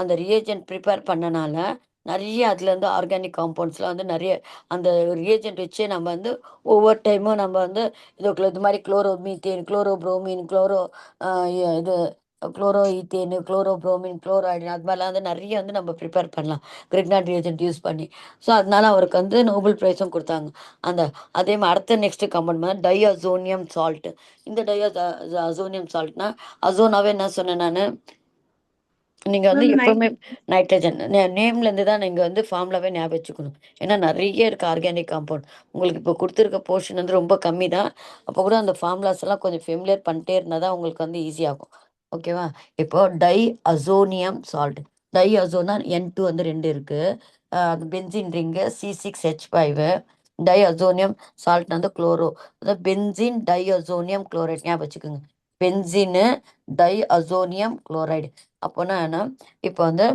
அந்த ரியேஜென்ட் ப்ரிப்பேர் பண்ணனால நிறைய அதுலேருந்து ஆர்கானிக் காம்பவுண்ட்ஸ்லாம் வந்து நிறைய அந்த ரியேஜென்ட் வச்சே நம்ம வந்து ஒவ்வொரு டைமும் நம்ம வந்து இது மாதிரி குளோரோமீத்தேன், குளோரோப்ரோமின், இது குளோரோ ஈத்தேனு, குளோரோப்ரோமின், குளோரைடு அது மாதிரிலாம் வந்து நிறைய வந்து நம்ம ப்ரிப்பேர் பண்ணலாம் கிரிக்னாட் ரியேஜென்ட் யூஸ் பண்ணி. ஸோ அதனால அவருக்கு வந்து நோபல் ப்ரைஸும் கொடுத்தாங்க. அந்த அதே மாதிரி அடுத்த நெக்ஸ்ட் கம்பவுண்ட் மாதிரி டயசோனியம் சால்ட்டு. இந்த அசோனியம் சால்ட்னா அசோனாவே என்ன சொன்னேன் நான், நீங்கள் வந்து Ma'am, எப்போவுமே நைட்ரஜன் நேம்லேருந்து தான் நீங்கள் வந்து ஃபார்ம்லாவே ஞாபகம் வச்சுக்கணும். ஏன்னா நிறைய இருக்குது ஆர்கானிக் காம்பவுண்ட். உங்களுக்கு இப்போ கொடுத்துருக்க போர்ஷன் வந்து ரொம்ப கம்மி தான். அப்போ கூட அந்த ஃபார்முலாஸ் எல்லாம் கொஞ்சம் ஃபெமிலியர் பண்ணிட்டே இருந்தால் தான் உங்களுக்கு வந்து ஈஸியாகும். ஓகேவா? இப்போ டை அசோனியம் சால்ட். டை அசோனா N2 வந்து 2 இருக்குது. அது பென்சின் ரிங்கு C6H5. டைஅசோனியம் சால்ட் வந்து குளோரோ, அதாவது பென்சின் டைஅசோனியம் குளோரைட் ஞாபகம் வச்சுக்கோங்க. பென்சின்னு டைஅசோனியம் குளோரைடு. அப்போனா என்ன, இப்போ வந்து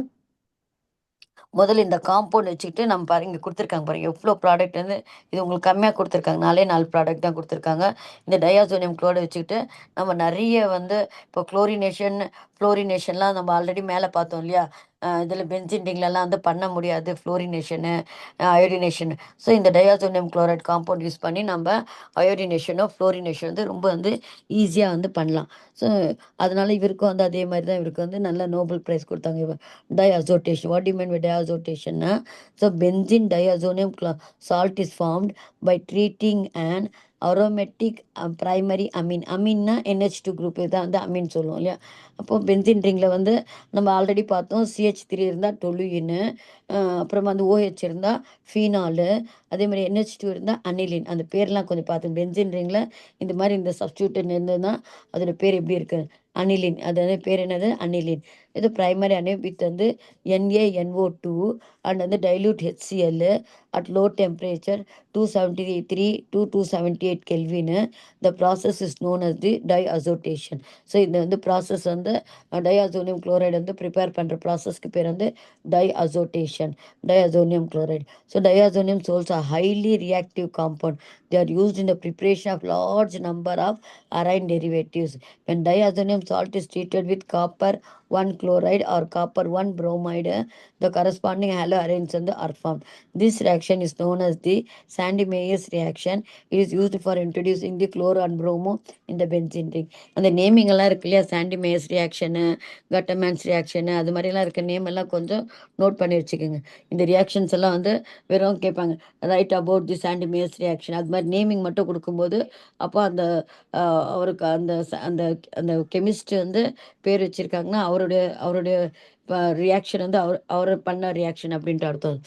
முதல்ல இந்த காம்பவுண்ட் வச்சுக்கிட்டு நம்ம பாருங்க இங்கே கொடுத்துருக்காங்க பாருங்க எவ்வளோ ப்ராடக்ட் வந்து இது உங்களுக்கு கம்மியாக கொடுத்துருக்காங்க, 4 ப்ராடக்ட் தான் கொடுத்துருக்காங்க. இந்த டயாசோனியம் குளோரைடு வச்சுக்கிட்டு நம்ம நிறைய வந்து இப்போ ஃப்ளோரினேஷன்லாம் நம்ம ஆல்ரெடி மேலே பார்த்தோம் இல்லையா. இதில் பென்சின்டிங்லலாம் வந்து பண்ண முடியாது ஃப்ளோரினேஷனு, அயோடினேஷன். ஸோ இந்த டயாசோனியம் குளோரைட் காம்பவுண்ட் யூஸ் பண்ணி நம்ம அயோடினேஷனோ ஃப்ளோரினேஷன் வந்து ரொம்ப வந்து ஈஸியாக வந்து பண்ணலாம். ஸோ அதனால இவருக்கும் வந்து அதே மாதிரி தான் இவருக்கு வந்து நல்ல நோபல் ப்ரைஸ் கொடுத்தாங்க. Diazotation. What do you mean by diazotation? So benzene diazonium salt is formed by treating an aromatic primary amine. Amine NH2 group இதான் வந்து அமீன் சொல்லுவோம் இல்லையா. அப்போது பென்சின் ரிங்கில் வந்து நம்ம ஆல்ரெடி பார்த்தோம் CH3 இருந்தால் டொலுயின்னு, அப்புறம் வந்து OH இருந்தால் ஃபீனாலு, அதே மாதிரி NH2 இருந்தால் அனிலின். அந்த பேர்லாம் கொஞ்சம் பார்த்து பென்சின் ரிங்கில் இந்த மாதிரி இந்த சப்ஸ்டியூட்டன் இருந்ததுன்னா அதோட பேர் எப்படி இருக்குது, அனிலின். அது பேர் என்னது, அனிலின். இது பிரைமரி அனில் வித் வந்து NaNO2 அண்ட் வந்து dilute HCl at low temperature 273 to 278 Kelvin. The process is known as the diazotation. So இந்த வந்து ப்ராசஸ் வந்து டயாசோனியம் குளோரைடு வந்து ப்ரிப்பேர் பண்ணுற ப்ராசஸ்க்கு பேர் வந்து diazotation, diazonium chloride. So diazonium salts are highly reactive compound. They are used in the preparation of large number of arine derivatives. When diazonium salt is treated with copper 1 chloride or copper 1 bromide, the corresponding haloarenes are formed. This reaction is known as the Sandy-Meyers reaction. It is used for introducing the chloro and bromo in the benzene ring. அந்த naming எல்லாம் இருக்கு இல்லையா, சாண்டி-மேயர்ஸ் reaction, கட்டமேன்ஸ் reaction, அது மாதிரிலாம் இருக்க name எல்லாம் கொஞ்சம் note பண்ணி வச்சுக்கோங்க. இந்த ரியாக்ஷன்ஸ் எல்லாம் வந்து வெறும் கேட்பாங்க, ரைட் அபவுட் தி சாண்டி-மேயர்ஸ் ரியாக்ஷன், அது மாதிரி நேமிங் மட்டும் கொடுக்கும்போது அப்போ அந்த அவருக்கு அந்த அந்த அந்த கெமிஸ்ட் வந்து பேர் வச்சிருக்காங்கன்னா அவருடைய அவருடைய ரியாக்ஷன் வந்து அவர் பண்ண ரியாக்ஷன் அப்படின்ட்டு அர்த்தம்.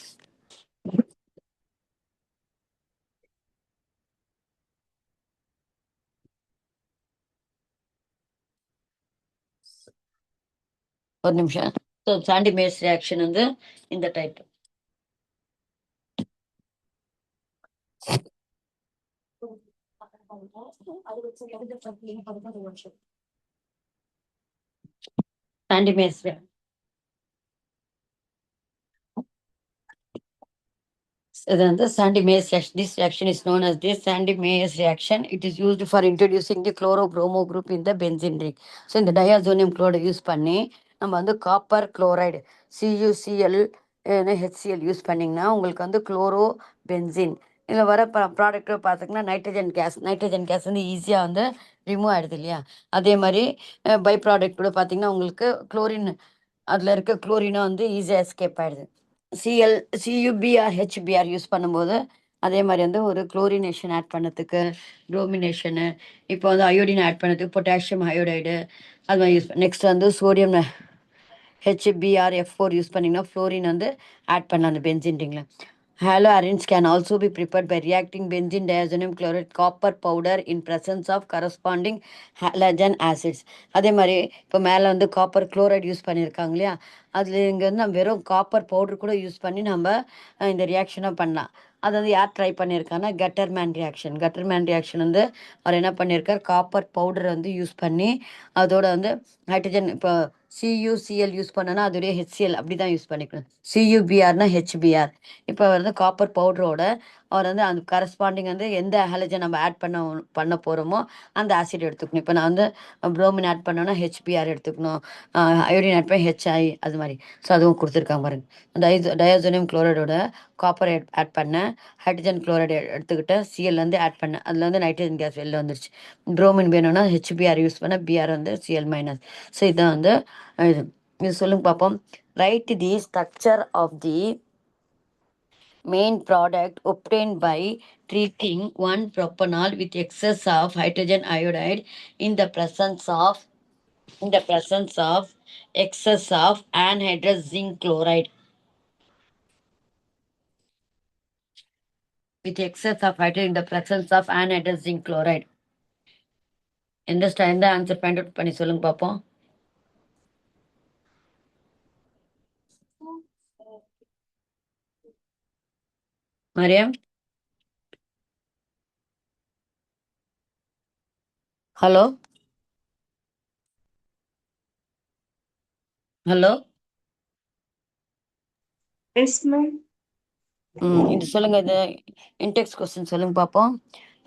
ஒரு நிமிஷம். ஸோ சாண்டி மேஸ் ரியாக்ஷன் வந்து இந்த டைப். சாண்டி மேஸ் இது வந்து Sandy-Mayer's reaction. This reaction is known as the Sandy-Mayer's reaction. It is used for introducing the chloro-bromo group in the benzene ring. So இந்த டயாசோனியம் குளோரைடு யூஸ் பண்ணி நம்ம வந்து copper chloride CuCl HCl use பண்ணிங்கன்னா உங்களுக்கு வந்து chloro benzene இதில் வர ப்ராடக்ட்டை பார்த்திங்கன்னா நைட்ரஜன் கேஸ் வந்து ஈஸியாக வந்து ரிமூவ் ஆகிடுது இல்லையா. அதே மாதிரி பை ப்ராடக்ட் கூட பார்த்திங்கன்னா உங்களுக்கு குளோரின், அதில் இருக்க குளோரினும் வந்து ஈஸியாக எஸ்கேப் ஆகிடுது. CuBr HBr யூஸ் பண்ணும்போது அதே மாதிரி வந்து ஒரு குளோரினேஷன் ஆட் பண்ணதுக்கு, ப்ரோமினேஷனு, இப்போ வந்து அயோடின் ஆட் பண்ணதுக்கு பொட்டாசியம் அயோடைடு அது மாதிரி யூஸ் நெக்ஸ்ட் வந்து சோடியம் HBrF4 யூஸ் பண்ணிங்கன்னா ஃப்ளோரின் வந்து ஆட் பண்ணலாம் அந்த benzene ரிங்கில். Haloarenes can also be prepared by reacting benzene diazonium chloride copper powder in presence of corresponding halogen acids. அதே மாதிரி இப்போ மேலே வந்து காப்பர் குளோரைடு யூஸ் பண்ணியிருக்காங்க இல்லையா, அதில் இங்கே வந்து நம்ம வெறும் காப்பர் பவுடர் கூட யூஸ் பண்ணி நம்ம இந்த ரியாக்ஷனை பண்ணலாம். அது வந்து யார் ட்ரை பண்ணியிருக்காங்கன்னா கட்டர்மேன் ரியாக்ஷன் வந்து அவர் என்ன பண்ணியிருக்கார், காப்பர் பவுடர் வந்து யூஸ் பண்ணி அதோட வந்து ஹைட்ரஜன் இப்போ CuCl யூஸ் பண்ணனா அதோடைய HCl அப்படி தான் யூஸ் பண்ணிக்கணும். CuBrனா HBr. இப்போ வந்து காப்பர் பவுடரோட அவர் வந்து அந்த கரஸ்பாண்டிங் வந்து எந்த ஹாலஜன் நம்ம ஆட் பண்ண போகிறோமோ அந்த ஆசிட் எடுத்துக்கணும். இப்போ நான் வந்து புரோமின் ஆட் பண்ணோன்னா HBr எடுத்துக்கணும், அயோடின் ஆட் பண்ணி HI அது மாதிரி. ஸோ அதுவும் கொடுத்துருக்காங்க பாருங்க. டயாசோனியம் குளோரைடோட காப்பர் ஆட் பண்ணேன், ஹைட்ரஜன் குளோரைடு எடுத்துக்கிட்டேன், Cl வந்து ஆட் பண்ணேன், அதில் வந்து நைட்ரஜன் கேஸ் வெளில வந்துருச்சு. புரோமின் வேணும்னா HBr யூஸ் பண்ண, Br வந்து Cl-. ஸோ இதான் வந்து இது இது சொல்லுங்க பார்ப்போம். Right the structure of the main product obtained by treating 1-propanol with excess of hydrogen iodide in the presence of excess of anhydrous zinc chloride. With excess of hydrogen in the presence of anhydrous zinc chloride. எந்த answer find out பண்ணி சொல்லுங்க பார்ப்போம். Mariam hello hello Yes, ma'am. இது சொல்லுங்க. இது index question சொல்லுங்க பார்ப்போம்.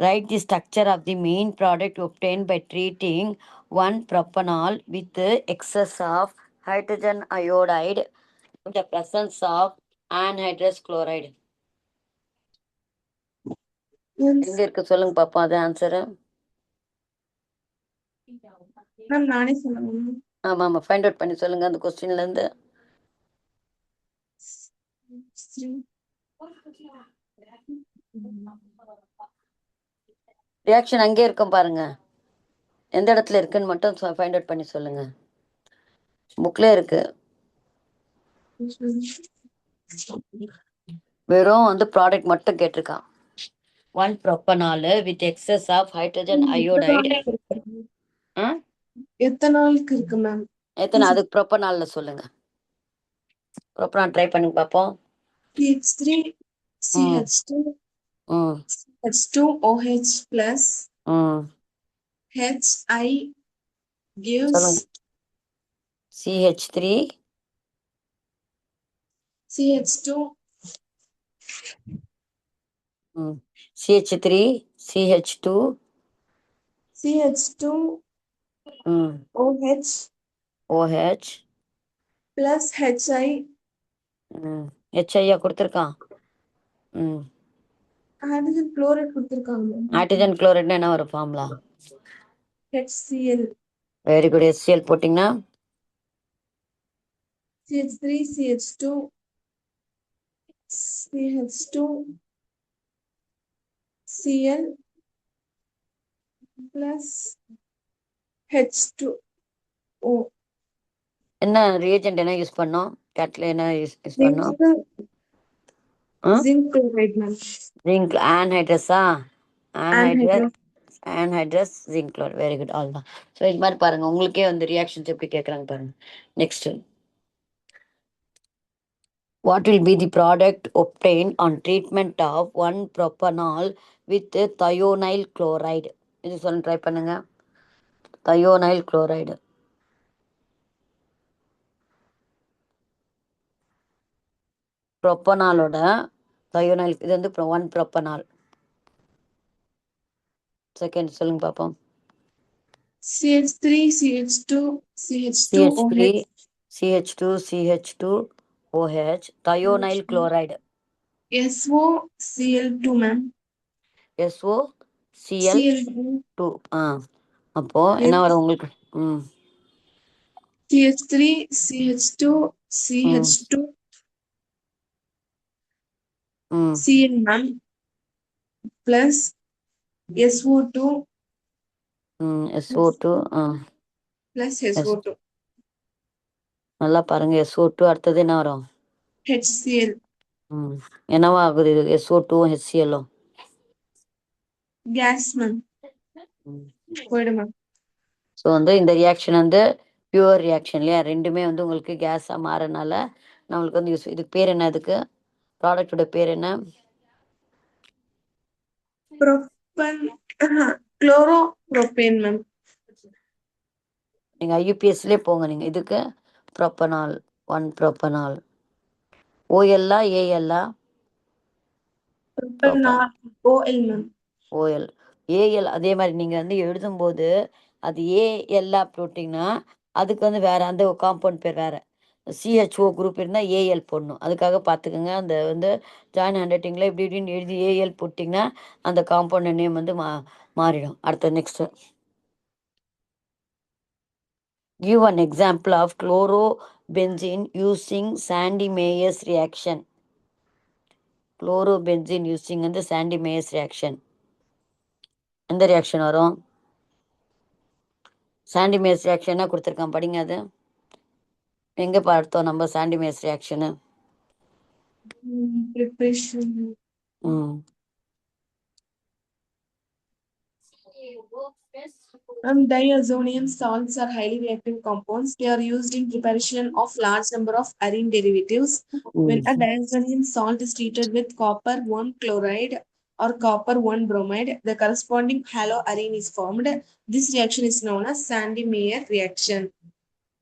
Right the structure of the main product obtained by treating one propanol with excess of hydrogen iodide in the presence of anhydrous chloride. எங்க இருக்கு சொல்லுங்க பார்ப்போம் அது ஆன்சரு. மேம் நானே சொல்லுங்க. ஆமா ஆமா, ஃபைண்ட் அவுட் பண்ணி சொல்லுங்க அந்த கொஸ்டின்ல இருந்து. ரியாக்ஷன் அங்கே இருக்கும் பாருங்க, எந்த இடத்துல இருக்குன்னு மட்டும் ஃபைண்ட் அவுட் பண்ணி சொல்லுங்க. புக்ல இருக்கு. வெறும் வந்து ப்ராடக்ட் மட்டும் கேட்டிருக்கான். One propanol with excess of hydrogen iodide. எத்தனை நாளுக்கு இருக்கு மேம்? எத்தனை? அதுக்கு ப்ரோப்பனால்ல சொல்லுங்க. ப்ரோப்பனால் ட்ரை பண்ணி பார்ப்போம். CH3 CH2 CH2OH plus HI gives CH3 CH2 CH3 CH2 CH2 OH OH plus HI. HI கொடுத்துருக்கான். ஹைட்ரஜன் குளோரைட் கொடுத்திருக்காங்க. ஹைட்ரஜன் குளோரைட்னா என்ன ஒரு formula? HCl. Very good. HCl போட்டிங்கன்னா CH3 CH2 CH2 Cl plus H2O. என்ன reagent என்ன use பண்ணோம்? கேட்ல என்ன யூஸ் பண்ணோம்? Zinc chloride ma'am. ஜிங்க் ஆன்ஹைட்ரஸா? Anhydrous zinc chloride. Very good. All தான். ஸோ இது மாதிரி பாருங்க, உங்களுக்கே வந்து ரியாக்ஷன்ஸ் எப்படி கேட்குறாங்க பாருங்க. Next, what will be the product obtained on treatment of 1-propanol with thionyl chloride? இது சொல்ல ட்ரை பண்ணுங்க. thionyl chloride. ப்ரோப்பனாலோட thionyl, இது வந்து 1-propanol. செகண்ட் சொல்லுங்க பார்ப்போம். CH3 CH2 CH2 CH3 OH CH2 CH2OH thionyl chloride. SOCl2 ma'am. SOCl2. அப்போ என்ன வரும் உங்களுக்கு? CH3 CH2 CH2 Cl ma'am plus SO2 SO2 plus SO2. நல்லா பாருங்க. SO2 அடுத்தது என்ன வரும்? HCl. என்னவா ஆகுது இது? SO2 HCl gas ma'am. போயிடு மேம். ஸோ வந்து இந்த ரியாக்ஷன் வந்து பியூர் ரியாக்ஷன் இல்லையா? ரெண்டுமே வந்து உங்களுக்கு கேஸாக மாறனால நம்மளுக்கு வந்து யூஸ். இதுக்கு பேர் என்ன? இதுக்கு ப்ராடக்டோட பேர் என்ன? Chloropropane ma'am. நீங்க IUPACலே போங்க. நீங்க இதுக்கு ப்ரோப்பனால் 1-propanol. OLஆ ALஆ? OL ma'am. OL. AL அதே மாதிரி நீங்க வந்து எழுதும்போது அது ALஆ போட்டிங்கன்னா அதுக்கு வந்து வேற அந்த காம்பவுண்ட் பேர் வேற. CHO குரூப் இருந்தால் AL போடணும். அதுக்காக பார்த்துக்கோங்க. அந்த வந்து ஜாயின் ஹேண்ட் ரைட்டிங்கில் இப்படி இப்படின்னு எழுதி AL போட்டிங்கன்னா அந்த காம்பவுண்ட் நேம் வந்து மாறிடும். அடுத்த next, give an example of chlorobenzene using Sandy Meyers reaction. chlorobenzene using வந்து Sandy Meyers reaction. எந்த ரியாக்ஷன் வரும்? சாண்டி மேயர்ஸ் ரியாக்ஷன் கொடுத்துருக்கான், படிங்க. அது எங்க பார்த்தோம் நம்ம Sandmeyer's reaction? Preparation. Diazonium salts are highly reactive compounds. They are used in preparation of large number of arene derivatives. When a diazonium salt is treated with copper 1 chloride or copper 1 bromide, the corresponding haloarine is formed. This reaction is known as Sandy-Meyer reaction.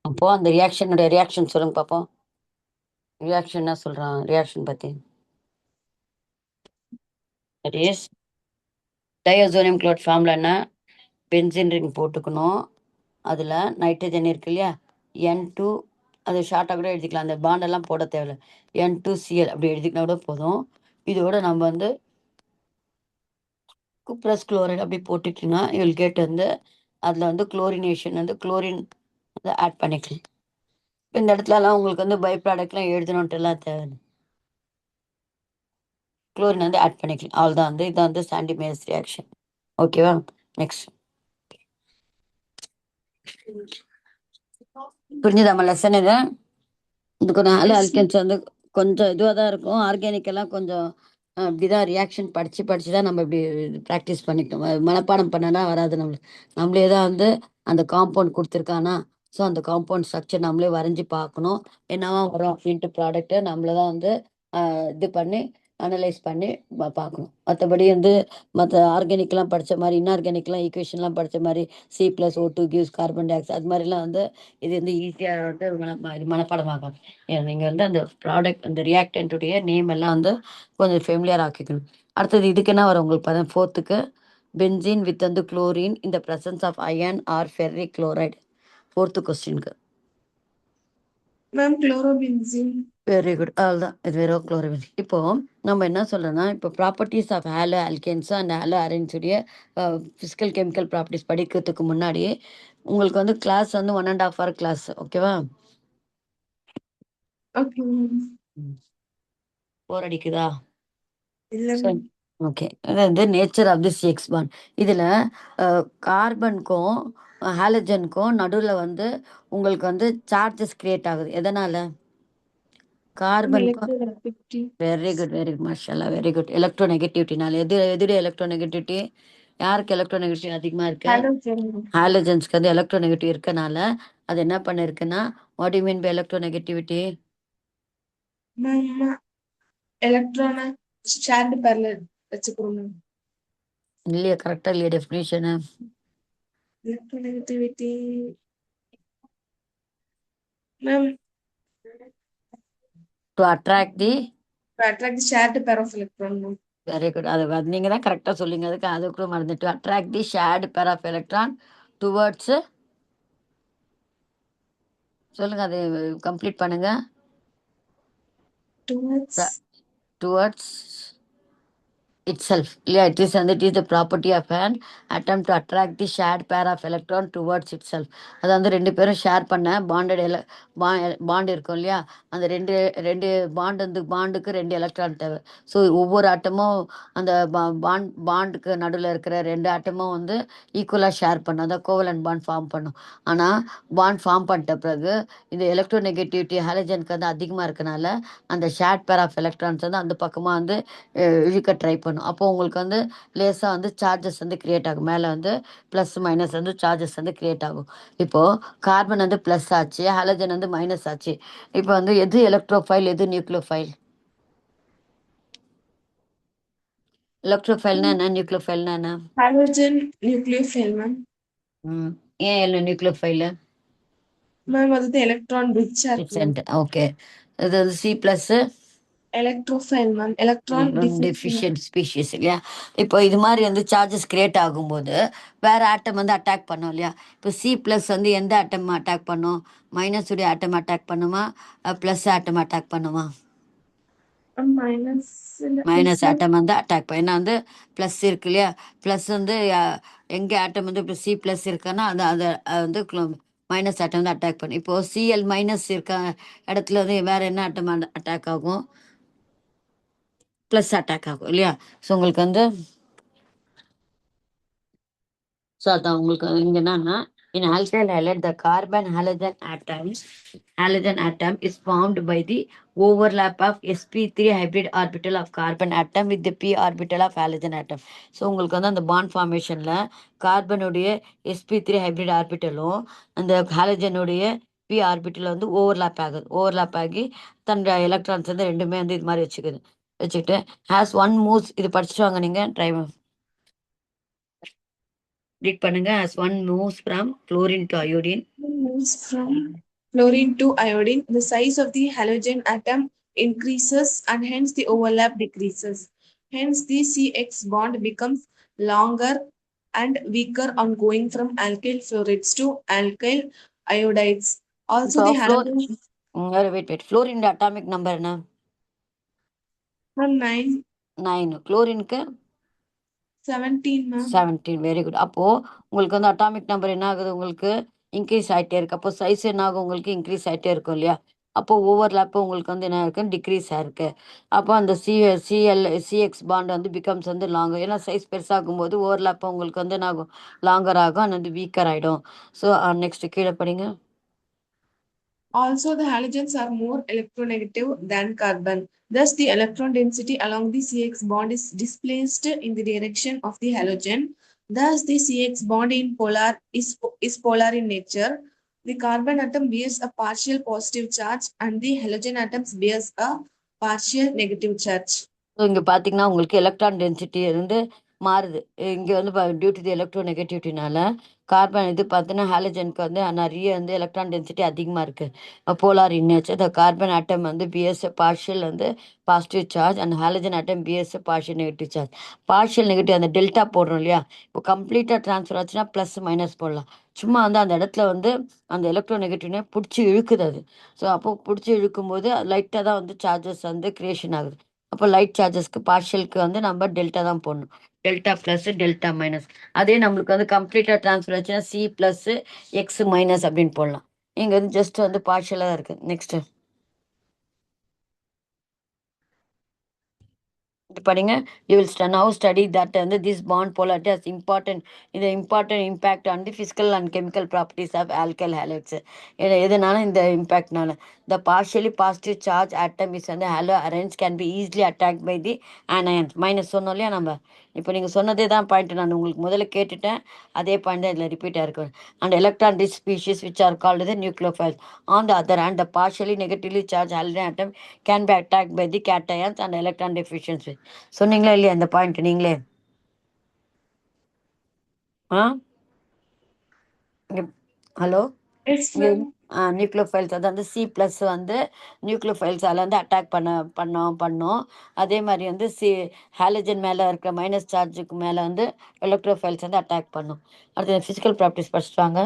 அப்போ அந்த reaction சொல்லுங்க பாப்போம். Reaction என்ன சொல்றான் reaction பத்தி? That is டைஅசோனியம் chloride formula என்ன? Benzene ring போட்டுக்கணும். அதில் நைட்ரஜன் இருக்கு இல்லையா, N2, அது ஷார்ட்டாக கூட எழுதிக்கலாம், அந்த பாண்டெல்லாம் போட தேவையில்லை. N2Cl அப்படி எழுதிக்கினா கூட போதும். இதோட நம்ம வந்து குப்ரஸ் குளோரைடு அப்படி போட்டுக்கிட்டீங்கன்னா யூல் கெட் வந்து அதில் வந்து குளோரினேஷன் வந்து குளோரின் வந்து ஆட் பண்ணிக்கலாம். இந்த இடத்துலலாம் உங்களுக்கு வந்து பை ப்ராடக்ட்லாம் எழுதணுன்ட்டு எல்லாம் தேவை. குளோரின் வந்து ஆட் பண்ணிக்கலாம், அவ்வளோதான். வந்து இதான் வந்து சாண்டி மேயர்ஸ் ரியாக்ஷன். ஓகேவா? நெக்ஸ்ட் புரிஞ்சுதா நம்ம லெசன்? இதுக்கு நாலு Yes, அல்கென்ஸ் வந்து கொஞ்சம் இதுவாக தான் இருக்கும். ஆர்கானிக்கெல்லாம் கொஞ்சம் இப்படிதான் ரியாக்ஷன் படித்து தான் நம்ம இப்படி ப்ராக்டிஸ் பண்ணிக்கணும். மனப்பாடம் பண்ணனா வராது நம்மளுக்கு. நம்மளே தான் வந்து அந்த காம்பவுண்ட் கொடுத்துருக்கானா, ஸோ அந்த காம்பவுண்ட் ஸ்ட்ரக்சர் நம்மளே வரைஞ்சி பார்க்கணும். என்னவா வரும் அப்படின்ட்டு ப்ராடக்ட்டை நம்மள தான் வந்து இது பண்ணி அனலைஸ் பண்ணி பார்க்கணும். மற்றபடி வந்து மற்ற ஆர்கானிக்லாம் படித்த மாதிரி, இன்ஆர்கானிக்லாம் ஈக்குவேஷன்லாம் படித்த மாதிரி C+O2 gives carbon di oxide அது மாதிரிலாம் வந்து இது வந்து ஈஸியாக வந்து இது மனப்பாடமாகும். நீங்கள் வந்து அந்த ப்ராடக்ட் அந்த ரியாக்டன்ட்டுடைய நேம் எல்லாம் வந்து கொஞ்சம் ஃபெமிலியர் ஆக்கிக்கணும். அடுத்தது இதுக்கு என்ன வரும் உங்களுக்கு பார்த்தா, ஃபோர்த்துக்கு பென்சீன் வித் வந்து குளோரின் இந்த presence of iron or ferric chloride. Fourth கொஸ்டினுக்கு ma'am, chlorobenzene. வெரி குட், அவ்வளோதான். இது வெறும் குளோரின். இப்போ நம்ம என்ன சொல்றோம்னா, இப்போ properties of halo alkanes and halo அரேன்ஸுடைய ஃபிசிக்கல் கெமிக்கல் ப்ராப்பர்ட்டிஸ் படிக்கிறதுக்கு முன்னாடி உங்களுக்கு வந்து கிளாஸ் வந்து 1.5 hour கிளாஸ். ஓகேவா? Okay, ma'am. போர் அடிக்குதா? இல்ல ma'am. ஓகே. இது வந்து nature of the CX bond. இதில் கார்பனுக்கும் ஹாலஜனுக்கும் நடுவில் வந்து உங்களுக்கு வந்து சார்ஜஸ் கிரியேட் ஆகுது. எதனால்? கார்பனுக்கும் Electronegativity. Very good, very good, மாஷால்லா, வெரி குட். எலக்ட்ரோநெகட்டிவிட்டினால எதுடைய எலக்ட்ரோநெகட்டிவிட்டி? யாருக்கு எலக்ட்ரோநெகட்டிவிட்டி அதிகமாக இருக்கு? Halogen. ஹாலஜன்ஸ்க்கு வந்து எலக்ட்ரோநெகட்டிவ் இருக்கனால அது என்ன பண்ணிருக்குன்னா, what you mean by electronegativity? Ma'am, electron shared parallel வச்சுக்கிறோம் ma'am. இல்லையா? கரெக்டாக இல்லையா definition? Electronegativity. Ma'am, to attract the to attract the shared pair of electron ma'am. Very good. அது நீங்கள் தான் கரெக்டாக சொல்லுங்க. அதுக்கு அது கூட மறந்து to attract the shared pair of electron towards. சொல்லுங்க, அது கம்ப்ளீட் பண்ணுங்க. Towards. Towards itself. Yeah, it is, and it is the property of an atom to attract the shared pair of electron towards itself. அது வந்து ரெண்டு பேரும் share பண்ண bonded bond இருக்கும் இல்லையா, அந்த ரெண்டு ரெண்டு பாண்ட் வந்து பாண்டுக்கு ரெண்டு எலக்ட்ரான் தேவை. ஸோ ஒவ்வொரு ஆட்டமும் அந்த பாண்டுக்கு நடுவில் இருக்கிற ரெண்டு ஆட்டமும் வந்து ஈக்குவலாக ஷேர் பண்ணும். அதான் கோவலன் பாண்ட் ஃபார்ம் பண்ணும். ஆனால் பாண்ட் ஃபார்ம் பண்ணிட்ட பிறகு இந்த எலக்ட்ரோநெகட்டிவிட்டி ஹாலஜனுக்கு வந்து அதிகமாக இருக்கனால அந்த ஷேர்ட் பேர் ஆஃப் எலக்ட்ரான்ஸ் வந்து அந்த பக்கமாக வந்து இழுக்க ட்ரை பண்ணும். அப்போ உங்களுக்கு வந்து லேசாக வந்து சார்ஜஸ் வந்து கிரியேட் ஆகும். மேலே வந்து ப்ளஸ் மைனஸ் வந்து சார்ஜஸ் வந்து கிரியேட் ஆகும். இப்போது கார்பன் வந்து ப்ளஸ் ஆச்சு, ஹாலஜன் வந்து மைனஸ் ஆச்சு. இப்போ வந்து எது எலக்ட்ரோஃபைல், எது நியூக்ளியோஃபைல்? எலக்ட்ரோஃபைல்னா என்ன, நியூக்ளியோஃபைல்னா என்ன? Halogen nucleophile ma'am. ஏன் இல்லை நியூக்ளியோஃபைல்? Ma'am, அது electron rich ஆ இருக்கு ma'am. ஓகே. இது வந்து C plus Electrophile ma'am. Electron deficient. Deficient species இல்லையா? இப்போ இது மாதிரி வந்து சார்ஜஸ் கிரியேட் ஆகும்போது வேற ஆட்டம் வந்து அட்டாக் பண்ணும் இல்லையா? இப்போ சி ப்ளஸ் வந்து எந்த ஆட்டம் அட்டாக் பண்ணும்? மைனஸ் உடைய ஆட்டம் அட்டாக் பண்ணுமா, ப்ளஸ் ஆட்டம் அட்டாக் பண்ணுமா? Minus. மைனஸ் ஆட்டம் வந்து அட்டாக் பண்ண. ஏன்னா வந்து ப்ளஸ் இருக்கு இல்லையா, ப்ளஸ் வந்து எங்கே ஆட்டம் வந்து இப்போ சி ப்ளஸ் இருக்கான்னா அது அதை வந்து மைனஸ் ஆட்டம் வந்து அட்டாக் பண்ணும். இப்போ சிஎல் மைனஸ் இருக்க இடத்துல வந்து வேற என்ன ஆட்டம் அட்டாக் ஆகும்? ப்ளஸ் அட்டாக் ஆகும் இல்லையா? ஸோ உங்களுக்கு வந்து ஸோ அதான் உங்களுக்கு இங்கே என்னன்னா, in alkyl halide the carbon halogen atom is formed by the overlap of sp3 hybrid orbital of carbon atom with the p orbital of halogen atom. So உங்களுக்கு வந்து அந்த பாண்ட் ஃபார்மேஷனில் கார்பனுடைய sp3 ஹைப்ரிட் ஆர்பிட்டலும் அந்த ஹாலஜனுடைய p orbital வந்து overlap ஆகுது. Overlap ஆகி தன்னுடைய electrons வந்து ரெண்டுமே வந்து இது மாதிரி வச்சுக்குது. வச்சுக்கிட்டு ஹேஸ் ஒன் மூவ்ஸ், இது படிச்சுட்டு வாங்க நீங்க ட்ரை ரீட் பண்ணுங்க. Has one moves from chlorine to iodine. Moves from chlorine to iodine, the size of the halogen atom increases and hence the overlap decreases. Hence, the CX bond becomes longer and weaker on going from alkyl fluorides to alkyl iodides. Also, இப்போ the fluor halogen wait fluorine atomic number என்ன? from 9, 9. குளோரினுக்கு 17, ma'am. 17. Very good. அப்போ உங்களுக்கு வந்து atomic number என்ன ஆகுது, உங்களுக்கு increase ஆயிட்டே இருக்கு. அப்போ சைஸ் என்ன ஆகும், உங்களுக்கு இன்க்ரீஸ் ஆயிட்டே இருக்கும் இல்லையா? அப்போ ஓவர்லாப் உங்களுக்கு வந்து என்ன இருக்கு, டிக்ரீஸ் ஆயிருக்கு. அப்போ அந்த சிஎக்ஸ் பாண்ட் வந்து பிகம்ஸ் வந்து லாங்கர். ஏன்னா சைஸ் பெருசாகும் போது ஓவர்லாப் உங்களுக்கு வந்து என்ன ஆகும், லாங்கர் ஆகும். அது வந்து வீக்கர் ஆயிடும். ஸோ நெக்ஸ்ட் கீழே படிங்க. Also, the halogens are more electronegative than carbon. Thus, the electron density along the CX bond is displaced in the direction of the halogen. Thus, the CX bond is polar in nature. The carbon atom bears a partial positive charge and the halogen atoms bears a partial negative charge. So இங்கே பார்த்தீங்கன்னா உங்களுக்கு electron density வந்து மாறுது. இங்கே வந்து due to the electro நெகட்டிவிட்டினால carbon இது பார்த்தீங்கன்னா ஹாலஜனுக்கு வந்து நிறைய வந்து எலக்ட்ரான் டென்சிட்டி அதிகமாக இருக்குது. Polar in nature. The carbon atom வந்து பிஎஸ் பார்ஷியல் வந்து positive charge and halogen atom bears partial negative charge. Partial negative அந்த டெல்டா போடுறோம் இல்லையா? இப்போ கம்ப்ளீட்டாக ட்ரான்ஸ்ஃபர் ஆச்சுன்னா ப்ளஸ் மைனஸ் போடலாம். சும்மா வந்து அந்த இடத்துல வந்து அந்த எலக்ட்ரோ நெகட்டிவ்னே பிடிச்சி இழுக்குது அது. ஸோ அப்போது பிடிச்சி இழுக்கும்போது லைட்டாக தான் வந்து சார்ஜஸ் வந்து கிரியேஷன் ஆகுது. அப்போ லைட் சார்ஜஸ்க்கு பார்ஷியலுக்கு வந்து நம்ம டெல்டா தான் போடணும். Delta plus delta minus. அதே நம்மளுக்கு வந்து கம்ப்ளீட்டாக ட்ரான்ஸ்ஃபர் ஆச்சுன்னா சி ப்ளஸ் எக்ஸ் மைனஸ் அப்படின்னு போடலாம். இங்கே வந்து ஜஸ்ட் வந்து பார்ஷியலாக தான் இருக்குது. நெக்ஸ்ட் படிங்க. You will now study that வந்து this bond polarity has important இந்த important impact on the physical and chemical properties of alkyl halides. எதனால இந்த இம்பேக்ட்னால the partially positive charge atom is வந்து halo ions can be easily attacked by the anions. Minus சொன்னோம் இல்லையா நம்ம? இப்போ நீங்கள் சொன்னதே தான் பாயிண்ட், நான் உங்களுக்கு முதல்ல கேட்டுட்டேன். அதே பாயிண்ட் தான் இதில் ரிப்பீட் ஆயிருக்கு. And electron rich species which are called the nucleophiles. On the other hand the partially negatively charged halogen atom can be attacked by the cations and electron deficiency. சொன்னீங்களா இல்லையா அந்த பாயிண்ட் நீங்களே? ஆ hello. Yes, இங்கே ma'am. Nucleophiles அது வந்து C plus வந்து nucleophiles அதில் வந்து அட்டாக் பண்ணோம். அதே மாதிரி வந்து ஹாலஜன் மேலே இருக்கிற மைனஸ் சார்ஜுக்கு மேலே வந்து எலக்ட்ரோஃபைல்ஸ் வந்து அட்டாக் பண்ணும். அடுத்து ஃபிசிக்கல் ப்ராப்பர்ட்டிஸ் படிச்சுட்டாங்க.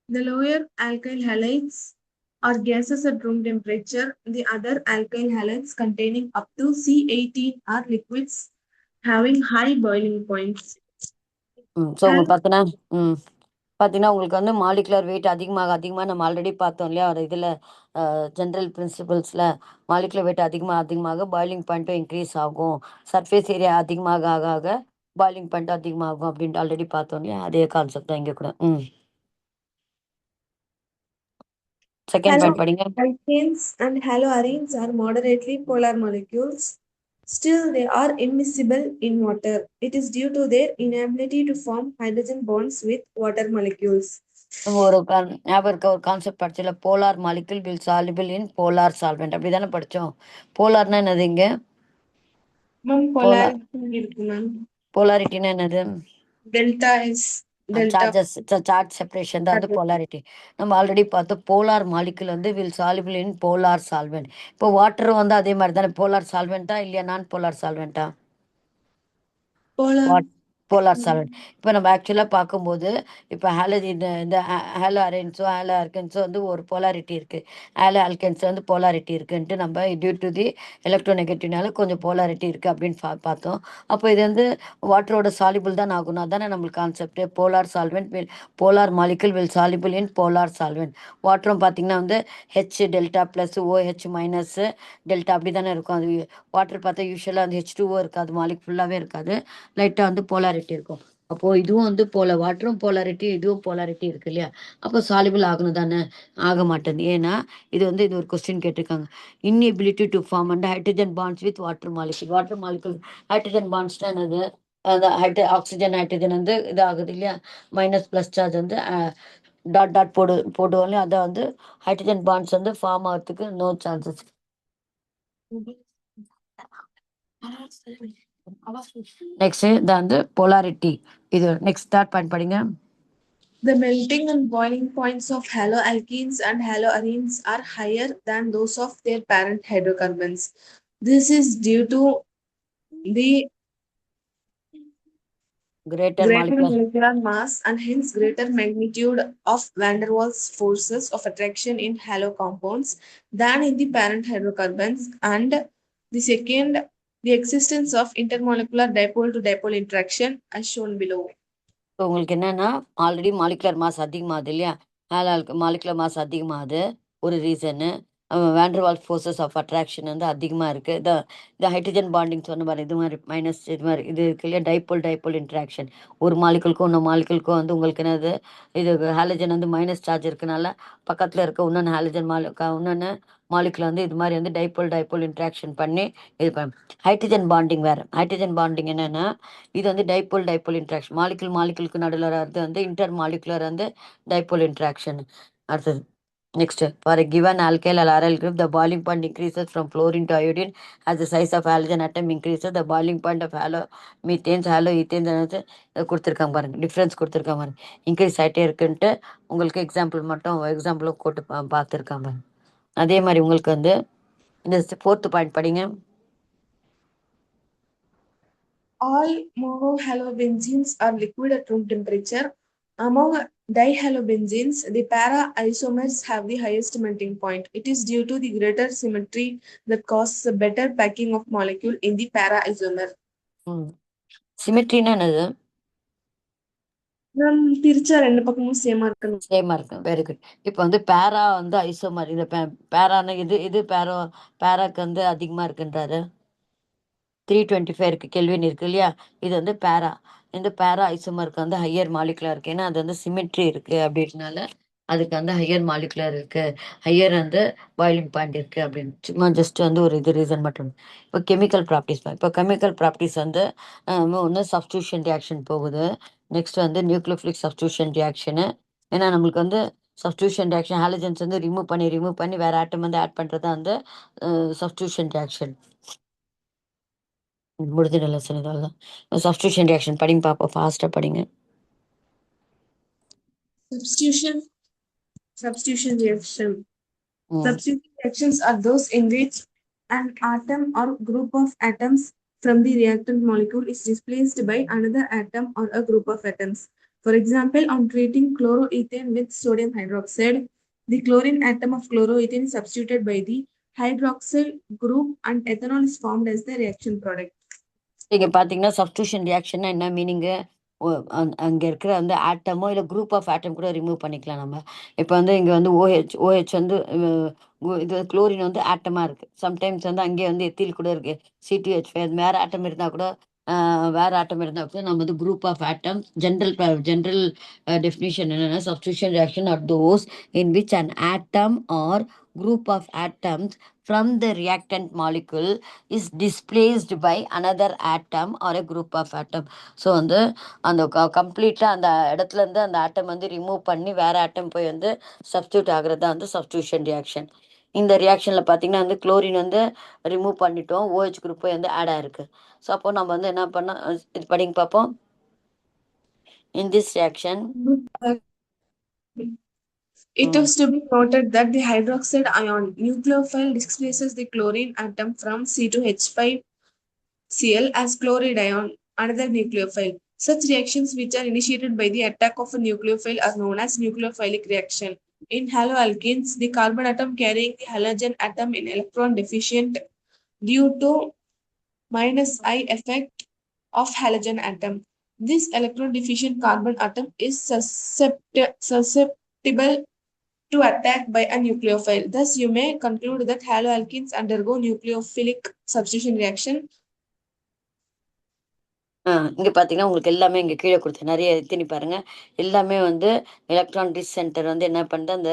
The lower alkyl halides are gases at room temperature. The other alkyl halides containing up to C18 are liquids having high boiling points. So உங்களுக்கு பார்த்தீங்கன்னா உங்களுக்கு வந்து மாலிகுலர் வெயிட் அதிகமாக நம்ம ஆல்ரெடி பார்த்தோம் இல்லையா ஒரு இதில் ஜென்ரல் பிரின்சிபல்ஸில். மாலிகுலர் வெயிட் அதிகமாக பாயிலிங் பாயிண்ட்டும் இன்க்ரீஸ் ஆகும். சர்ஃபேஸ் ஏரியா அதிகமாக ஆக பாயிலிங் பாயிண்ட்டும் அதிகமாகும் அப்படின்ட்டு ஆல்ரெடி பார்த்தோம் இல்லையா? அதே கான்செப்ட் தான் இங்கே கூட. செகண்ட் பாயிண்ட் படிங்க. Haloalkanes and haloarenes are moderately polar molecules. Still, they are immiscible in water. It is due to their inability to form hydrogen bonds with water molecules. நம்ம ஒரு ஞாபகம் இருக்க ஒரு கான்செப்ட் படிச்சல, polar molecule will soluble in polar solvent. அப்படி தானே படித்தோம்? போலார்னா என்னது இங்கே? Ma'am, போலார் polarity இருக்கு ma'am. போலாரிட்டினா என்னது? Delta is delta. Charge separation தான் வந்து போலாரிட்டி. நம்ம ஆல்ரெடி பார்த்தோம் போலார் மாலிகுல் வந்து will soluble in polar solvent. இப்போ வாட்டரும் வந்து அதே மாதிரி தானே போலார் சால்வெண்ட்டா இல்லையா நான் போலார் சால்வெண்ட்டா? Polar. Polar solvent. இப்போ நம்ம ஆக்சுவலாக பார்க்கும்போது இப்போ இந்த ஹேலோ அரேன்ஸோ ஹேலோ ஆல்கன்ஸோ வந்து ஒரு போலாரிட்டி இருக்குது. ஹேலோ ஆல்கன்ஸ் வந்து போலாரிட்டி இருக்குன்ட்டு நம்ம டியூ டு தி எலக்ட்ரோ நெகட்டிவ்னால கொஞ்சம் போலாரிட்டி இருக்குது அப்படின்னு பார்த்தோம். அப்போ இது வந்து வாட்டரோட சாலிபிள் தான் ஆகணும். அதானே நம்மளுக்கு concept. Polar solvent polar molecule will soluble in polar solvent. வாட்டரும் பார்த்தீங்கன்னா வந்து H delta plus OH minus delta அப்படி தானே இருக்கும். அது வாட்டர் பார்த்தா யூஸ்வலாக வந்து H2O இருக்காது, மாலிக் ஃபுல்லாகவே இருக்காது, லைட்டாக வந்து போலாரிட்டி இருக்கும். அப்போது இதுவும் வந்து வாட்டரும் போலாரிட்டி இதுவும் போலாரிட்டி இருக்கு இல்லையா? அப்போ சாலிபிள் ஆகணும் தானே? ஆக மாட்டேங்குது. ஏன்னா இது ஒரு கொஸ்டின் கேட்டிருக்காங்க. Inability to form and hydrogen bonds with water molecule. Water molecule hydrogen bonds தான் என்னது? அந்த ஆக்சிஜன் ஹைட்ரஜன் வந்து இது ஆகுது இல்லையா? மைனஸ் ப்ளஸ் சார்ஜ் வந்து டாட் டாட் போடுவோம் அதை வந்து ஹைட்ரஜன் பாண்ட்ஸ் வந்து ஃபார்ம் ஆகிறதுக்கு நோ சான்சஸ். நெக்ஸ்ட் இது வந்து polarity. இது நெக்ஸ்ட் தேர்ட் பாயிண்ட் படிங்க. The melting and boiling points of haloalkenes and haloarenes are higher than those of their parent hydrocarbons. This is due to the greater greater molecular molecular mass and hence greater magnitude of van der Waals forces of attraction in halo compounds than in the parent hydrocarbons. And the second, the existence of intermolecular dipole to dipole interaction as shown below. So உங்களுக்கு என்னன்னா already molecular mass அதிகமாகுது இல்லையா, molecular mass அதிகமாகுது ஒரு reason. Van der Waals forces of attraction வந்து அதிகமாக இருக்குது. இந்த ஹைட்ரஜன் பாண்டிங் சொன்ன மாதிரி இது மாதிரி மைனஸ் இது மாதிரி இது இருக்கு இல்லையா, டைப்போல் இன்ட்ராக்ஷன். ஒரு மாலிகுலுக்கும் இன்னும் மாலிகுலுக்கும் வந்து உங்களுக்கு என்னது, இது ஹாலஜன் வந்து மைனஸ் சார்ஜ் இருக்கனால பக்கத்தில் இருக்க இன்னொன்று ஹாலஜன் இன்னொன்று மாலிகுல வந்து இது மாதிரி வந்து டைப்போல் இன்ட்ராக்ஷன் பண்ணி இது பண்ண. ஹைட்ரஜன் பாண்டிங் வேறு. ஹைட்ரஜன் பாண்டிங் என்னென்னா இது வந்து டைப்போல் இன்ட்ராக்ஷன், மாலிகுலுக்கு நடுவில் வர்றது வந்து இன்டர் மாலிகுலர் வந்து டைப்போல் இன்ட்ராக்ஷன். அடுத்தது next, for a given alkyl or aryl group the boiling point increases from fluorine to iodine as the size of halogen atom increases. The boiling point of halomethanes haloethanes வந்து கொடுத்துருக்காங்க பாருங்க, difference கொடுத்துருக்காங்க பாருங்க, increase ஆகிட்டே இருக்குன்ட்டு உங்களுக்கு எக்ஸாம்பிளும் போட்டு பார்த்துருக்காங்க. அதே மாதிரி உங்களுக்கு வந்து இந்த ஃபோர்த்து பாயிண்ட் படிங்க. All monohalobenzenes are liquid at room temperature. Among dihalobenzenes, the para isomers have the highest melting point. It is due to the greater symmetry that causes a better packing of molecule in the para isomer. சிமெட்ரினா என்னது? பிரிச்சா ரெண்டு பக்கமும் சேமா இருக்கணும். சேமா இருக்கு. Very good. இப்போ வந்து பேரா வந்து ஐசோமர், இந்த பேரான இது பேராக்கு வந்து அதிகமா இருக்குன்றாரு. 325 இருக்கு, கெல்வின் இருக்கு இல்லையா, இது வந்து பேரா. இந்த பேரா ஐசோமருக்கு வந்து ஹையர் மாலிகுலர் இருக்கு, ஏன்னா அது வந்து சிமெட்ரி இருக்கு அப்படின்றனால அதுக்கு வந்து ஹையர் மாலிகுலர் இருக்கு, ஹையர் வந்து பாயிலிங் பாயிண்ட் இருக்கு அப்படின்னு சும்மா ஜஸ்ட் வந்து ஒரு இது ரீசன் மட்டும். இப்போ கெமிக்கல் ப்ராப்பர்ட்டிஸ், இப்போ கெமிக்கல் ப்ராப்பர்ட்டிஸ் வந்து ஒன்று சப்ஸ்டியூஷன் ரியாக்ஷன் போகுது. நெக்ஸ்ட் வந்து நியூக்ளியோஃபிலிக் சப்ஸ்டியூஷன் ரியாக்ஷனு. ஏன்னா நம்மளுக்கு வந்து சப்ஸ்டியூஷன் ரியாக்ஷன் ஹாலஜன்ஸ் வந்து ரிமூவ் பண்ணி வேற ஆட்டம் வந்து ஆட் பண்ணுறது தான் வந்து சப்ஸ்டியூஷன் ரியாக்ஷன். முடிஞ்ச லெசன் இதெல்லாம். சப்ஸ்டியூஷன் ரியாக்ஷன் படிங்க பார்ப்போம், ஃபாஸ்ட்டாக படிங்க. Substitution reaction. Substitution reactions are those in which an atom or group of atoms from the reactant molecule is displaced by another atom or a group of atoms. For example, on treating chloroethane with sodium hydroxide, the chlorine atom of chloroethane is substituted by the hydroxyl group and ethanol is formed as the reaction product. இங்கே பார்த்தீங்கன்னா substitution ரியாக்ஷன்னா என்ன meaning, அங்கே இருக்கிற வந்து ஆட்டமோ இல்லை group of ஆட்டம் கூட remove பண்ணிக்கலாம் நம்ம. இப்போ வந்து இங்கே வந்து ஓஹெச் வந்து இது குளோரின் வந்து ஆட்டமாக இருக்குது. சம்டைம்ஸ் வந்து அங்கேயே வந்து எத்தில் கூட இருக்குது, C2H5. வேறு ஆட்டம் இருந்தால் கூட நம்ம வந்து group of atom. General definition என்னென்னா substitution reaction are those in which an atom are group of atoms from the reactant molecule is displaced by another atom or a group of atom. So வந்து அந்த கம்ப்ளீட்டாக அந்த இடத்துல இருந்து அந்த ஆட்டம் வந்து remove பண்ணி வேற ஆட்டம் போய் வந்து சப்ஸ்டியூட் ஆகுறது தான் வந்து சப்ஸ்டியூஷன் ரியாக்ஷன். இந்த ரியாக்ஷனில் பார்த்தீங்கன்னா வந்து குளோரின் வந்து ரிமூவ் பண்ணிட்டோம், OH குரூப் போய் வந்து ஆட் ஆயிருக்கு. ஸோ அப்போ நம்ம வந்து என்ன பண்ணோம், இது படிங்க பார்ப்போம். In this reaction It is to be noted that the hydroxide ion nucleophile displaces the chlorine atom from C2H5Cl as chloride ion, another nucleophile. Such reactions which are initiated by the attack of a nucleophile are known as nucleophilic reaction. In haloalkenes, the carbon atom carrying the halogen atom in electron deficient due to -I effect of halogen atom. This electron deficient carbon atom is susceptible to attack by a nucleophile. Thus, you may conclude that haloalkenes undergo nucleophilic substitution reaction. இங்கே பார்த்தீங்கன்னா உங்களுக்கு எல்லாமே இங்கே கீழே கொடுத்து நிறைய எத்தினி பாருங்க, எல்லாமே வந்து எலக்ட்ரான் டிஸ் சென்டர் வந்து என்ன பண்ணுது, அந்த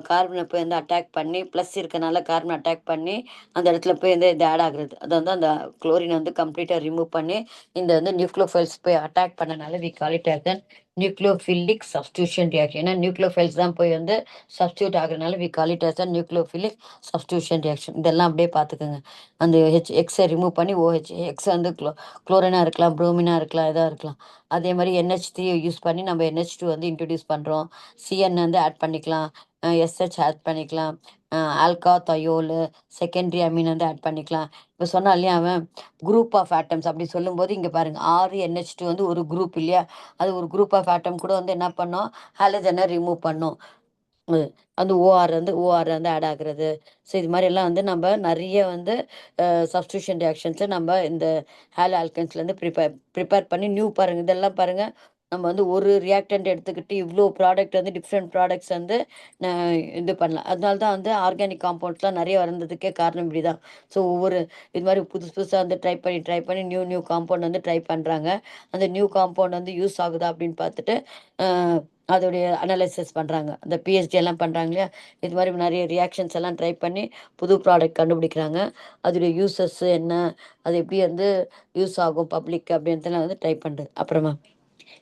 கார்பனை போய் வந்து அட்டாக் பண்ணி ப்ளஸ் இருக்கனால கார்பன் அட்டாக் பண்ணி அந்த இடத்துல போய் வந்து இது ஆட் ஆகுறது. அது வந்து அந்த குளோரின் வந்து கம்ப்ளீட்டாக ரிமூவ் பண்ணி இந்த வந்து நியூக்ளியோஃபைல்ஸ் போய் அட்டாக் பண்ணனால we call it as nucleophilic substitution reaction. ஏன்னா நியூக்ளியோஃபைல்ஸ் தான் போய் வந்து சப்ஸ்டியூட் ஆகுறதுனால we call it as a nucleophilic substitution reaction. இதெல்லாம் அப்படியே பார்த்துக்கோங்க. அந்த எக்ஸை ரிமூவ் பண்ணி OH, எக்ஸ் வந்து குளோரினாக இருக்கலாம், புரோமினா இருக்கலாம், இதாக இருக்கலாம். அதே மாதிரி NH3 யூஸ் பண்ணி நம்ம NH2 வந்து இன்ட்ரடியூஸ் பண்ணுறோம். CN வந்து ஆட் பண்ணிக்கலாம், SH ஆட் பண்ணிக்கலாம், ஆல்கா தயோலு செகண்டரி அமீன் வந்து ஆட் பண்ணிக்கலாம். இப்போ சொன்னா இல்லையா அவன் குரூப் ஆஃப் ஆட்டம்ஸ் அப்படி சொல்லும்போது இங்கே பாருங்க 6NH2 வந்து ஒரு குரூப் இல்லையா, அது ஒரு குரூப் ஆஃப் ஆட்டம் கூட வந்து என்ன பண்ணோம், ஹாலஜனை ரிமூவ் பண்ணோம். அந்த ஓஆர் வந்து ஆட் ஆகுறது. ஸோ இது மாதிரி எல்லாம் வந்து நம்ம நிறைய வந்து சப்ஸ்டியூஷன் ரியாக்ஷன்ஸை நம்ம இந்த ஹேலோ ஆல்கன்ஸ்லேருந்து ப்ரிப்பேர் பண்ணி பாருங்க இதெல்லாம் பாருங்க. நம்ம வந்து ஒரு ரியாக்டன்ட் எடுத்துக்கிட்டு இவ்வளோ ப்ராடக்ட் வந்து டிஃப்ரெண்ட் ப்ராடக்ட்ஸ் வந்து இது பண்ணலாம். அதனால தான் வந்து ஆர்கானிக் காம்பவுண்ட்ஸ்லாம் நிறைய வந்ததுக்கே காரணம் இப்படி தான். ஸோ ஒவ்வொரு இது மாதிரி புதுசு புதுசாக வந்து ட்ரை பண்ணி நியூ காம்பவுண்ட் வந்து ட்ரை பண்ணுறாங்க. அந்த நியூ காம்பவுண்ட் வந்து யூஸ் ஆகுதா அப்படின்னு பார்த்துட்டு அதோடைய அனலைசிஸ் பண்ணுறாங்க. அந்த பிஹெச்டி எல்லாம் பண்ணுறாங்க இல்லையா, இது மாதிரி நிறைய ரியாக்ஷன்ஸ் எல்லாம் ட்ரை பண்ணி புது ப்ராடக்ட் கண்டுபிடிக்கிறாங்க. அதோடைய யூசஸ் என்ன, அது எப்படி வந்து யூஸ் ஆகும் பப்ளிக் அப்படின்றதுலாம் வந்து ட்ரை பண்ணுறது. அப்புறமா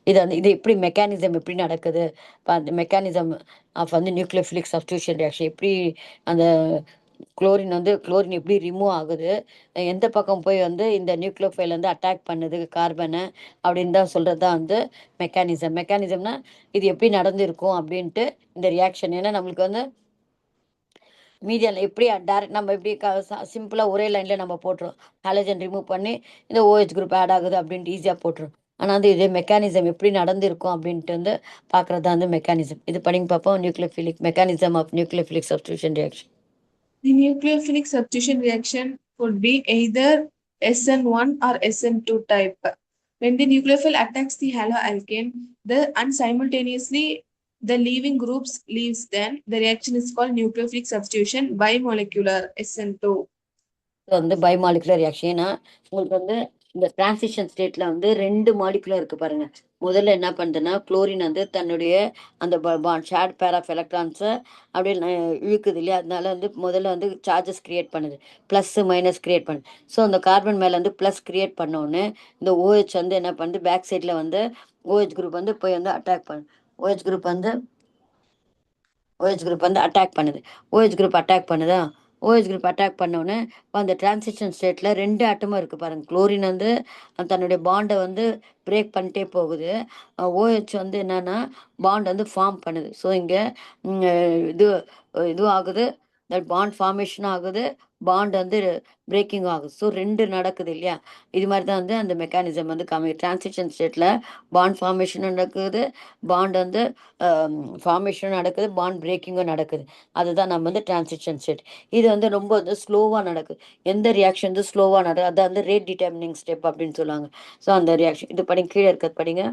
இது எப்படி மெக்கானிசம் எப்படி நடக்குது, இப்போ அந்த மெக்கானிசம் ஆஃப் வந்து நியூக்ளியோஃபிலிக் சப்ஸ்டியூஷன் ரியாக்ஷன் எப்படி அந்த குளோரின் எப்படி ரிமூவ் ஆகுது, எந்த பக்கம் போய் வந்து இந்த நியூக்ளியோஃபைல் வந்து அட்டாக் பண்ணுது கார்பனை அப்படின்னு தான் சொல்கிறது தான் வந்து மெக்கானிசம்னா இது எப்படி நடந்திருக்கும் அப்படின்ட்டு இந்த ரியாக்ஷன். ஏன்னா நம்மளுக்கு வந்து மீடியாவில் எப்படி டேரக்ட் நம்ம எப்படி சிம்பிளாக ஒரே லைனில் நம்ம போட்டுரும், ஹாலஜன் ரிமூவ் பண்ணி இந்த OH குரூப் ஆட் ஆகுது அப்படின்ட்டு ஈஸியாக போட்டுரும். ஆனால் வந்து இதே மெக்கானிசம் எப்படி நடந்திருக்கும் அப்படின்ட்டு வந்து பார்க்குறது தான் வந்து மெக்கானிசம். இது படிங்க பார்ப்போம், nucleophilic mechanism of nucleophilic substitution reaction. The nucleophilic substitution reaction could be either SN1 or SN2 type. When the nucleophile attacks the haloalkane, and simultaneously the leaving groups leaves, then the reaction is called nucleophilic substitution bimolecular SN2. வந்து bimolecular reaction. ஏன்னா உங்களுக்கு வந்து இந்த transition ஸ்டேட்ல வந்து 2 molecular இருக்கு பாருங்க. முதல்ல என்ன பண்ணுதுன்னா குளோரின் வந்து தன்னுடைய அந்த ஷேர்ட் பேர் ஆஃப் எலக்ட்ரான்ஸை அப்படியே இழுக்குது இல்லையா, அதனால வந்து முதல்ல வந்து சார்ஜஸ் கிரியேட் பண்ணுது, ப்ளஸ் மைனஸ் கிரியேட் பண்ணுது. ஸோ அந்த கார்பன் மேலே வந்து ப்ளஸ் கிரியேட் பண்ணோன்னு இந்த OH வந்து என்ன பண்ணுது, பேக் சைடில் வந்து OH குரூப் வந்து போய் வந்து அட்டாக் பண்ணு OH குரூப் வந்து OH குரூப் வந்து அட்டாக் பண்ணுது. OH குரூப் அட்டாக் பண்ணுதா, OH குரூப் அட்டாக் பண்ணோன்னே அந்த டிரான்சிஷன் ஸ்டேட்டில் 2 ஆட்டமும் இருக்குது பாருங்கள். குளோரின் வந்து தன்னுடைய பாண்டை வந்து பிரேக் பண்ணிட்டே போகுது. OH வந்து என்னன்னா பாண்ட் வந்து ஃபார்ம் பண்ணுது. ஸோ இங்கே இது இதுவும் ஆகுது, பாண்ட் ஃபார்மேஷனும் ஆகுது, பாண்ட் வந்து பிரேக்கிங் ஆகுது. ஸோ 2 நடக்குது இல்லையா. இது மாதிரி தான் வந்து அந்த மெக்கானிசம் வந்து டிரான்சிஷன் ஸ்டேட்டில் பாண்ட் ஃபார்மேஷனும் நடக்குது, பாண்ட் வந்து ஃபார்மேஷனும் நடக்குது, பாண்ட் பிரேக்கிங்கும் நடக்குது. அதுதான் நம்ம வந்து டிரான்சிஷன் ஸ்டேட். இது வந்து ரொம்ப வந்து ஸ்லோவாக நடக்குது. எந்த ரியாக்ஷன் வந்து ஸ்லோவாக நடக்குது அதை வந்து ரேட் டிட்டர்மினிங் ஸ்டெப் அப்படின்னு சொல்லுவாங்க. ஸோ அந்த ரியாக்ஷன் இது படிங்க, கீழே இருக்கிறது படிங்க.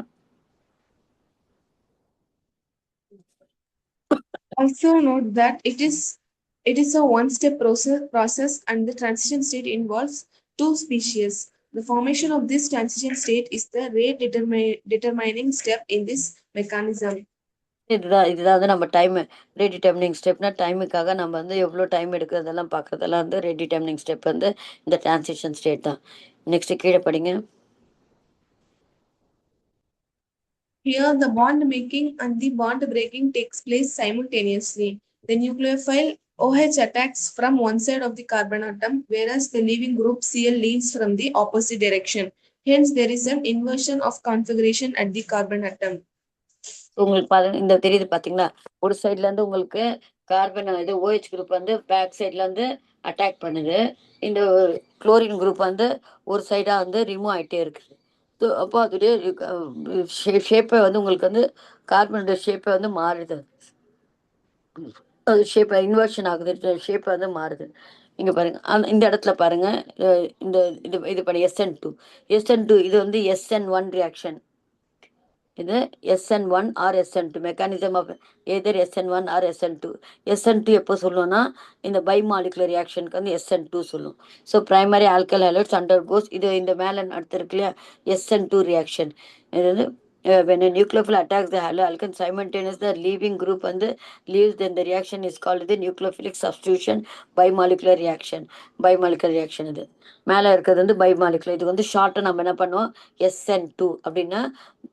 Also note that it is a one-step process and the transition state involves 2 species. The formation of this transition state is the rate determining step in this mechanism. இதுதான் வந்து நம்ம டைம் ரேட் டிட்டர்மினிங் ஸ்டெப்னா டைமுக்காக நம்ம வந்து எவ்வளோ time எடுக்கிறதெல்லாம் பார்க்குறதெல்லாம் வந்து rate determining step வந்து இந்த transition state தான். நெக்ஸ்ட் கீழே படிங்க. Here, the bond making and the bond breaking takes place simultaneously. The nucleophile OH attacks from one side of the carbon atom, whereas the leaving group Cl leaves from the opposite direction. Hence, there is an inversion of configuration at the carbon atom. உங்களுக்கு இந்த தெரியுது பார்த்தீங்களா, ஒரு சைட்ல இருந்து உங்களுக்கு carbon இது OH group வந்து பேக் சைட்ல இருந்து அட்டாக் பண்ணுது, இந்த குளோரின் குரூப் வந்து ஒரு சைடாக வந்து ரிமூவ் ஆகிட்டே இருக்குது. ஸோ அப்போ அதோடைய ஷேப்பை வந்து உங்களுக்கு வந்து கார்பனோட ஷேப்பை வந்து மாறுது, அது ஷேப்பை இன்வர்ஷன் ஆகுது, ஷேப்பை வந்து மாறுது. இங்கே பாருங்க, இந்த இடத்துல பாருங்க, இந்த இது பண்ணி SN2 இது வந்து SN1 ரியாக்ஷன். இது SN1 or SN2 mechanism of either SN1 or SN2. SN2 எப்போ சொல்லணும்னா இந்த பைமாலிகுலர் ரியாக்ஷனுக்கு வந்து SN2 சொல்லும். So primary alkyl halides undergoes இது இந்த மேலே நடத்திருக்கு இல்லையா SN2 ரியாக்ஷன். இது வந்து when a nucleophile attacks the haloalkane simultaneously the leaving group வந்து leaves, then the reaction is called the nucleophilic substitution bimolecular reaction. இது மேலே இருக்கிறது வந்து பைமாலிகுலர், இது வந்து ஷார்ட்டாக நம்ம என்ன பண்ணுவோம் SN2 அப்படின்னா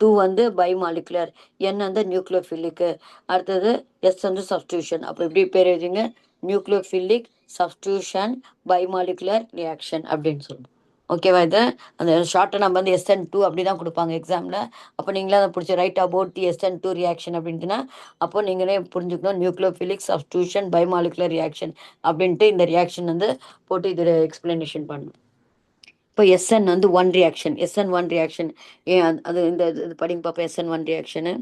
2 வந்து பைமாலிகுலர், N வந்து நியூக்ளியோஃபிலிக்கு, அடுத்தது S வந்து சப்ஸ்டியூஷன். அப்போ எப்படி பேர் எழுதிங்க? நியூக்ளியோஃபிலிக் சப்ஸ்டியூஷன் பைமாலிகுலர் ரியாக்ஷன் அப்படின்னு சொல்லுவோம். ஓகேவா? இது அந்த ஷார்ட்டாக நம்ம வந்து SN2 அப்படி தான் கொடுப்பாங்க எக்ஸாமில். அப்போ நீங்களே அதை பிடிச்சி write about the SN2 reaction அப்படின்ட்டுனா அப்போ நீங்களே புரிஞ்சுக்கணும் நியூக்ளியோஃபிலிக் சப்ஸ்டியூஷன் பைமாலிகுலர் ரியாக்ஷன் அப்படின்ட்டு இந்த ரியாக்ஷன் வந்து போட்டு இதில் எக்ஸ்பிளனேஷன் பண்ணணும். இப்போ SN வந்து ஒன் ரியாக்ஷன், SN1 ரியாக்ஷன் ஏன் அது இந்த இது படிங்க பார்ப்போம். SN1 reaction.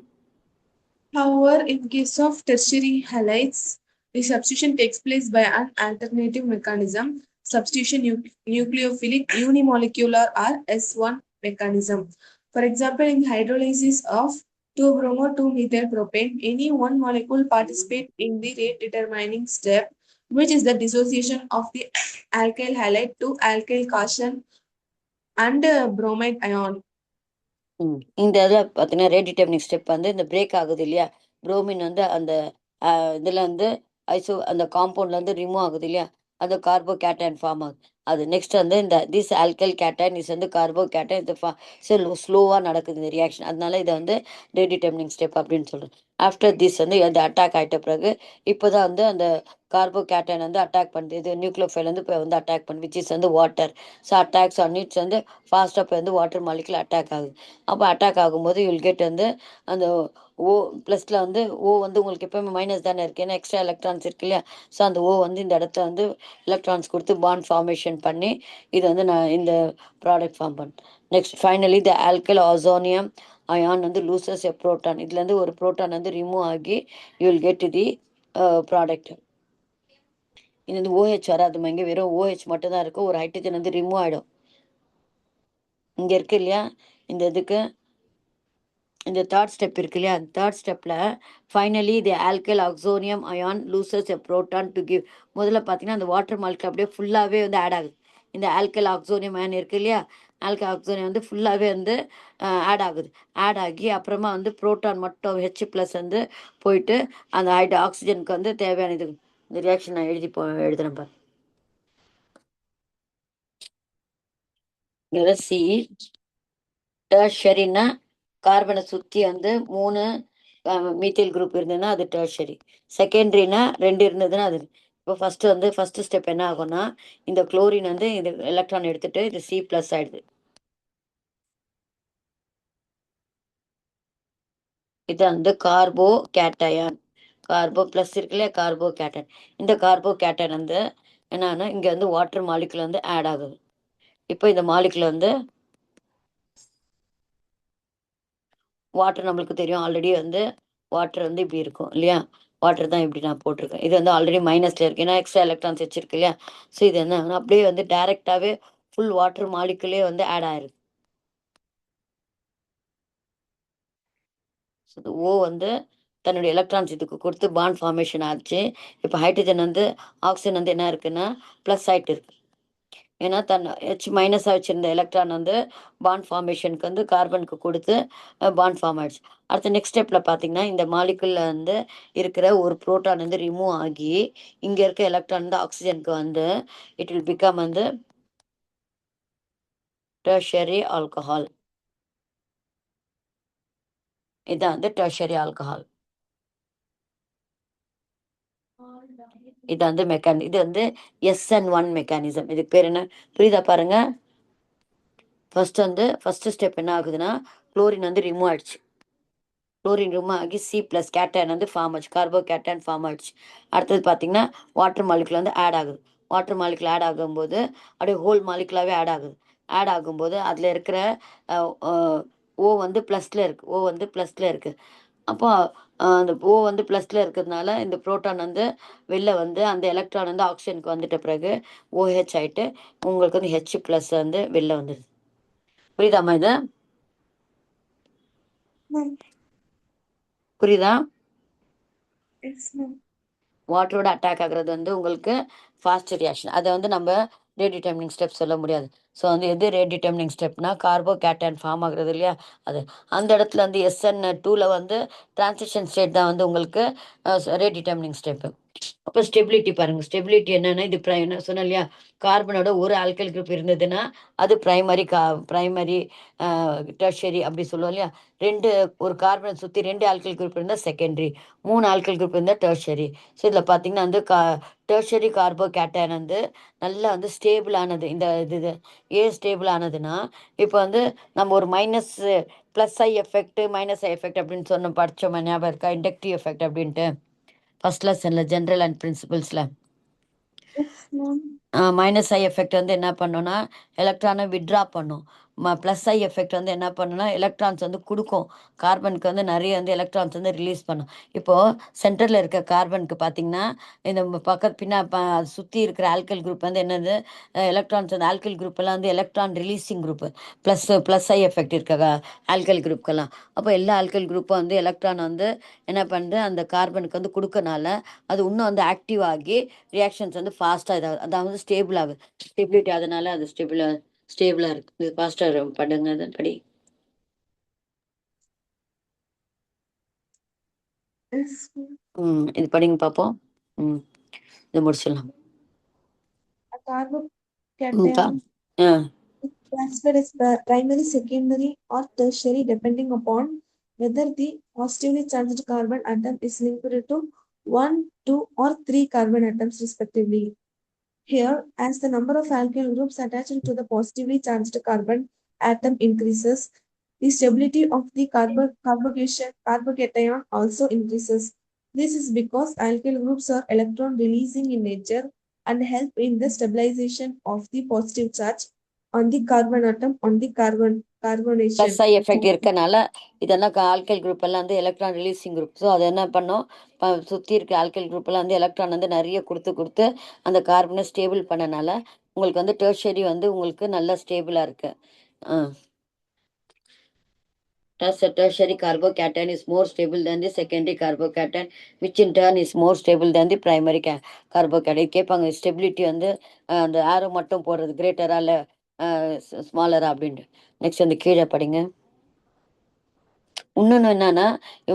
However, in case of tertiary halides, the substitution takes place by an alternative mechanism, substitution nucleophilic unimolecular or S1 mechanism. For example, in hydrolysis of 2-bromo-2-methyl propane, any one molecule participates in the rate determining step, which is the dissociation of the alkyl halide to alkyl cation and bromide ion. இந்த இதில் பார்த்தீங்கன்னா rate determining step வந்து இந்த break ஆகுது இல்லையா? Bromine வந்து அந்த இதில் வந்து அந்த காம்பவுண்ட்லேருந்து ரிமூவ் ஆகுது இல்லையா? அது கார்போ கேட்டைன் ஃபார்ம் ஆகுது. அது நெக்ஸ்ட் வந்து இந்த திஸ் ஆல்கைல் கேட்டைன் இஸ் வந்து கார்போ கேட்டைன் இது ஸ்லோவாக நடக்குது இந்த ரியாக்ஷன். அதனால இதை வந்து ரேட் டிட்டர்மினிங் ஸ்டெப் அப்படின்னு சொல்கிறேன். ஆஃப்டர் திஸ் வந்து அந்த அட்டாக் ஆகிட்ட பிறகு இப்போ தான் வந்து அந்த கார்போ கேட்டைன் வந்து அட்டாக் பண்ணுது. இது நியூக்ளியோஃபைல் வந்து இப்போ வந்து அட்டாக் பண்ணுது விச் இஸ் வந்து water. So attacks on it's வந்து ஃபாஸ்ட்டாக இப்போ வந்து வாட்டர் மாலிகுல் அட்டாக் ஆகுது. அப்போ அட்டாக் ஆகும்போது யூல் கெட் வந்து அந்த ஓ ப்ளஸில் வந்து ஓ வந்து உங்களுக்கு எப்போயுமே மைனஸ் தானே இருக்குது, ஏன்னா எக்ஸ்ட்ரா எலக்ட்ரான்ஸ் இருக்கு இல்லையா? ஸோ அந்த ஓ வந்து இந்த இடத்துல வந்து எலக்ட்ரான்ஸ் கொடுத்து பாண்ட் ஃபார்மேஷன் பண்ணி இது வந்து நான் இந்த ப்ராடக்ட் ஃபார்ம் பண்ணேன். Next finally the alkyl oxonium ion வந்து லூசஸ் எ ப்ரோட்டான். இதுலேருந்து ஒரு ப்ரோட்டான் வந்து ரிமூவ் ஆகி you will get the product. இது வந்து ஓஹெச் வராதுமா, இங்கே வெறும் ஓஹெச் மட்டும் தான் இருக்கும். ஒரு ஹைட்ரஜன் வந்து ரிமூவ் ஆகிடும். இங்கே இருக்கு இல்லையா? இந்த இதுக்கு இந்த தேர்ட் ஸ்டெப் இருக்கு இல்லையா? தேர்ட் ஸ்டெப்பில் finally the alkyl oxonium ion loses a proton to give. முதல்ல பார்த்தீங்கன்னா அந்த வாட்டர் மாலிகுல் அப்படியே ஃபுல்லாகவே வந்து ஆட் ஆகுது. இந்த ஆல்கைல் ஆக்சோனியம் அயான் இருக்கு இல்லையா? ஆல்கைல் ஆக்சோனியம் வந்து ஃபுல்லாகவே வந்து ஆட் ஆகுது. ஆட் ஆகி அப்புறமா வந்து ப்ரோட்டான் மட்டும் H+ வந்து போயிட்டு அந்த ஆக்சிஜனுக்கு வந்து தேவையான இது இந்த ரியாக்ஷன் நான் எழுதுறேன் பாரு. சி டெர்ஷரின்னா கார்பனை சுற்றி வந்து 3 மீத்தைல் குரூப் இருந்ததுன்னா அது டெர்ஷரி. செகண்டரினா 2 இருந்ததுன்னா அது. இப்போ ஃபஸ்ட்டு ஸ்டெப் என்ன ஆகும்னா இந்த குளோரின் வந்து இது எலக்ட்ரான் எடுத்துட்டு இது C+ ஆயிடுது. இது வந்து கார்போ கேட்டயான். கார்போ ப்ளஸ் இருக்குல்லையா? கார்போ கேட்டன். இந்த கார்போ கேட்டன் வந்து என்னன்னா இங்கே வந்து வாட்டர் மாலிகுல் வந்து ஆட் ஆகுது. இப்போ இந்த மாலிகுல் வந்து வாட்டர் நம்மளுக்கு தெரியும் ஆல்ரெடி வந்து வாட்டர் வந்து இப்படி இருக்கும் இல்லையா? வாட்டர் தான் இப்படி நான் போட்டிருக்கேன். இது வந்து ஆல்ரெடி மைனஸில் இருக்குது, ஏன்னா எக்ஸ்ட்ரா எலக்ட்ரான்ஸ் வச்சிருக்கு இல்லையா? ஸோ இது என்ன அப்படியே வந்து டைரெக்டாகவே ஃபுல் வாட்டர் மாலிகுலே வந்து ஆட் ஆயிருக்கு. ஸோ ஓ வந்து தன்னுடைய எலக்ட்ரான்ஸ் இதுக்கு கொடுத்து பாண்ட் ஃபார்மேஷன் ஆச்சு. இப்போ ஹைட்ரஜன் வந்து ஆக்சிஜன் வந்து என்ன இருக்குன்னா ப்ளஸ் ஆகிட்டு இருக்கு. ஏன்னா H- வச்சிருந்த எலக்ட்ரான் வந்து பாண்ட் ஃபார்மேஷனுக்கு வந்து கார்பனுக்கு கொடுத்து பாண்ட் ஃபார்ம் ஆயிடுச்சு. அடுத்த நெக்ஸ்ட் ஸ்டெப்பில் பார்த்தீங்கன்னா இந்த மாலிகுலில் வந்து இருக்கிற ஒரு ப்ரோட்டான் வந்து ரிமூவ் ஆகி இங்கே இருக்க எலக்ட்ரான் வந்து ஆக்சிஜனுக்கு வந்து இட் வில் பிகம் வந்து டெர்ஷரி ஆல்கஹால். இதான் வந்து டெர்ஷரி ஆல்கஹால். இது வந்து இது வந்து SN1 மெக்கானிசம். இதுக்கு பேர் என்ன புரியுதா பாருங்க? ஃபர்ஸ்ட் ஸ்டெப் என்ன ஆகுதுன்னா குளோரின் வந்து ரிமூவ் ஆயிடுச்சு. குளோரின் ரிமூவ் ஆகி C+ கேட்டன் வந்து ஃபார்ம் ஆச்சு, கார்போ கேட்டன் ஃபார்ம் ஆயிடுச்சு. அடுத்தது பார்த்தீங்கன்னா வாட்டர் மாலிகுல் வந்து ஆட் ஆகுது. வாட்டர் மாலிகுல் ஆட் ஆகும்போது அப்படியே ஹோல் மாலிகுலாகவே ஆட் ஆகுது. ஆட் ஆகும்போது அதில் இருக்கிற ஓ வந்து ப்ளஸில் இருக்குது. ஓ வந்து ப்ளஸில் இருக்குது. அப்போ அந்த ஓ வந்து ப்ளஸில் இருக்கிறதுனால இந்த ப்ரோட்டான் வந்து வெளில வந்து அந்த எலக்ட்ரான் வந்து ஆக்சிஜனுக்கு வந்துட்ட பிறகு OH ஆகிட்டு உங்களுக்கு வந்து H+ வந்து வெளில வந்துடுது. புரியுதாம்மா இது? புரியுதா? வாட்டரோட அட்டாக் ஆகுறது வந்து உங்களுக்கு ஃபாஸ்ட் ரியாக்ஷன். அதை வந்து நம்ம ரேட் டிட்டர்மினிங் ஸ்டெப் சொல்ல முடியாது. ஸோ வந்து எது ரேட் டிட்டர்மினிங் ஸ்டெப்னா கார்போ கேட்டன் ஃபார்ம் ஆகுறது இல்லையா? அது அந்த இடத்துல வந்து SN2ல வந்து டிரான்சிஷன் ஸ்டேட் தான் வந்து உங்களுக்கு ரேட் டிட்டர்மினிங் ஸ்டெப்பு. அப்போ ஸ்டெபிலிட்டி பாருங்க. ஸ்டெபிலிட்டி என்னன்னா, இது என்ன சொன்னேன் இல்லையா? கார்பனோட ஒரு ஆல்கைல் குரூப் இருந்ததுன்னா, அது பிரைமரி டெர்ஷரி அப்படி சொல்லுவோம் இல்லையா? 2 ஒரு கார்பன சுத்தி 2 ஆல்கைல் குரூப் இருந்தா செகண்டரி. 3 ஆல்கைல் குரூப் இருந்தா டெர்ஷரி. ஸோ இதில பார்த்தீங்கன்னா வந்து டெர்ஷரி கார்போகேட்டையான் வந்து நல்லா வந்து ஸ்டேபிள் ஆனது. இந்த இது ஏன் ஸ்டேபிள் ஆனதுன்னா, இப்போ வந்து நம்ம ஒரு plus I effect, minus I effect அப்படின்னு படிச்சோமா ஞாபகம் இருக்கா? இண்டக்டிவ் எஃபெக்ட் அப்படின்ட்டு. ஃபர்ஸ்ட் லெசன்ல ஜெனரல் அண்ட் பிரின்சிபல்ஸ்ல. Yes, ma'am. Minus I effect வந்து என்ன பண்ணும்னா எலக்ட்ரானை விட்ரா பண்ணும். ப்ளஸ் ஐ எஃபெக்ட் வந்து என்ன பண்ணுன்னா எலக்ட்ரான்ஸ் வந்து கொடுக்கும். கார்பனுக்கு வந்து நிறைய வந்து எலக்ட்ரான்ஸ் வந்து ரிலீஸ் பண்ணும். இப்போது சென்டரில் இருக்க கார்பனுக்கு பார்த்தீங்கன்னா இந்த சுற்றி இருக்கிற ஆல்கல் குரூப் வந்து என்னது எலக்ட்ரான்ஸ் வந்து ஆல்கல் குரூப் எல்லாம் வந்து எலக்ட்ரான் ரிலீஸிங் குரூப். ப்ளஸ் ஐ எஃபெக்ட் இருக்க ஆல்கல் குரூப்க்கெல்லாம். அப்போ எல்லா ஆல்கல் குரூப்பும் வந்து எலக்ட்ரான் வந்து என்ன பண்ணுது அந்த கார்பனுக்கு வந்து கொடுக்கனால அது இன்னும் வந்து ஆக்டிவ் ஆகி ரியாக்ஷன்ஸ் வந்து ஃபாஸ்ட்டாக இதாகுது. அதாவது ஸ்டேபிள் ஆகுது. ஸ்டெபிலிட்டி அதனால அது ஸ்டேபிளாக இருக்குது. ஃபாஸ்ட்டாக பண்ணுங்க அதன்படி. Yes, ma'am. இது படிங்க பார்ப்போம். ம் இது முடிச்சிடலாம். A carbocation ah is classified as primary, secondary, or tertiary depending upon whether the positively charged carbon atom is linked to 1, 2, or 3 carbon atoms respectively. Here, as the number of alkyl groups attached to the positively charged carbon atom increases, the stability of the carbocation also increases. This is because alkyl groups are electron releasing in nature and help in the stabilization of the positive charge on the carbon atom on the carbonation. Plus I effect இருக்கனால இதெல்லாம் alkyl group எல்லாம் வந்து electron releasing group. So அது என்ன பண்ணும் சுற்றி இருக்க alkyl group எல்லாம் வந்து எலக்ட்ரான் வந்து நிறைய கொடுத்து அந்த கார்பனை ஸ்டேபிள் பண்ணனால உங்களுக்கு வந்து டெர்ஷரி வந்து உங்களுக்கு நல்லா ஸ்டேபிளாக இருக்கு. Thus, a tertiary carbocation is more stable than the secondary carbocation, which in turn is more stable than the primary carbocation. கேட்பாங்க ஸ்டெபிலிட்டி வந்து அந்த ஆரோ மட்டும் போடுறது கிரேட்டரா இல்லை ஸ்மாலரா அப்படின்ட்டு. நெக்ஸ்ட் அந்த கீழே படிங்க. இன்னொன்று என்னன்னா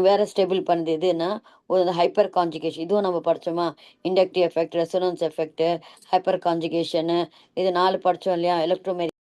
வேற ஸ்டேபிள் பண்ணுது எதுன்னா ஒரு ஹைப்பர் கான்ஜுகேஷன். இதுவும் நம்ம படித்தோமா? Inductive effect, resonance effect, hyperconjugation, இது 4 படித்தோம் இல்லையா? எலக்ட்ரோமேரி